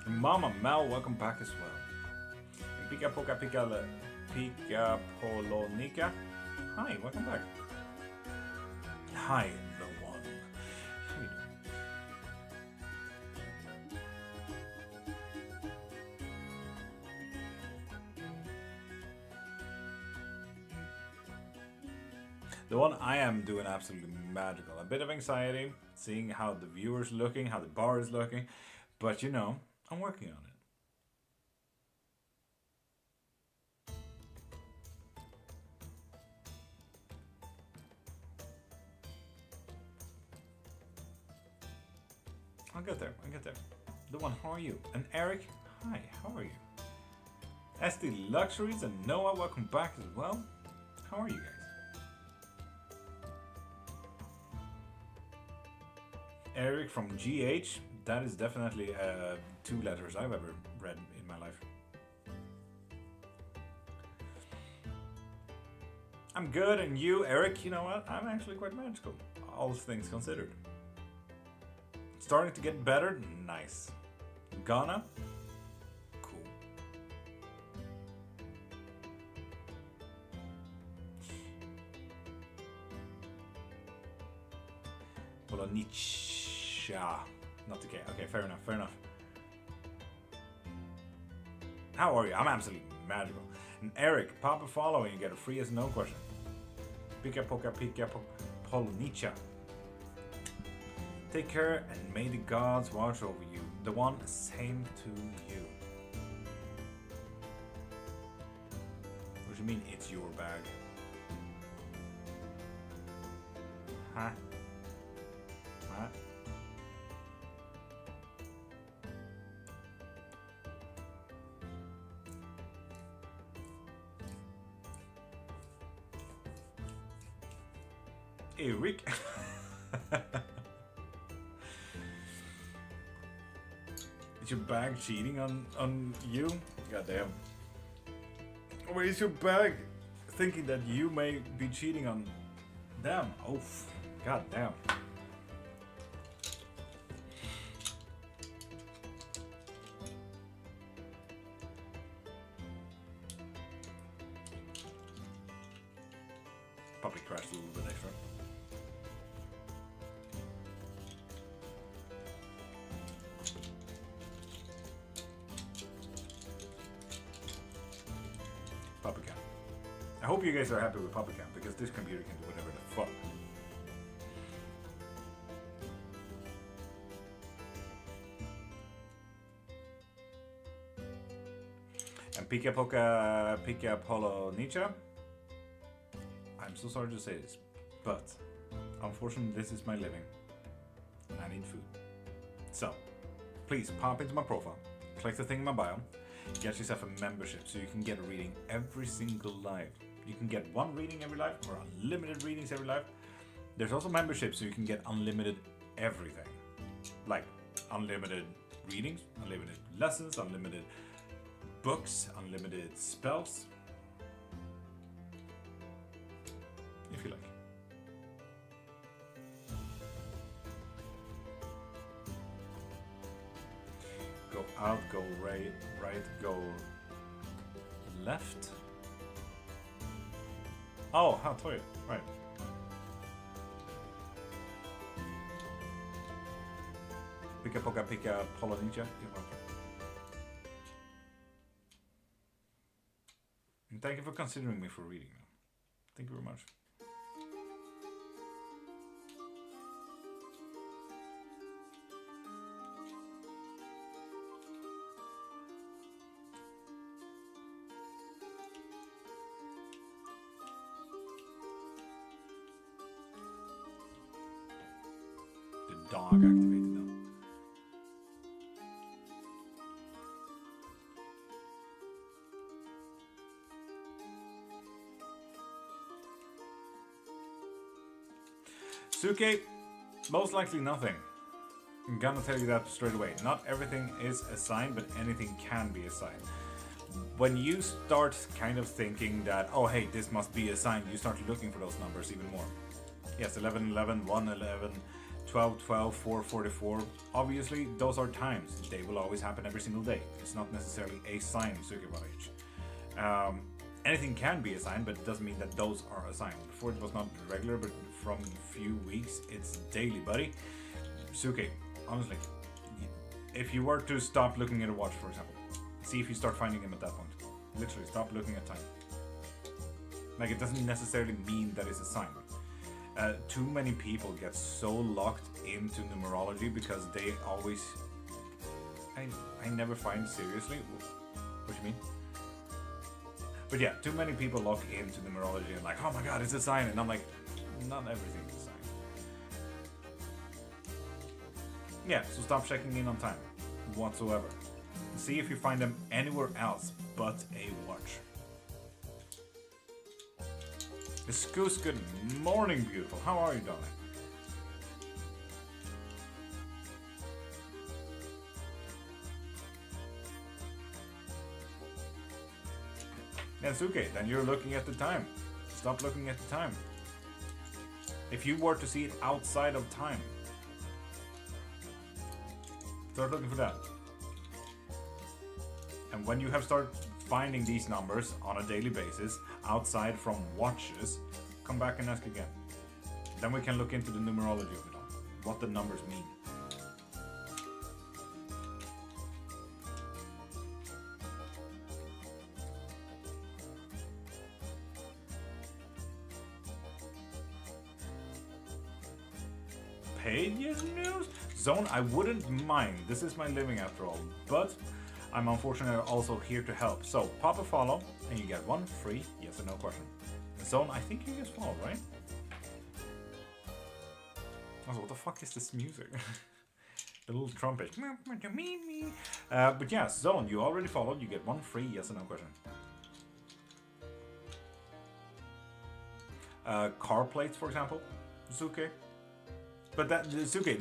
doing? Mama Mel, welcome back as well. And Pika Poka Pika Polonika. Hi, welcome back. Hi, the one. How you doing? The one I am doing absolutely magical. A bit of anxiety, seeing how the viewer's looking, how the bar is looking. But you know, I'm working on it. I'll get there, I'll get there. The one, how are you? And Eric, hi, how are you? SD Luxuries and Noah, welcome back as well. How are you guys? Eric from GH, that is definitely 2 letters I've ever read in my life. I'm good, and you, Eric, you know what? I'm actually quite magical, all things considered. Starting to get better? Nice. Ghana? Cool. Polonicha. Not okay. Okay, fair enough, fair enough. How are you? I'm absolutely magical. And Eric, pop a follow and you get a free as no question. Pika Poka Pika Polonicha. Take care and may the gods watch over you. The one, same to you. What do you mean it's your bag? Huh? Huh? Eric? Is your bag cheating on you? Goddamn. Or is your bag thinking that you may be cheating on them? Oh, goddamn. Probably crashed a little bit extra. Puppycam. I hope you guys are happy with Puppycam because this computer can do whatever the fuck. And Pika Poka Pika Polo Nietzsche. I'm so sorry to say this, but unfortunately this is my living and I need food. So please pop into my profile, click the thing in my bio, get yourself a membership so you can get a reading every single live. You can get 1 reading every live or unlimited readings every live. There's also memberships, so you can get unlimited everything. Like unlimited readings, unlimited lessons, unlimited books, unlimited spells. If you like. Go out, go right, go left. Oh, Toya, right. Pika poka pika Poloninja. And thank you for considering me for reading. Thank you very much. The dog activated now. Suke, most likely nothing. I'm gonna tell you that straight away. Not everything is a sign, but anything can be a sign. When you start kind of thinking that, oh hey, this must be a sign, you start looking for those numbers even more. Yes, 11, 11, 1, 11, 12, 12, 4, 44. Obviously, those are times. They will always happen every single day. It's not necessarily a sign, Sukevarich. Anything can be a sign, but it doesn't mean that those are a sign. Before it was not regular, but from a few weeks, it's daily, buddy. Suke, honestly, if you were to stop looking at a watch, for example, see if you start finding him at that point. Literally, stop looking at time. Like, it doesn't necessarily mean that it's a sign. Too many people get so locked into numerology because they always... I never find seriously. What do you mean? But yeah, too many people lock into numerology and like, oh my god, it's a sign. And I'm like, not everything is a sign. Yeah, so stop checking in on time whatsoever. See if you find them anywhere else but a watch. Goose, good morning, beautiful. How are you, darling? Nensuke, then you're looking at the time. Stop looking at the time. If you were to see it outside of time, start looking for that. And when you have started finding these numbers on a daily basis, outside from watches, come back and ask again. Then we can look into the numerology of it all, what the numbers mean. Paid news? Zone, I wouldn't mind. This is my living after all, but I'm unfortunately also here to help. So pop a follow and you get one free yes or no question. Zone, I think you just followed, right? Also, what the fuck is this music? The little trumpet. But yeah, Zone, you already followed. You get one free yes or no question. Car plates, for example. Zuke. But that, Zuke,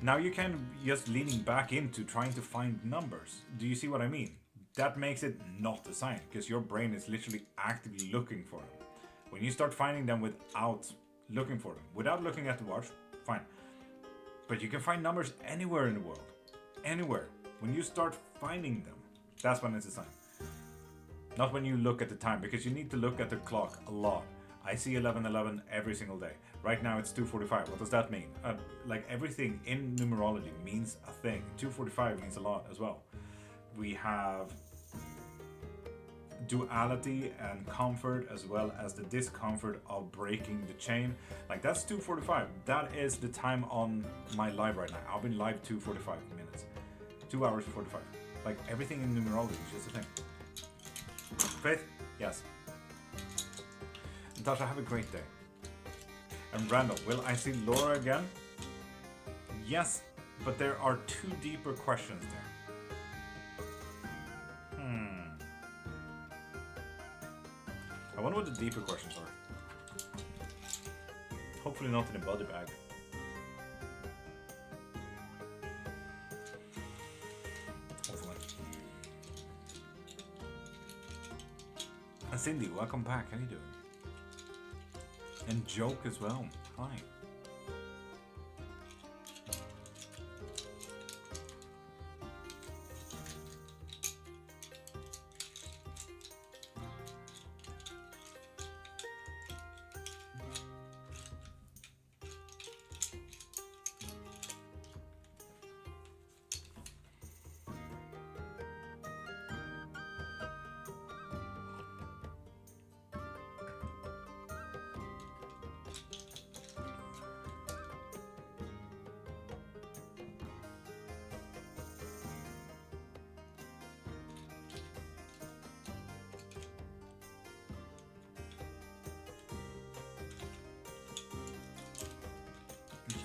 now you can just leaning back into trying to find numbers. Do you see what I mean? That makes it not a sign, because your brain is literally actively looking for them. When you start finding them without looking for them, without looking at the watch, fine. But you can find numbers anywhere in the world. Anywhere. When you start finding them, that's when it's a sign. Not when you look at the time, because you need to look at the clock a lot. I see 11:11 every single day. Right now it's 2:45. What does that mean? Like everything in numerology means a thing. 2:45 means a lot as well. We have duality and comfort, as well as the discomfort of breaking the chain. Like that's 2:45. That is the time on my live right now. I've been live 2:45 minutes. 2 hours and 45. Like everything in numerology is just a thing. Faith? Yes. Natasha, have a great day. And Randall, will I see Laura again? Yes, but there are two deeper questions there. I wonder what the deeper questions are. Hopefully not in a body bag. Hopefully. And Cindy, welcome back. How you doing? And Joke as well. Hi.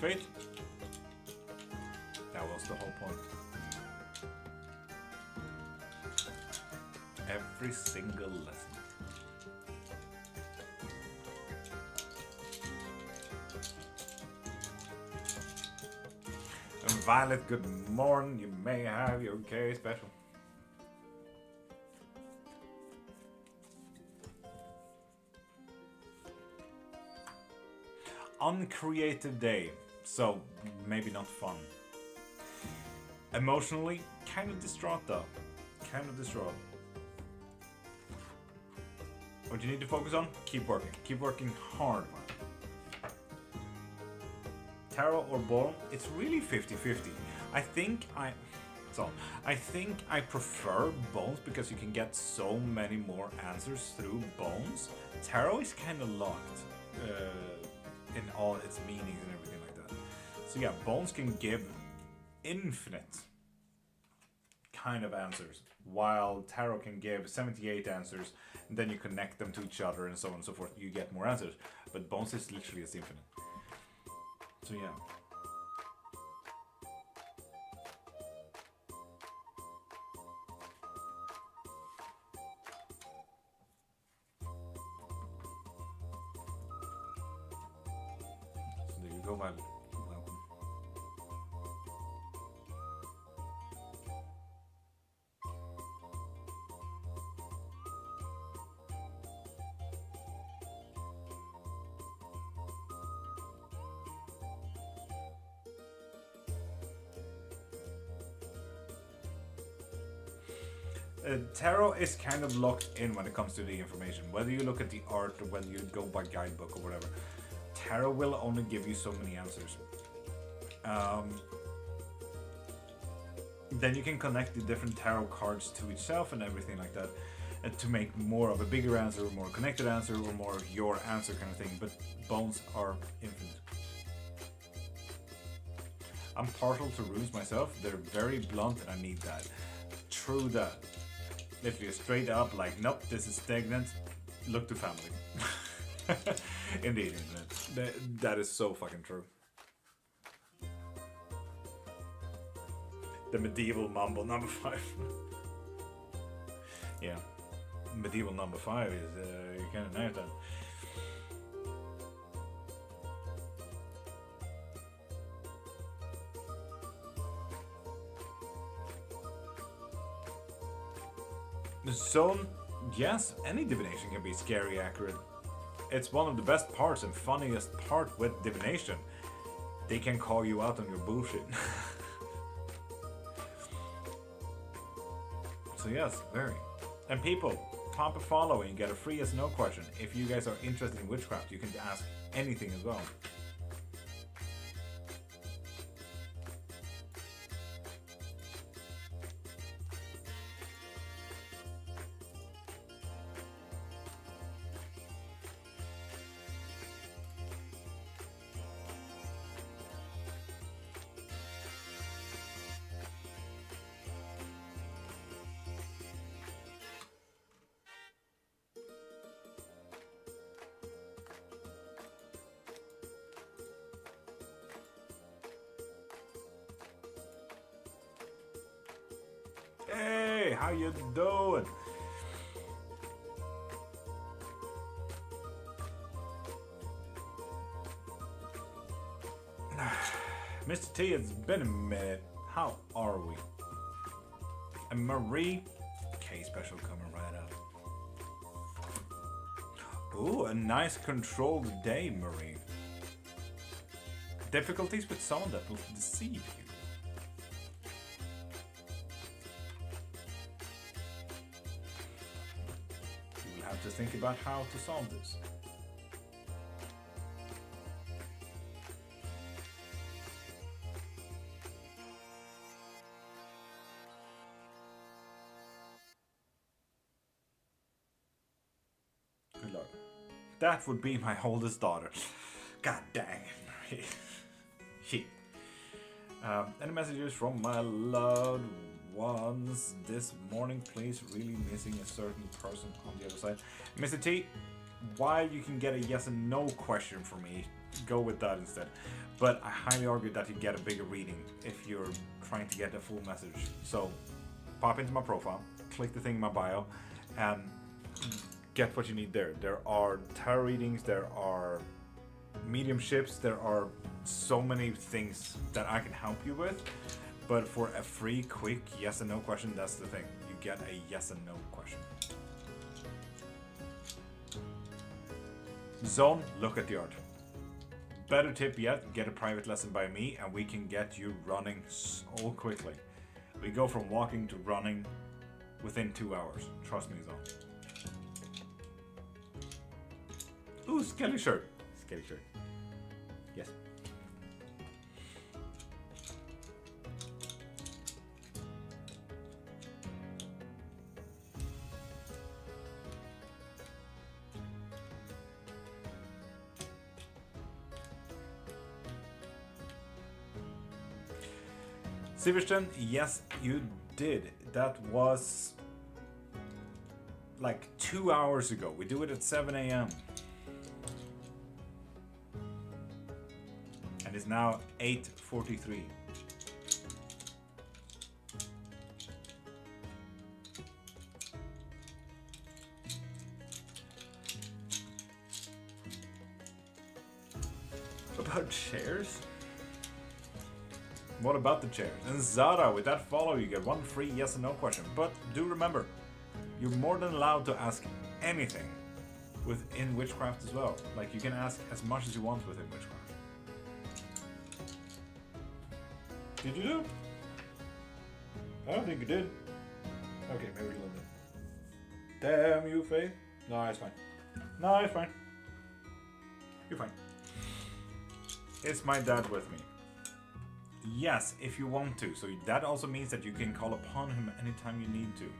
Faith? That was the whole point. Every single lesson. And Violet, good morning. You may have your K special. Uncreative day. So, maybe not fun. Emotionally, kind of distraught though. Kind of distraught. What you need to focus on? Keep working. Keep working hard, man. Tarot or ball? It's really 50-50. I think I prefer bones because you can get so many more answers through bones. Tarot is kind of locked in all its meanings and everything like that. So yeah, bones can give infinite kind of answers, while tarot can give 78 answers, and then you connect them to each other and so on and so forth. You get more answers, but bones is literally as infinite. So yeah. So there you go, Violet. Welcome. Tarot is kind of locked in when it comes to the information. Whether you look at the art or whether you go by guidebook or whatever, tarot will only give you so many answers. Then you can connect the different tarot cards to itself and everything like that, to make more of a bigger answer, or more connected answer, or more your answer kind of thing. But bones are infinite. I'm partial to runes myself. They're very blunt and I need that. True that. If you're straight up like, nope, this is stagnant, look to family. Indeed, that is so fucking true. The medieval mumble number 5. Yeah, medieval number 5 is you kind of know that. The zone, yes, any divination can be scary accurate. It's one of the best parts and funniest part with divination. They can call you out on your bullshit. So yes, very. And people, pop a follow and you get a free yes no question. If you guys are interested in witchcraft, you can ask anything as well. Hey, how you doing? Mr. T, it's been a minute. How are we? And Marie, K special coming right up. Ooh, a nice controlled day, Marie. Difficulties with someone that will deceive you. You will have to think about how to solve this. Good luck. That would be my oldest daughter. God dang. Any messages from my loved ones this morning, please? Really missing a certain person on the other side. Mr. T, while you can get a yes and no question from me, go with that instead. But I highly argue that you get a bigger reading if you're trying to get a full message. So pop into my profile, click the thing in my bio, and get what you need there. There are tarot readings, there are mediumships, there are so many things that I can help you with. But for a free, quick yes and no question, that's the thing. You get a yes and no question. Zone, look at the art. Better tip yet, get a private lesson by me and we can get you running so quickly. We go from walking to running within 2 hours. Trust me, Zone. Ooh, Skelly shirt. Skelly shirt. Yes. Siverston, yes, you did. That was like 2 hours ago. We do it at 7 a.m. And it's now 8:43. About chairs? What about the chairs? And Zara, with that follow, you get one free yes and no question. But do remember, you're more than allowed to ask anything within witchcraft as well. Like, you can ask as much as you want within witchcraft. Did you do it? I don't think you did. Okay, maybe a little bit. Damn you, Faith. No, it's fine. No, it's fine. You're fine. It's my dad with me. Yes, if you want to. So that also means that you can call upon him anytime you need to.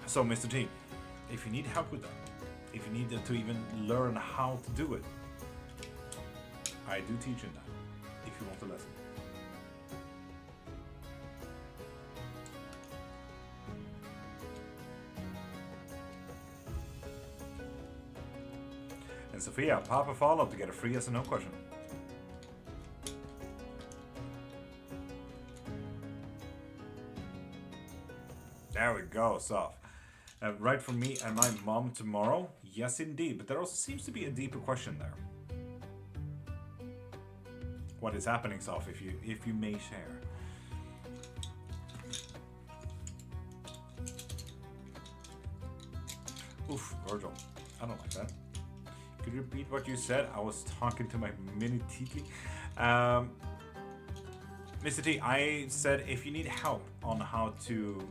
So, Mr. T, if you need help with that, if you need to even learn how to do it, I do teach in that. If you want a lesson. And Sophia, pop a follow to get a free yes or no question. There we go, soft. Right from me and my mom tomorrow? Yes, indeed. But there also seems to be a deeper question there. What is happening, Soph, if you may share? Oof, Virgil. I don't like that. Could you repeat what you said? I was talking to my mini Tiki. Mr. T, I said if you need help on how to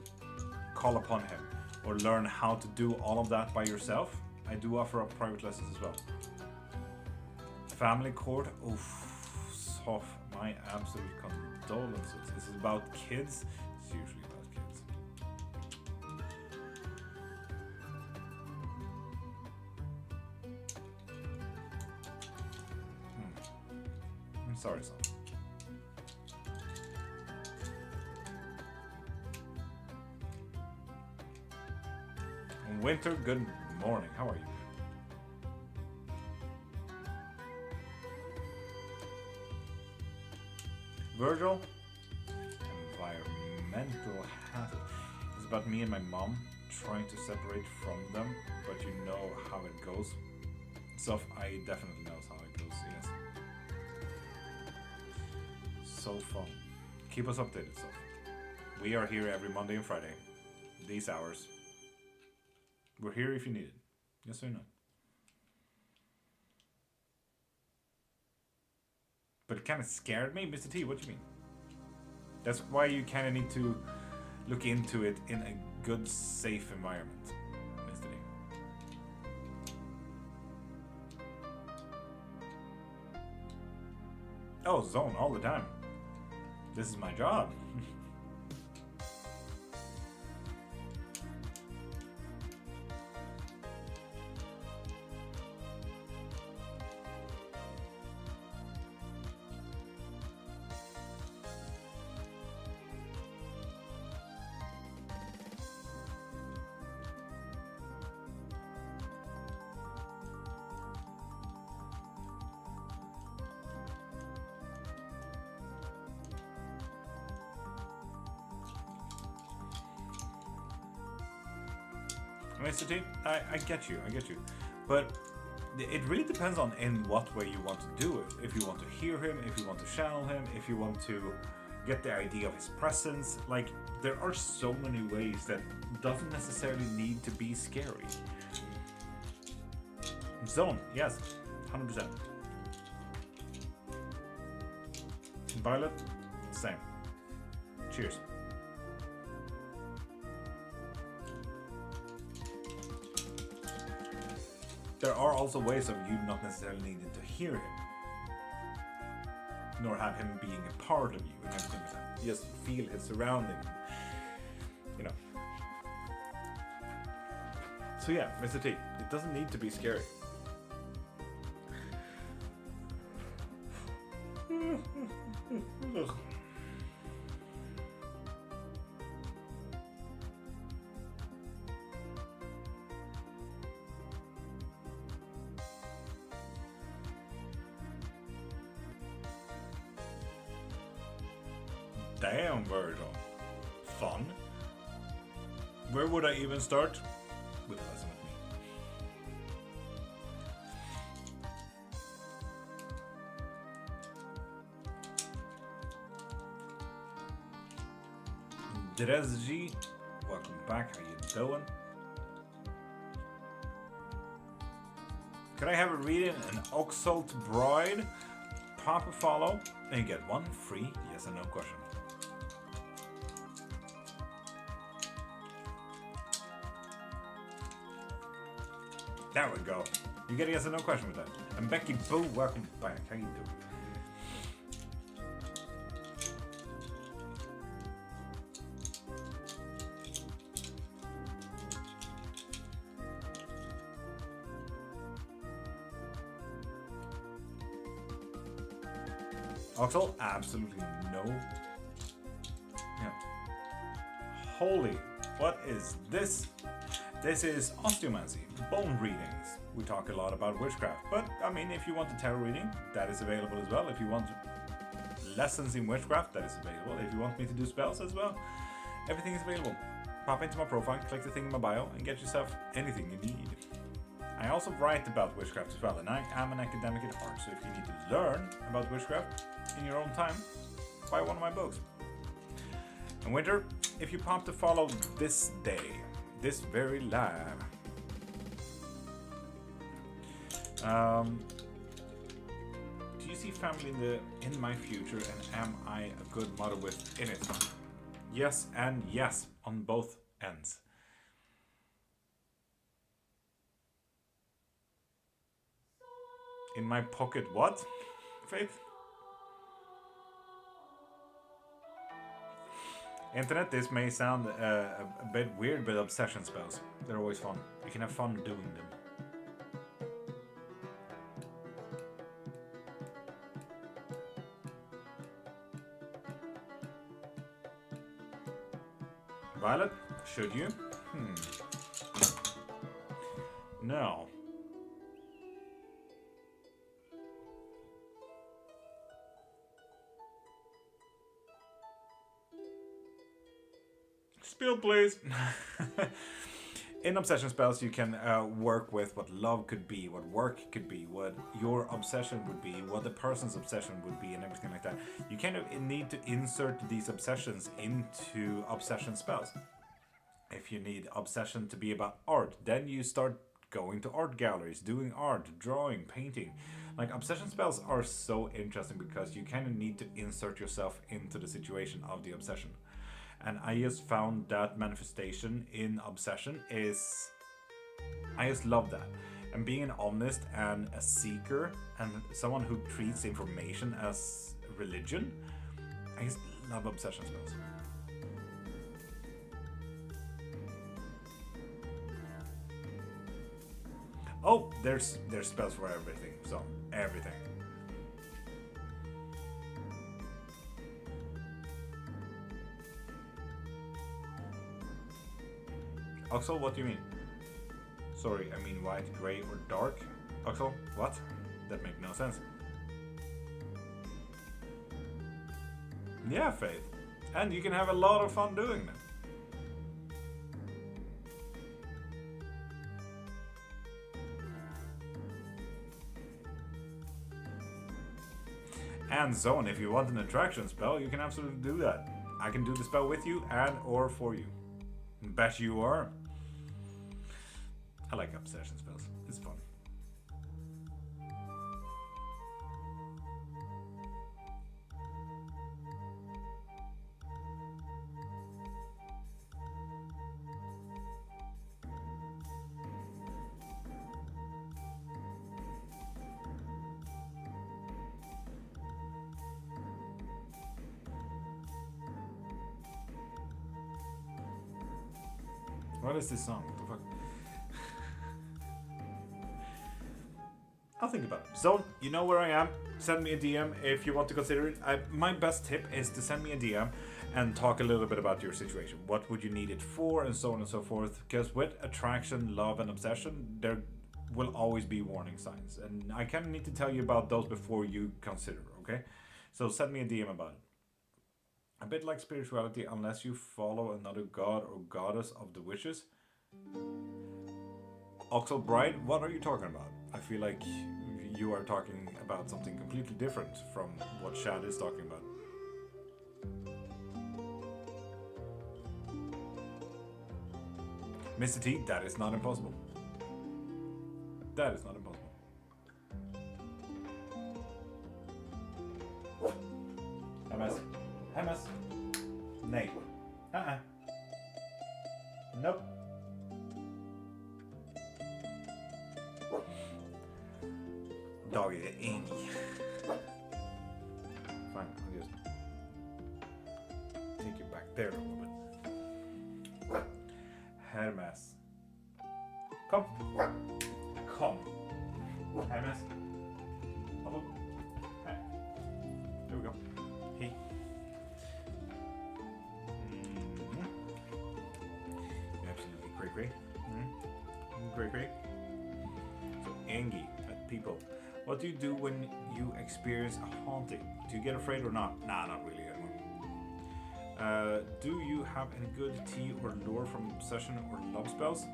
call upon him or learn how to do all of that by yourself, I do offer up private lessons as well. Family court, oof. Off my absolute condolences. This is about kids. It's usually about kids. I'm sorry, son. Winter, good morning. How are you? Virgil, environmental hazard. It's about me and my mom trying to separate from them, but you know how it goes. Soph, I definitely knows how it goes, yes. So fun. Keep us updated, Soph. We are here every Monday and Friday. These hours. We're here if you need it. Yes or no? But it kind of scared me, Mr. T. What do you mean? That's why you kind of need to look into it in a good, safe environment, Mr. T. Oh, zone all the time. This is my job. Mr. T, I get you, but it really depends on in what way you want to do it. If you want to hear him, if you want to channel him, if you want to get the idea of his presence. Like, there are so many ways that doesn't necessarily need to be scary. Zone, yes, 100%. Violet, same. Cheers. There are also ways of you not necessarily needing to hear him, nor have him being a part of you and everything like that. You just feel his surrounding, you know. So yeah, Mr. T, it doesn't need to be scary. Damn, Virgil. Fun. Where would I even start? With a lesson with me. Dresgy, welcome back. How you doing? Could I have a reading? An Occult Bride? Pop a follow and you get one free yes and no question. There we go. You get a yes or no question with that. And Becky Boo, welcome back. How you doing? Oxel, absolutely no. Yeah. Holy, what is this? This is osteomancy, bone readings. We talk a lot about witchcraft, but I mean, if you want a tarot reading, that is available as well. If you want lessons in witchcraft, that is available. If you want me to do spells as well, everything is available. Pop into my profile, click the thing in my bio, and get yourself anything you need. I also write about witchcraft as well, and I am an academic at heart, so if you need to learn about witchcraft in your own time, buy one of my books. And Winter, if you pop to follow this day, this very live. Do you see family in my future, and am I a good mother within it? Yes and yes on both ends. In my pocket, what? Faith? Internet, this may sound a bit weird, but obsession spells, they're always fun. You can have fun doing them. Violet, should you? No. Spill, please. In obsession spells, you can work with what love could be, what work could be, what your obsession would be, what the person's obsession would be, and everything like that. You kind of need to insert these obsessions into obsession spells. If you need obsession to be about art, then you start going to art galleries, doing art, drawing, painting. Like, obsession spells are so interesting because you kind of need to insert yourself into the situation of the obsession. And I just found that manifestation in obsession is... I just love that. And being an honest and a seeker and someone who treats information as religion, I just love obsession spells. Oh, there's spells for everything. So, everything. Oxel, what do you mean? Sorry, I mean white, grey, or dark? Oxel, what? That makes no sense. Yeah, Faith. And you can have a lot of fun doing that. And Zone, if you want an attraction spell, you can absolutely do that. I can do the spell with you and or for you. Bet you are. I like obsession spells. It's fun. What is this song? What the fuck? I'll think about it. So, you know where I am. Send me a DM if you want to consider it. My best tip is to send me a DM and talk a little bit about your situation. What would you need it for, and so on and so forth. Because with attraction, love, and obsession, there will always be warning signs. And I kind of need to tell you about those before you consider, okay? So send me a DM about it. A bit like spirituality, unless you follow another god or goddess of the wishes. Oxel Bride, what are you talking about? I feel like you are talking about something completely different from what Shad is talking about. Mr. T, that is not impossible. That is not impossible. MS. MS. Nej. Nope. Dog är ing. Fine, I'll just take you back there a little bit. Hermes. Kom. Kom. Hermes. Hello. Hi. There we go. Hey. Absolutely cray-cray. Cray-cray. So, Angie, people. What do you do when you experience a haunting? Do you get afraid or not? Nah, not really. Do you have any good tea or lore from obsession or love spells?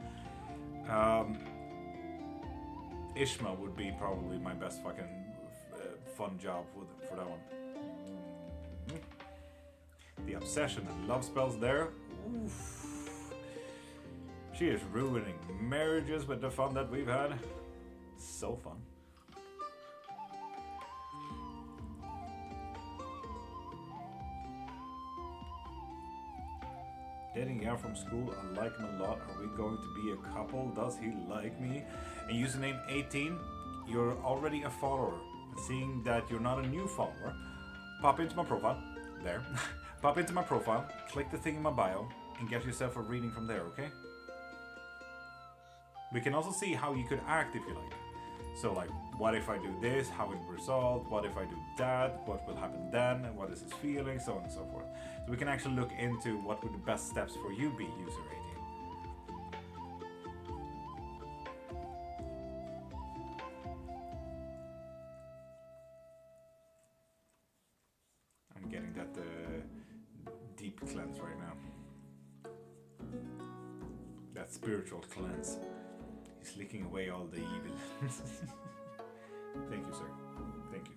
Ishma would be probably my best fucking fun job for that one. The obsession and love spells there. Oof. She is ruining marriages with the fun that we've had. So fun. Getting out from school, I like him a lot. Are we going to be a couple? Does he like me? And username 18, you're already a follower. Seeing that you're not a new follower, pop into my profile. There. Pop into my profile, click the thing in my bio, and get yourself a reading from there, okay? We can also see how you could act if you like. So like, what if I do this? How it will resolve? What if I do that? What will happen then? And what is his feeling? So on and so forth. So we can actually look into what would the best steps for you be, user 18. I'm getting that deep cleanse right now. that spiritual cleanse. He's licking away all the evil. Thank you, sir. Thank you.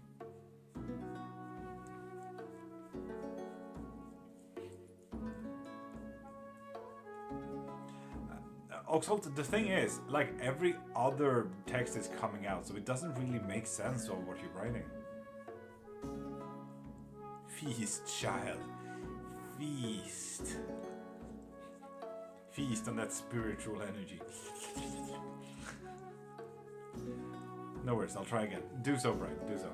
Oxholt, the thing is, like, every other text is coming out, so it doesn't really make sense of what you're writing. Feast, child. Feast. Feast on that spiritual energy. No worries, I'll try again. Do so, Brian. Do so.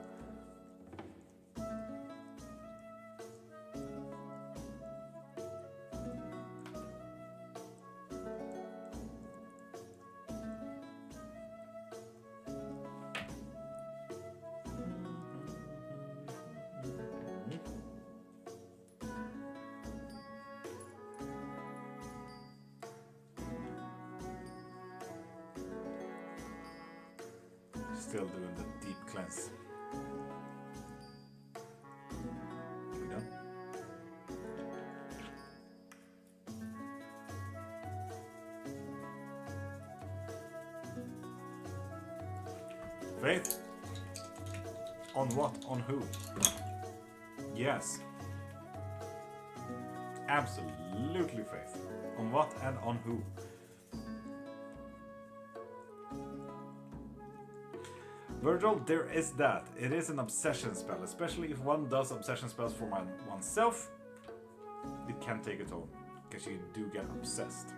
Still doing the deep cleanse. We done? Faith? On what? On who? Yes. Absolutely faith. On what and on who? Virgil, there is that. It is an obsession spell, especially if one does obsession spells for oneself. It can take a toll, because you do get obsessed.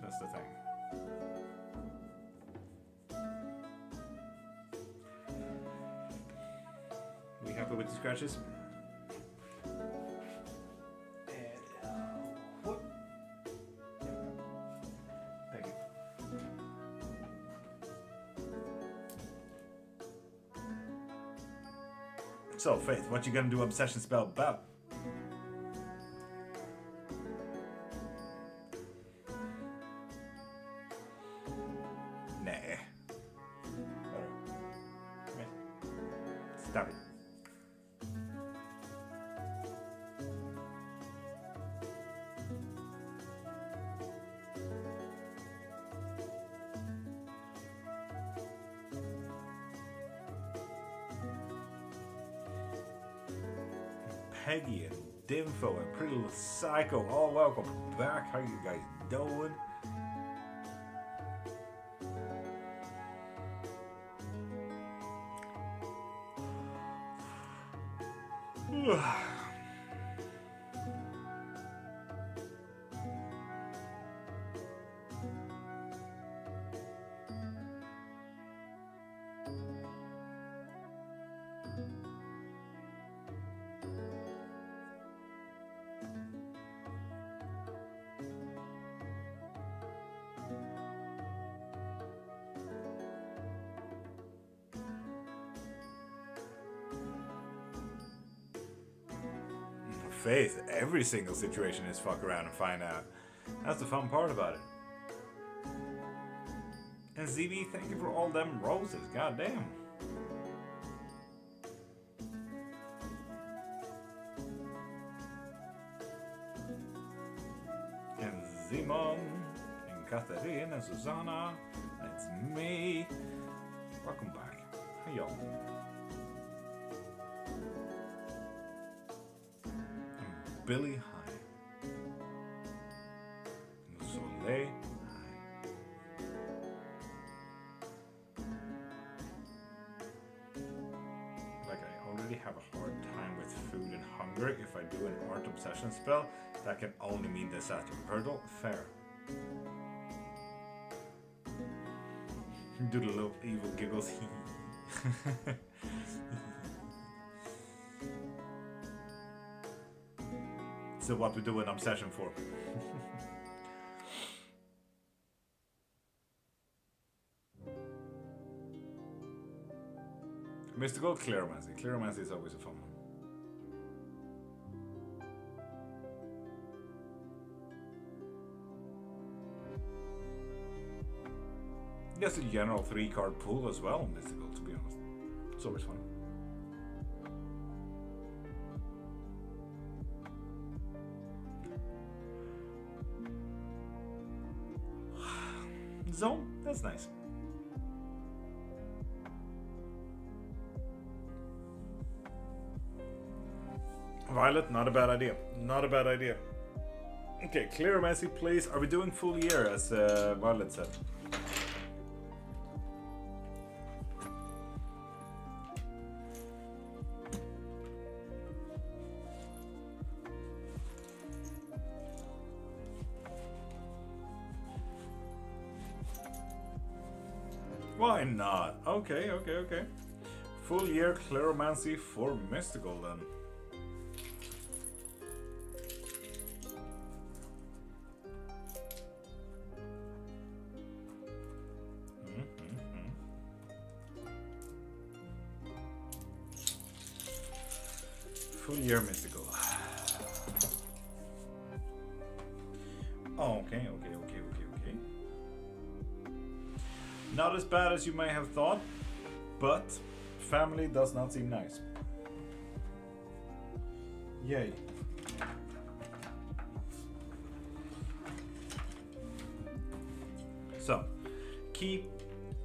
That's the thing. We happy with the scratches? Thank you. So, Faith, what you gonna do obsession spell about? Nah. Stop it. Peggy and Dimfo and Pretty Little Psycho, all welcome back. How you guys doing? Faith, every single situation is fuck around and find out. That's the fun part about it. And ZB, thank you for all them roses. God damn. And Zimon, and Catherine, and Susanna, it's me. Welcome back. How y'all? Billy, hi. Soleil, hi. Like, I already have a hard time with food and hunger. If I do an art obsession spell, that can only mean disaster. Hurdle, fair. Do the little evil giggles. So what we do an obsession for. Mystical Cleromancy. Cleromancy is always a fun one. Just a general 3-card pool as well, Mystical, to be honest. It's always fun. zone. That's nice. Violet, not a bad idea. Not a bad idea. Okay, cleromancy, please. Are we doing full year, as Violet said? Why not? Okay, okay, okay. Full year cleromancy for mystical then. Full year mystical. Oh, okay, okay, okay, okay, okay. Not as bad as you may have thought, but family does not seem nice. Yay. So, keep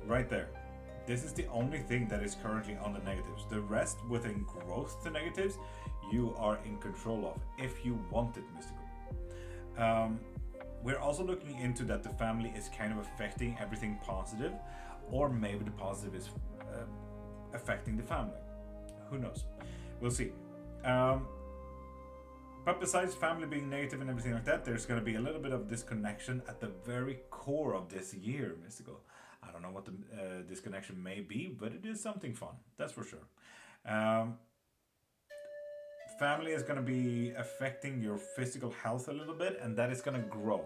right there. This is the only thing that is currently on the negatives. The rest within growth to negatives, you are in control of if you want it mystical. We're also looking into that the family is kind of affecting everything positive, or maybe the positive is affecting the family. Who knows? We'll see. But besides family being negative and everything like that, there's going to be a little bit of disconnection at the very core of this year, mystical. I don't know what the disconnection may be, but it is something fun, that's for sure. Family is going to be affecting your physical health a little bit, and that is going to grow,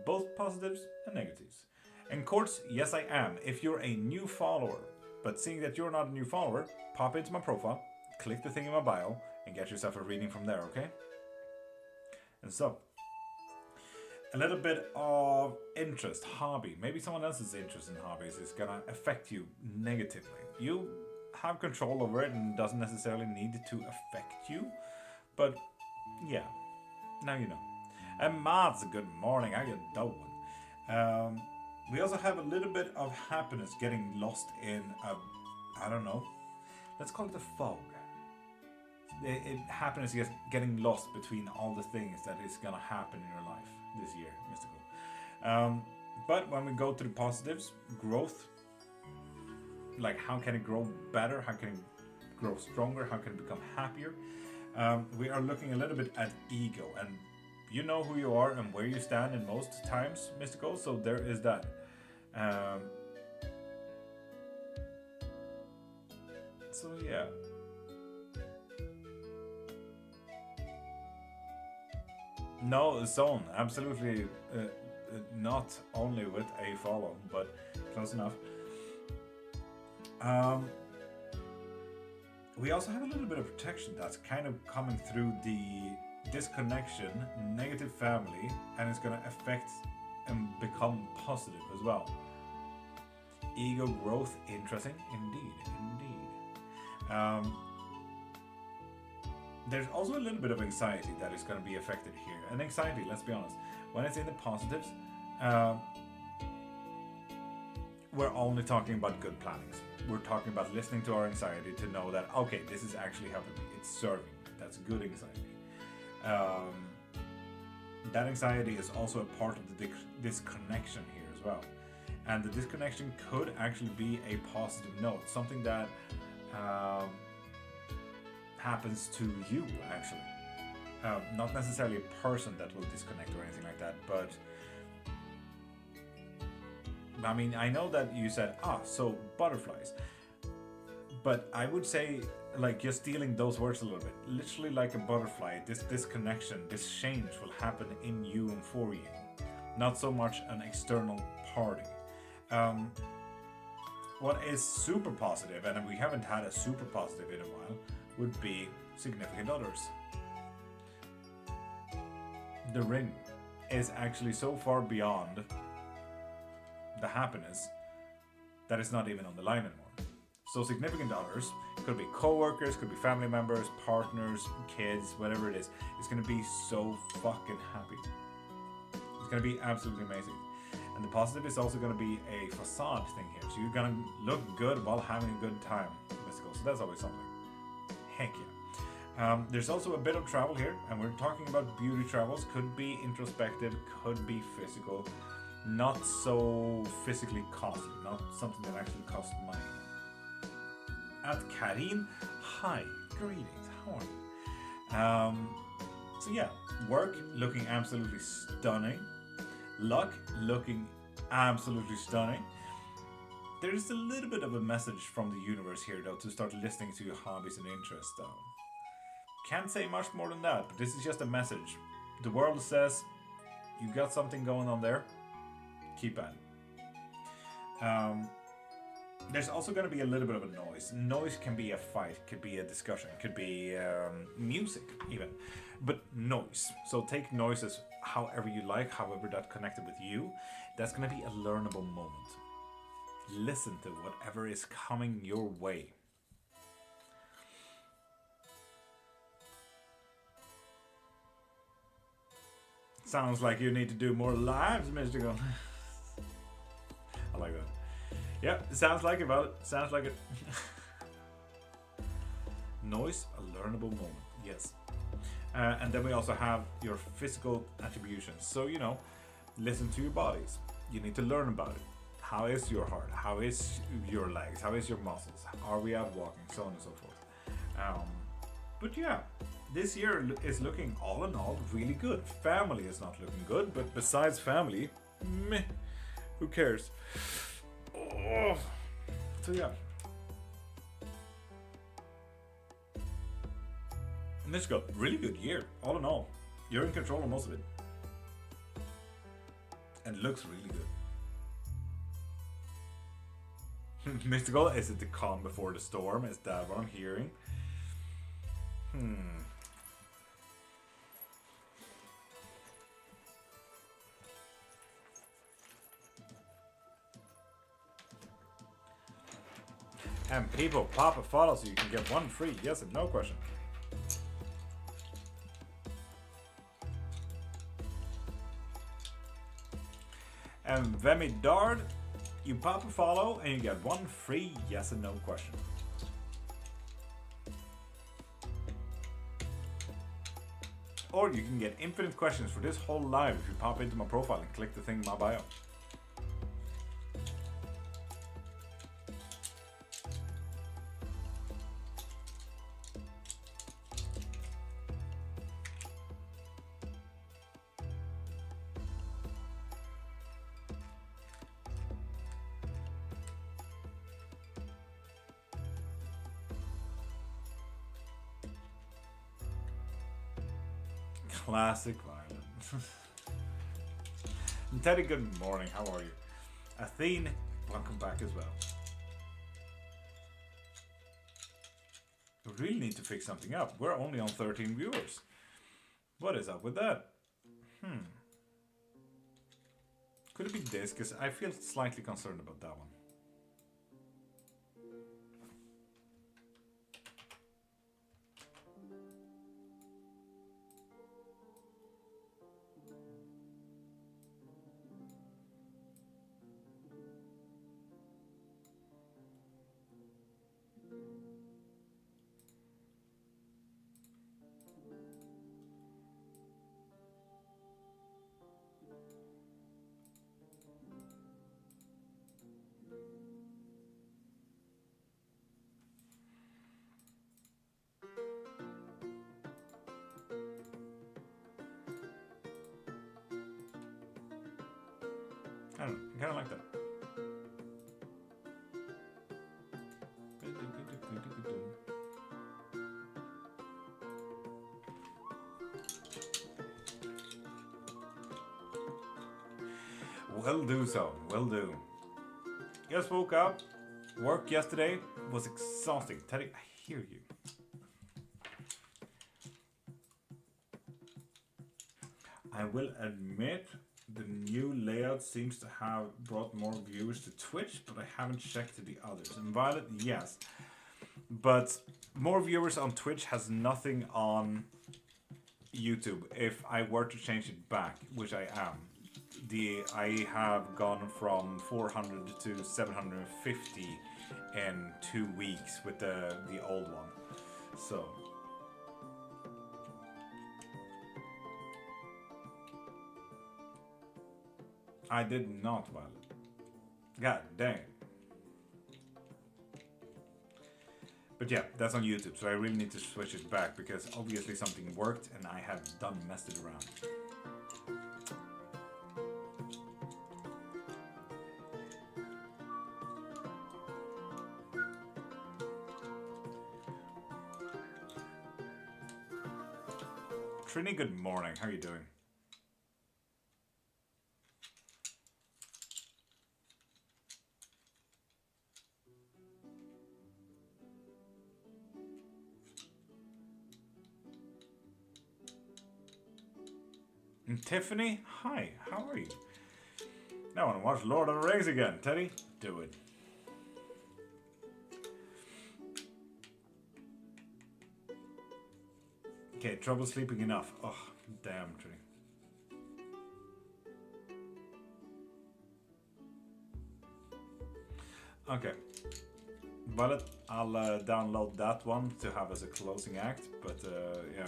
both positives and negatives. And courts, yes I am. If you're a new follower, but seeing that you're not a new follower, pop into my profile, click the thing in my bio, and get yourself a reading from there, okay? And so, a little bit of interest, hobby. Maybe someone else's interest in hobbies is gonna affect you negatively. You have control over it and doesn't necessarily need to affect you. But yeah, now you know. And Mads, good morning, how you doing? We also have a little bit of happiness getting lost in I don't know, let's call it a fog. Happiness is getting lost between all the things that is gonna happen in your life this year, mystical. But when we go to the positives, growth, like how can it grow better, how can it grow stronger, how can it become happier, we are looking a little bit at ego, and you know who you are and where you stand in most times, mystical, so there is that. So yeah. No, zone, absolutely not only with a follow, but close enough. We also have a little bit of protection that's kind of coming through the disconnection, negative family, and it's going to affect and become positive as well. Ego growth, interesting, indeed. There's also a little bit of anxiety that is going to be affected here. And anxiety, let's be honest, when it's in the positives, we're only talking about good plannings. We're talking about listening to our anxiety to know that, okay, this is actually helping me. It's serving me. That's good anxiety. That anxiety is also a part of the disconnection here as well. And the disconnection could actually be a positive note, something that happens to you, actually. Not necessarily a person that will disconnect or anything like that, but I mean, I know that you said, so butterflies. But I would say, like, you're stealing those words a little bit. Literally like a butterfly, this disconnection, this change will happen in you and for you. Not so much an external party. What is super positive, and we haven't had a super positive in a while, would be significant others. The ring is actually so far beyond the happiness that it's not even on the line anymore. So significant others could be co-workers, could be family members, partners, kids, whatever it is. It's going to be so fucking happy. It's going to be absolutely amazing. And the positive is also going to be a facade thing here. So you're going to look good while having a good time. Mystical. So that's always something. Heck yeah. There's also a bit of travel here, and we're talking about beauty travels. Could be introspective, could be physical. Not so physically costly, not something that actually costs money. At Karin, hi, greetings, how are you? So yeah, work looking absolutely stunning. Luck looking absolutely stunning. There's a little bit of a message from the universe here though to start listening to your hobbies and interests though. Can't say much more than that, but this is just a message. The world says, you got something going on there, keep at it. There's also going to be a little bit of a noise. Noise can be a fight, could be a discussion, could be music even, but noise. So take noise as however you like, however that connected with you. That's going to be a learnable moment. Listen to whatever is coming your way. Sounds like you need to do more lives, Mystical. I like that. Yeah, sounds like it, well, sounds like it. Noise, a learnable moment, yes. And then we also have your physical attributions. So, you know, listen to your bodies. You need to learn about it. How is your heart? How is your legs? How is your muscles? Are we out walking? So on and so forth. But yeah, this year is looking all in all really good. Family is not looking good, but besides family, meh, who cares? Oh. So yeah. And this got really good year, all in all. You're in control of most of it. And it looks really good. Mystical, is it the calm before the storm? Is that what I'm hearing? And people, pop a follow so you can get one free. Yes and no question. And Vemi Dard, you pop a follow and you get one free yes and no question. Or you can get infinite questions for this whole live if you pop into my profile and click the thing in my bio. Classic violin. And Teddy, good morning. How are you? Athene, welcome back as well. We really need to fix something up. We're only on 13 viewers. What is up with that? Could it be this? Because I feel slightly concerned about that one. I don't know, I kind of like that. Will do so, will do. Just woke up, work yesterday was exhausting. Teddy, I hear you. I will admit the new layout seems to have brought more viewers to Twitch, but I haven't checked the others. And Violet, yes. But more viewers on Twitch has nothing on YouTube if I were to change it back, which I am. I have gone from 400 to 750 in 2 weeks with the old one. So I did not, Violet. God dang. But yeah, that's on YouTube, so I really need to switch it back because obviously something worked and I have done messed it around. Trini, good morning. How are you doing? And Tiffany, hi. How are you? I want to watch Lord of the Rings again. Teddy, do it. Okay, trouble sleeping enough. Oh, damn, Trini. Okay. But I'll download that one to have as a closing act, but yeah.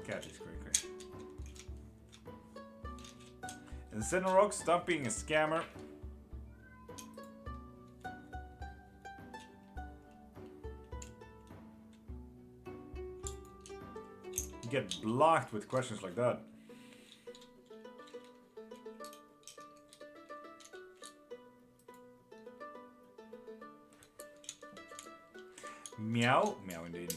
Cat is great. And Cinerock, stop being a scammer. You get blocked with questions like that. Meow, meow indeed.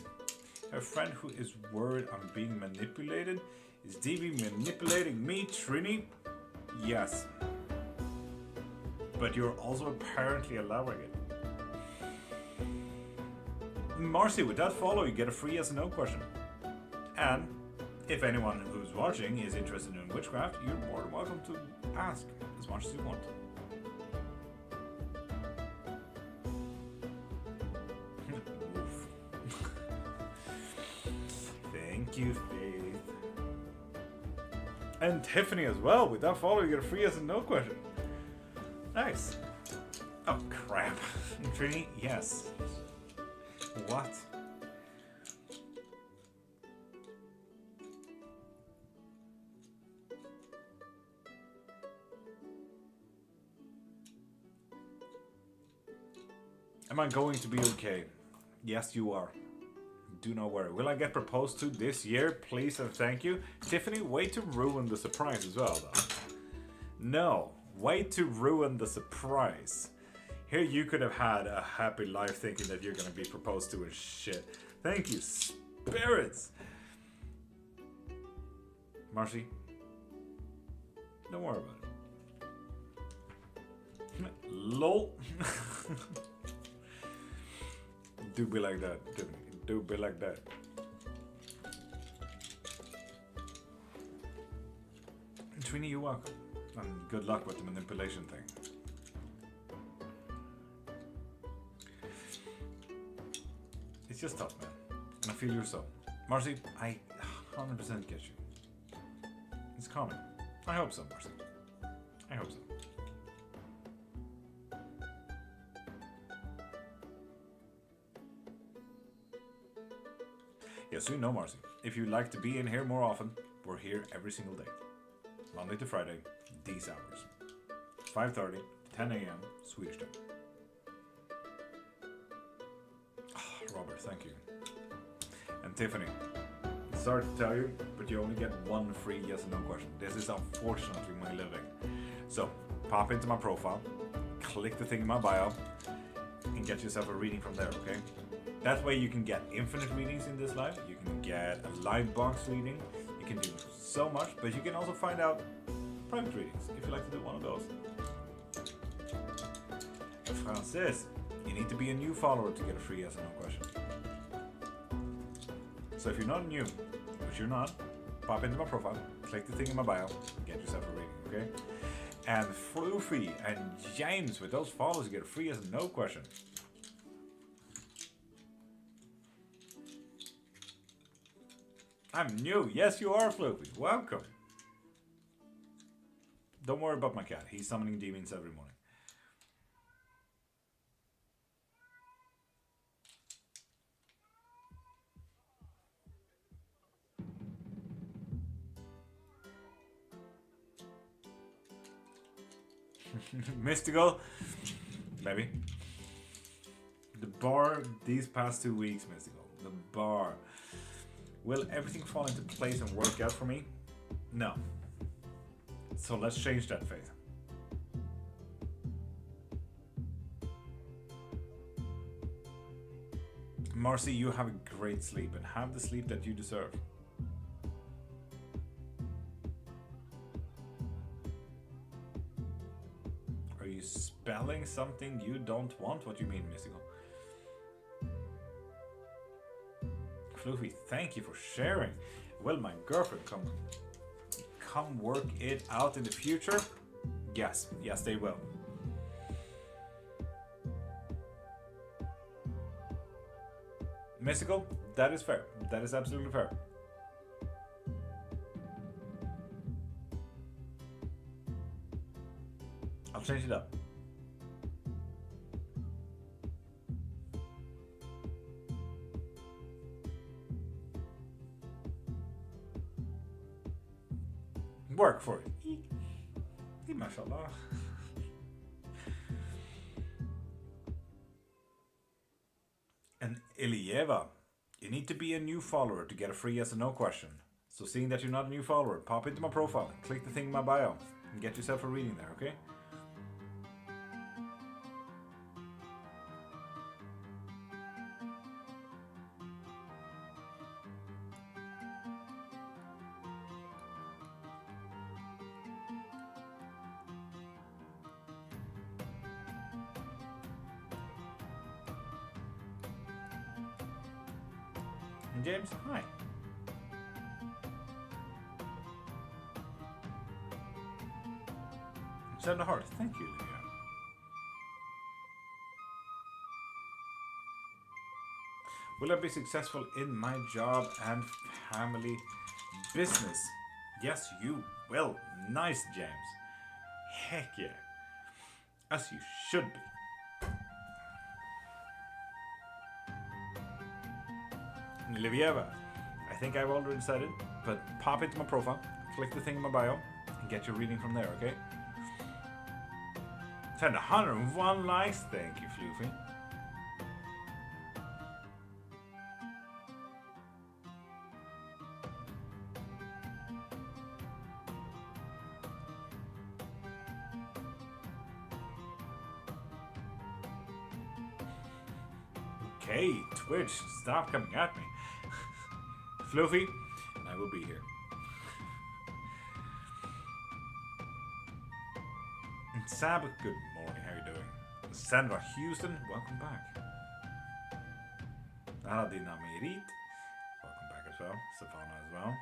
A friend who is worried I'm being manipulated. Is DB manipulating me, Trini? Yes. But you're also apparently allowing it. Marcy, with that follow, you get a free yes or no question. And if anyone who's watching is interested in witchcraft, you're more than welcome to ask as much as you want. Thank you, Faith. And Tiffany as well. With that follow, you get a free yes and no question. Nice. Oh, crap. Trini, yes. What? Am I going to be okay? Yes, you are. Do not worry. Will I get proposed to this year? Please and thank you. Tiffany, way to ruin the surprise as well, though. No, way to ruin the surprise. Here you could have had a happy life thinking that you're going to be proposed to and shit. Thank you, spirits. Marcy, don't worry about it. LOL. Do be like that, Tiffany. Do be like that. Trini, you're welcome. And good luck with the manipulation thing. It's just tough, man. And I feel you so. Marcy, I 100% get you. It's coming. I hope so, Marcy. I hope so. Yes, you know, Marcy. If you'd like to be in here more often, we're here every single day. Monday to Friday, these hours. 5:30 to 10 a.m. Swedish time. Oh, Robert, thank you. And Tiffany, sorry to tell you, but you only get one free yes or no question. This is unfortunately my living. So, pop into my profile, click the thing in my bio, and get yourself a reading from there, okay? That way you can get infinite readings in this life, you can get a live box reading, you can do so much, but you can also find out private readings if you like to do one of those. Francis, you need to be a new follower to get a free yes or no question. So if you're not new, which you're not, pop into my profile, click the thing in my bio, get yourself a reading, okay? And Floofy and James, with those follows, you get a free yes or no question. I'm new. Yes, you are, Floofy. Welcome. Don't worry about my cat. He's summoning demons every morning. Mystical, maybe. The bar these past 2 weeks, Mystical. The bar. Will everything fall into place and work out for me? No. So let's change that faith. Marcy, you have a great sleep and have the sleep that you deserve. Are you spelling something you don't want? What do you mean, Mystical? Floofy, thank you for sharing. Will my girlfriend come work it out in the future? Yes, yes they will. Mystical, that is fair. That is absolutely fair. I'll change it up. Work for it. Mashallah. And Ilieva, you need to be a new follower to get a free yes or no question. So seeing that you're not a new follower, pop into my profile, click the thing in my bio, and get yourself a reading there, okay? And James, hi. Send a heart. Thank you, Lydia. Will I be successful in my job and family business? Yes, you will. Nice, James. Heck yeah. As you should be. Livieva, I think I've already said it, but pop into my profile, click the thing in my bio, and get your reading from there, okay? Send 101 likes, thank you, Floofy. Okay, Twitch, stop coming at me. Floofy, and I will be here. And Sab, good morning, how are you doing? Sandra Houston, welcome back. Aladina Merit, welcome back as well. Savannah as well.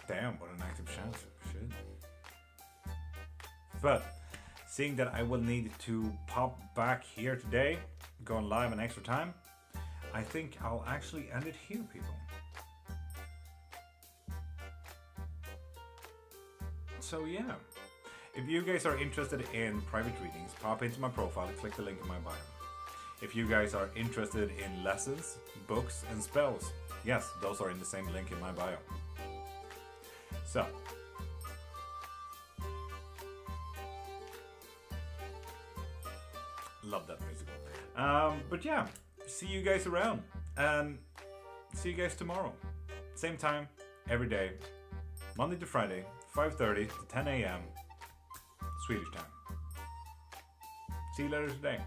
Damn, what an active chance. Shit. But seeing that I will need to pop back here today, going live an extra time, I think I'll actually end it here, people. So yeah, if you guys are interested in private readings, pop into my profile, click the link in my bio. If you guys are interested in lessons, books, and spells, yes, those are in the same link in my bio. So, love that music. But yeah, see you guys around, and see you guys tomorrow. Same time, every day, Monday to Friday, 5:30 to 10 a.m. Swedish time. See you later today.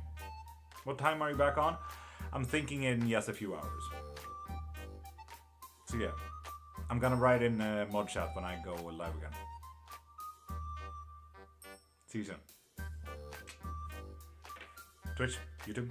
What time are you back on? I'm thinking in yes, a few hours. So yeah, I'm gonna write in mod chat when I go live again. See you soon. Twitch, YouTube.